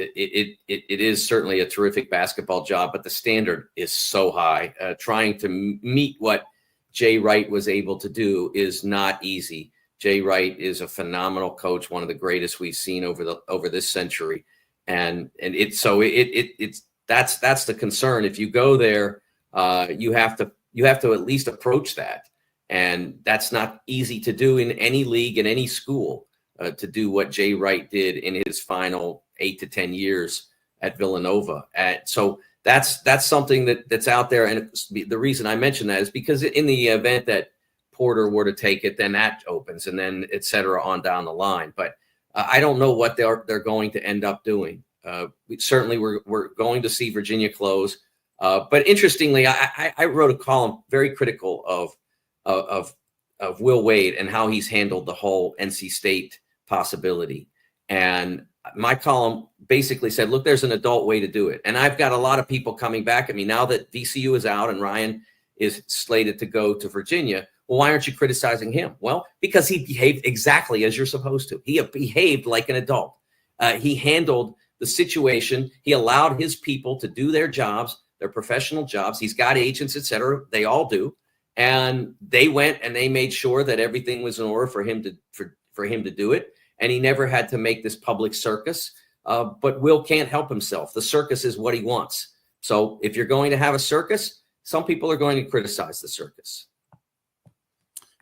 certainly a terrific basketball job, but the standard is so high. Trying to meet what Jay Wright was able to do is not easy. Jay Wright is a phenomenal coach, one of the greatest we've seen over this century, and that's the concern. If you go there, you have to at least approach that, and that's not easy to do in any league, in any school, to do what Jay Wright did in his final 8 to 10 years at Villanova. So that's something that's out there, and the reason I mention that is because in the event that Porter were to take it, then that opens, and then et cetera on down the line. But I don't know what they're going to end up doing. We're going to see Virginia close. But interestingly, I wrote a column very critical of Will Wade and how he's handled the whole NC State possibility. And my column basically said, look, there's an adult way to do it. And I've got a lot of people coming back at me now that VCU is out and Ryan is slated to go to Virginia. Well, why aren't you criticizing him? Well, because he behaved exactly as you're supposed to. He behaved like an adult. He handled the situation. He allowed his people to do their jobs, their professional jobs. He's got agents, et cetera. They all do. And they went and they made sure that everything was in order for him to do it. And he never had to make this public circus. But Will can't help himself. The circus is what he wants. So if you're going to have a circus, some people are going to criticize the circus.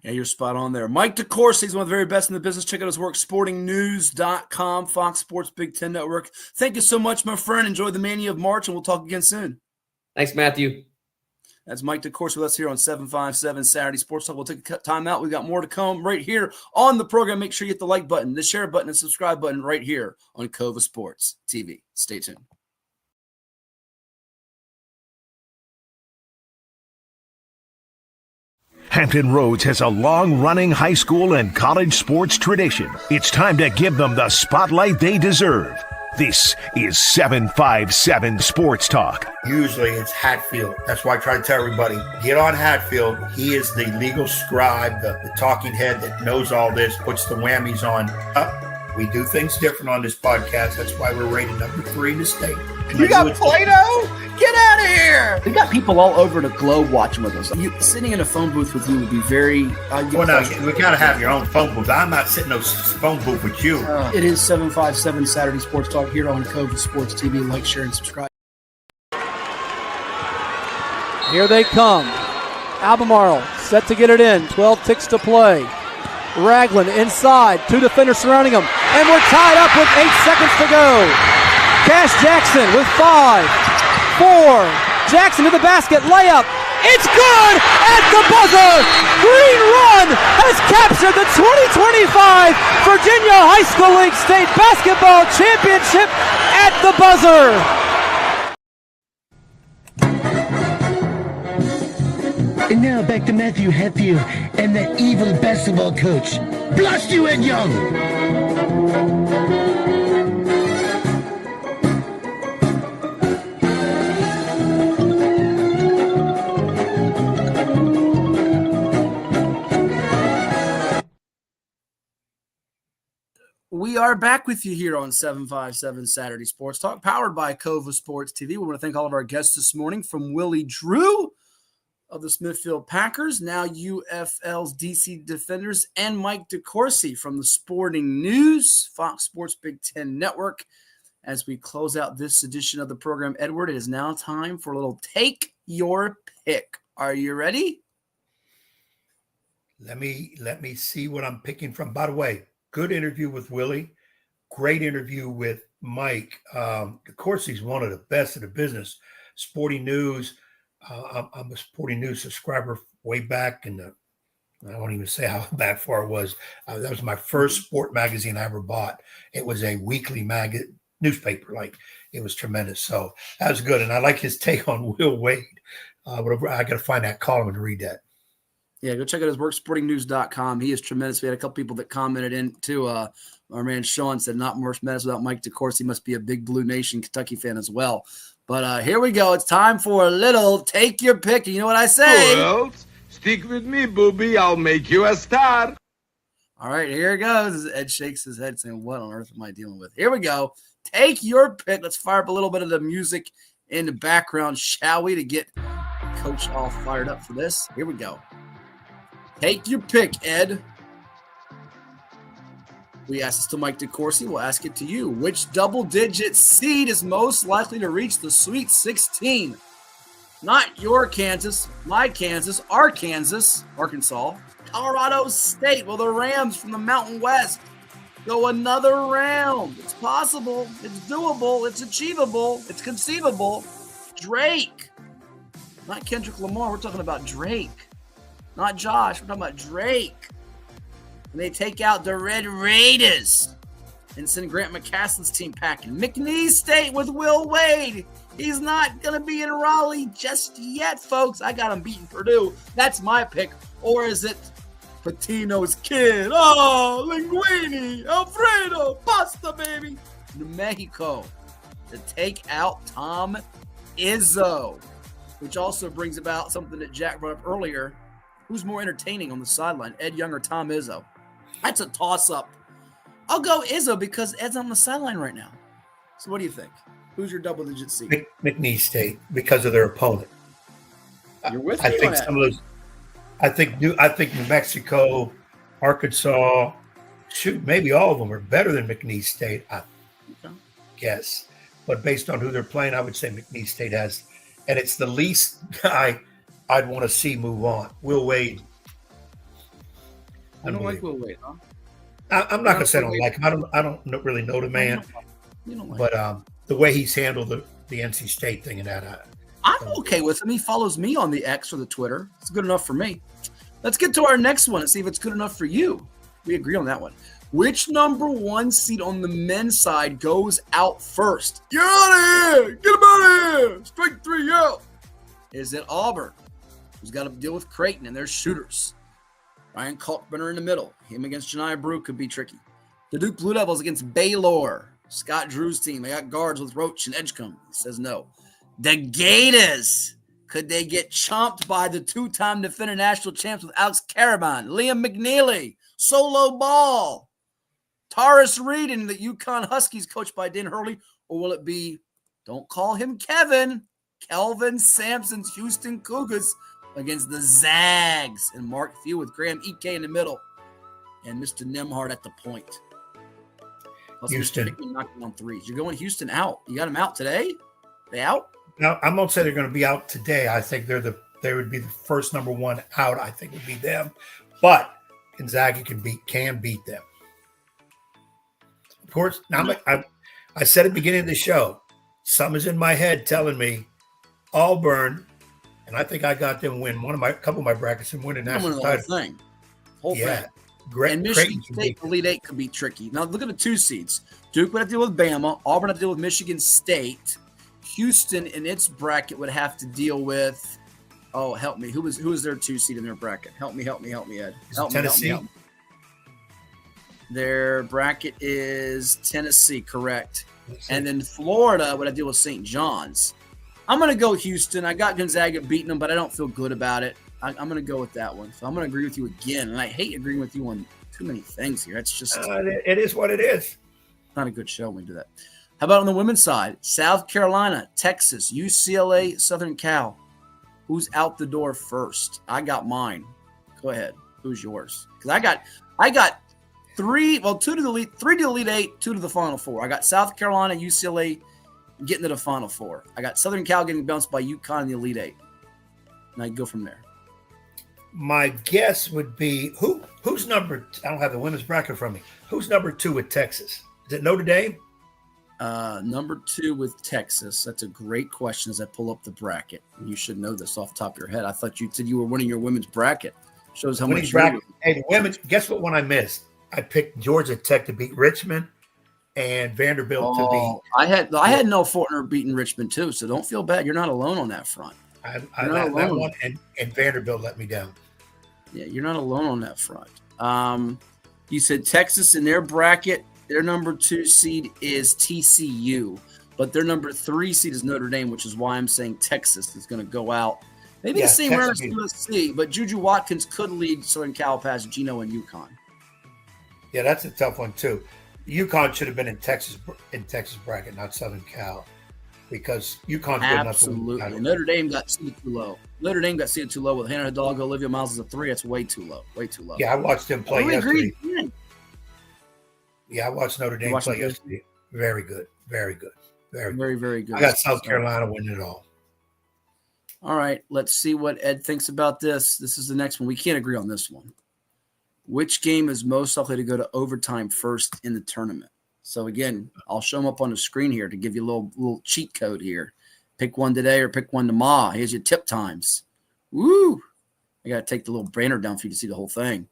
Yeah, you're spot on there. Mike DeCourcy is one of the very best in the business. Check out his work, sportingnews.com, Fox Sports Big Ten Network. Thank you so much, my friend. Enjoy the Mania of March, and we'll talk again soon. Thanks, Matthew. That's Mike DeCourcy with us here on 757 Saturday Sports Talk. We'll take a time out. We've got more to come right here on the program. Make sure you hit the like button, the share button, and subscribe button right here on CoVA Sports TV. Stay tuned. Hampton Roads has a long-running high school and college sports tradition. It's time to give them the spotlight they deserve. This is 757 Sports Talk. Usually it's Hatfield. That's why I try to tell everybody, get on Hatfield. He is the legal scribe, the talking head that knows all this, puts the whammies on. We do things different on this podcast. That's why we're rated number 3 in the state. You got Play-Doh? Get out of here! We got people all over the globe watching with us. Sitting in a phone booth with you would be very... we got to have your own phone booth. I'm not sitting in a phone booth with you. It is 757 Saturday Sports Talk here on CoVA Sports TV. Like, share, and subscribe. Here they come. Albemarle set to get it in. 12 ticks to play. Ragland inside. 2 defenders surrounding him. And we're tied up with 8 seconds to go. Cash Jackson with 5, 4. Jackson to the basket. Layup. It's good at the buzzer. Green Run has captured the 2025 Virginia High School League State Basketball Championship at the buzzer. And now back to Matthew Hatfield and that evil basketball coach. Blast you, Ed Young! We are back with you here on 757 Saturday Sports Talk, powered by CoVA Sports TV. We want to thank all of our guests this morning, from Willie Drew of the Smithfield Packers, now UFL's DC Defenders, and Mike DeCourcy from the Sporting News, Fox Sports Big Ten Network. As we close out this edition of the program, Edward, it is now time for a little Take Your Pick. Are you ready? Let me see what I'm picking from. By the way, good interview with Willie. Great interview with Mike. DeCourcy's one of the best in the business. Sporting News. I'm a Sporting News subscriber way back in the, I won't even say how back far it was. That was my first sport magazine I ever bought. It was a weekly newspaper. Like, it was tremendous. So that was good. And I like his take on Will Wade. I got to find that column and read that. Yeah, go check out his work, sportingnews.com. He is tremendous. We had a couple people that commented in too. Our man Sean said, not March Madness without Mike DeCourcy. Must be a big Blue Nation Kentucky fan as well. But here we go. It's time for a little Take Your Pick. You know what I say? Well, stick with me, booby. I'll make you a star. All right, here it goes. Ed shakes his head saying, what on earth am I dealing with? Here we go. Take your pick. Let's fire up a little bit of the music in the background, shall we, to get Coach all fired up for this. Here we go. Take your pick, Ed. We asked this to Mike DeCourcy. We'll ask it to you. Which double-digit seed is most likely to reach the Sweet 16? Not your Kansas, my Kansas, our Kansas, Arkansas, Colorado State. Will the Rams from the Mountain West go another round? It's possible. It's doable. It's achievable. It's conceivable. Drake. Not Kendrick Lamar. We're talking about Drake. Not Josh. We're talking about Drake. And they take out the Red Raiders and send Grant McCaslin's team packing. McNeese State with Will Wade. He's not going to be in Raleigh just yet, folks. I got him beating Purdue. That's my pick. Or is it Patino's kid? Oh, linguine, Alfredo, pasta, baby. New Mexico to take out Tom Izzo, which also brings about something that Jack brought up earlier. Who's more entertaining on the sideline, Ed Young or Tom Izzo? That's a toss-up. I'll go Izzo because Ed's on the sideline right now. So what do you think? Who's your double-digit seed? McNeese State, because of their opponent. You're with I me think on that. some of those. I think New Mexico, Arkansas, maybe all of them are better than McNeese State. I guess, but based on who they're playing, I would say McNeese State has, and it's the least guy I'd want to see move on. Will Wade. I don't like Will Wade, huh? I'm not going to say I don't like him. I don't really know the man, but the way he's handled the NC State thing and that, I'm okay with him. He follows me on the X or the Twitter. It's good enough for me. Let's get to our next one and see if it's good enough for you. We agree on that one. Which number 1 seed on the men's side goes out first? Get out of here! Get him out of here! Strike 3 out! Is it Auburn, who's got to deal with Creighton and their shooters? Ryan Kalkbrenner in the middle. Him against Janiah Brew could be tricky. The Duke Blue Devils against Baylor. Scott Drew's team. They got guards with Roach and Edgecombe. He says no. The Gators. Could they get chomped by the 2-time defending national champs with Alex Caravan, Liam McNeely, Solo Ball, Taurus Reed, and the UConn Huskies coached by Dan Hurley? Or will it be, don't call him Kevin, Kelvin Sampson's Houston Cougars against the Zags and Mark Few with Graham Ike in the middle and Mr. Nemhard at the point? Houston. Knocking on threes. You're going Houston out. You got them out today? They out? Now, I'm not saying they're going to be out today. I think they would be the first number 1 out. I think would be them, but Gonzaga can beat them. Of course, now I said at the beginning of the show, something's in my head telling me Auburn, and I think I got them win a couple of my brackets and win a national title. Whole thing. Great. And Michigan State Elite 8 could be tricky. Now look at the 2 seeds. Duke would have to deal with Bama. Auburn would have to deal with Michigan State. Houston in its bracket would have to deal with, oh, help me. Who is their 2 seed in their bracket? Help me, Ed. Tennessee. Help me. Their bracket is Tennessee, correct. And then Florida would have to deal with St. John's. I'm going to go Houston. I got Gonzaga beating them, but I don't feel good about it. I'm going to go with that one. So I'm going to agree with you again. And I hate agreeing with you on too many things here. It's just it is what it is. Not a good show when we do that. How about on the women's side? South Carolina, Texas, UCLA, Southern Cal. Who's out the door first? I got mine. Go ahead. Who's yours? Because I got 3 to the Elite 8, 2 to the Final Four. I got South Carolina, UCLA getting to the Final Four. I got Southern Cal getting bounced by UConn in the Elite 8. And I go from there. My guess would be who's number. I don't have the women's bracket from me. Who's number 2 with Texas? Is it Notre Dame? Number 2 with Texas. That's a great question as I pull up the bracket. You should know this off the top of your head. I thought you said you were winning your women's bracket. Shows how much bracket. Hey, the women's. Guess what one I missed? I picked Georgia Tech to beat Richmond and Vanderbilt to beat. I had Nell Fortner beating Richmond too, so don't feel bad. You're not alone on that front. I that one, and Vanderbilt let me down. Yeah, you're not alone on that front. You said Texas in their bracket. Their number 2 seed is TCU, but their number 3 seed is Notre Dame, which is why I'm saying Texas is going to go out. Maybe the same round as USC, but Juju Watkins could lead Southern Cal past Geno and UConn. Yeah, that's a tough one too. UConn should have been in Texas bracket, not Southern Cal, because UConn's good enough. Absolutely. Notre Dame got seated too low. With Hannah Hidalgo, Olivia Miles as a 3. That's way too low. Yeah, I watched them play yesterday. Yeah, I watched Notre Dame play yesterday. Very good. Very good. Very good. I got South Carolina winning it all. All right, let's see what Ed thinks about this. This is the next one. We can't agree on this one. Which game is most likely to go to overtime first in the tournament? So, again, I'll show them up on the screen here to give you a little cheat code here. Pick one today or pick one tomorrow. Here's your tip times. Woo! I got to take the little banner down for you to see the whole thing.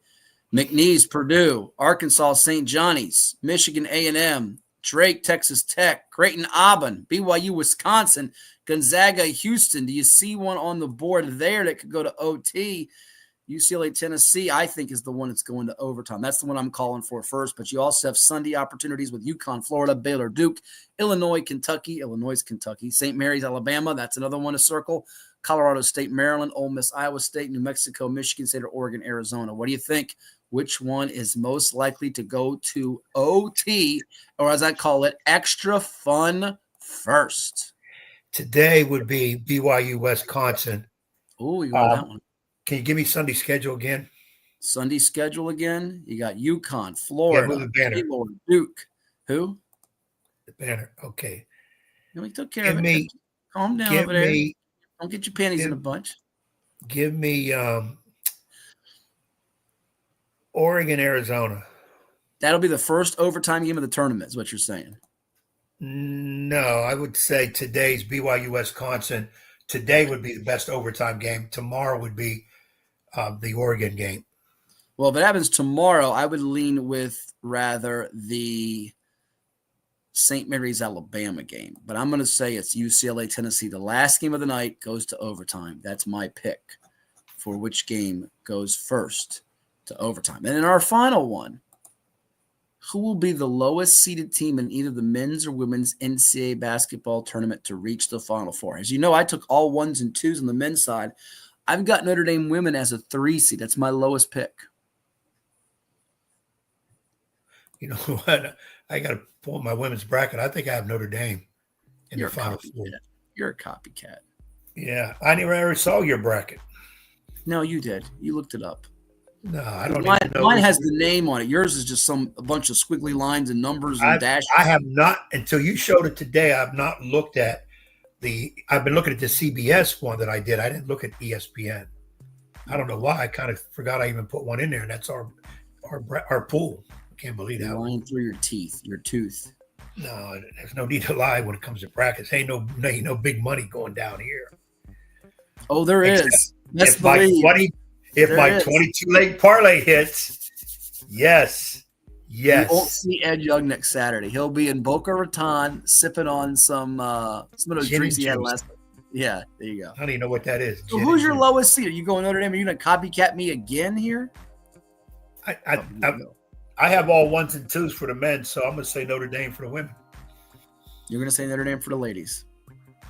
McNeese, Purdue, Arkansas, St. Johnny's, Michigan A&M, Drake, Texas Tech, Creighton, Auburn, BYU, Wisconsin, Gonzaga, Houston. Do you see one on the board there that could go to OT? UCLA, Tennessee, I think, is the one that's going to overtime. That's the one I'm calling for first. But you also have Sunday opportunities with UConn, Florida, Baylor, Duke, Illinois, Kentucky, St. Mary's, Alabama. That's another one to circle. Colorado State, Maryland, Ole Miss, Iowa State, New Mexico, Michigan State, or Oregon, Arizona. What do you think? Which one is most likely to go to OT, or as I call it, extra fun first? Today would be BYU, Wisconsin. Oh, you got that one. Can you give me Sunday schedule again? Sunday schedule again. You got UConn, Florida, Baylor, Duke. Who? The banner. Okay. We took care of it. Calm down over there. Don't get your panties in a bunch. Give me Oregon, Arizona. That'll be the first overtime game of the tournament, is what you're saying. No, I would say today's BYU, Wisconsin. Today would be the best overtime game. Tomorrow would be the Oregon game. Well, if it happens tomorrow, I would lean with rather the St. Mary's, Alabama game. But I'm going to say it's UCLA, Tennessee. The last game of the night goes to overtime. That's my pick for which game goes first to overtime. And in our final one, who will be the lowest seeded team in either the men's or women's NCAA basketball tournament to reach the Final Four? As you know, I took all 1s and 2s on the men's side. I've got Notre Dame women as a 3 seed. That's my lowest pick. You know what? I got to pull my women's bracket. I think I have Notre Dame in the Final Four. You're a copycat. Yeah. I never ever saw your bracket. No, you did. You looked it up. No, I don't even know. Mine has the name on it. Yours is just a bunch of squiggly lines and numbers and dashes. I have not, until you showed it today, I've not looked at I've been looking at the CBS one that I did. I didn't look at ESPN. I don't know why. I kind of forgot I even put one in there, and that's our pool. I can't believe that. You're lying through your tooth. No, there's no need to lie when it comes to brackets. Ain't no big money going down here. Oh, there is. If my 22-leg parlay hits, yes. You won't see Ed Young next Saturday. He'll be in Boca Raton sipping on some of those drinks he had last night. Yeah, there you go. I don't even know what that is. So who's your lowest seed? Are you going Notre Dame? Are you going to copycat me again here? I have all 1s and 2s for the men, so I'm going to say Notre Dame for the women. You're going to say Notre Dame for the ladies?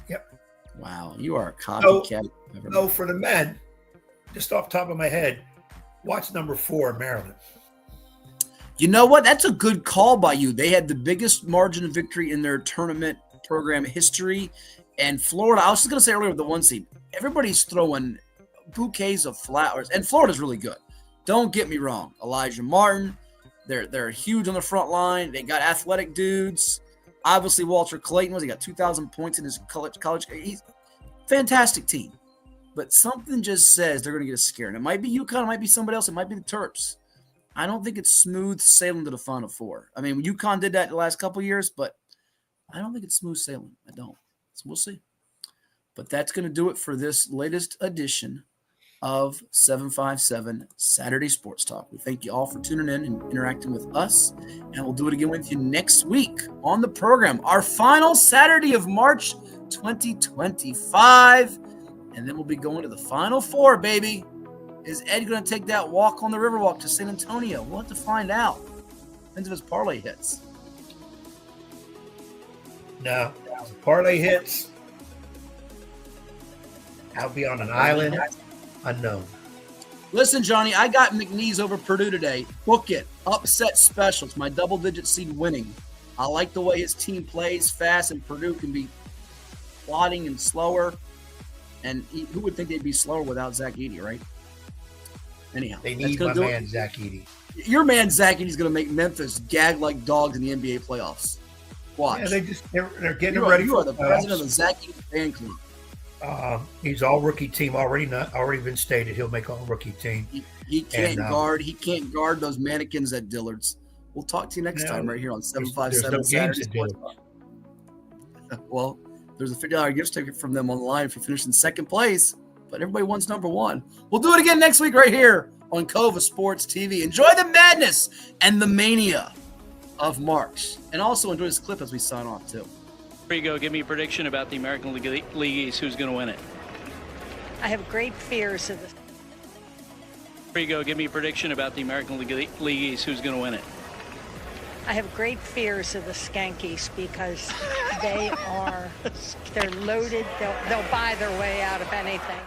Yep. Wow, you are a copycat. No, for the men, just off the top of my head, watch number 4, Maryland. You know what? That's a good call by you. They had the biggest margin of victory in their tournament program history. And Florida, I was just going to say earlier with the 1 seed, everybody's throwing bouquets of flowers. And Florida's really good. Don't get me wrong. Elijah Martin, they're huge on the front line. They got athletic dudes. Obviously, Walter Clayton, he got 2,000 points in his college. He's a fantastic team. But something just says they're going to get a scare. And it might be UConn, it might be somebody else, it might be the Terps. I don't think it's smooth sailing to the Final Four. I mean, UConn did that the last couple of years, but I don't think it's smooth sailing. I don't. So we'll see. But that's going to do it for this latest edition of 757 Saturday Sports Talk. We thank you all for tuning in and interacting with us, and we'll do it again with you next week on the program, our final Saturday of March 2025, and then we'll be going to the Final Four, baby. Is Ed going to take that walk on the Riverwalk to San Antonio? We'll have to find out. Depends if his parlay hits. No, if the parlay hits, I'll be on an island unknown. Listen, Johnny, I got McNeese over Purdue today. Book it. Upset special. It's my double-digit seed winning. I like the way his team plays fast, and Purdue can be plodding and slower. And who would think they'd be slower without Zach Edey, right? Anyhow, they need my man, Zach Edey. Your man, Zach Edey's going to make Memphis gag like dogs in the NBA playoffs. Watch. Yeah, they're getting ready. You are the president of the Zach Edey fan club. He's all rookie team already been stated. He'll make all rookie team. He can't guard. He can't guard those mannequins at Dillard's. We'll talk to you next time right here on 757 Saturday Sports Talk. Well, there's a $50 gift ticket from them online if you finish in second place. But everybody wants number 1. We'll do it again next week right here on CoVA Sports TV. Enjoy the madness and the mania of March. And also enjoy this clip as we sign off, too. Here you go. Give me a prediction about the American League East. Who's going to win it? I have great fears of the... Here you go. Give me a prediction about the American League East. Who's going to win it? I have great fears of the Skankies because they're loaded. They'll buy their way out of anything.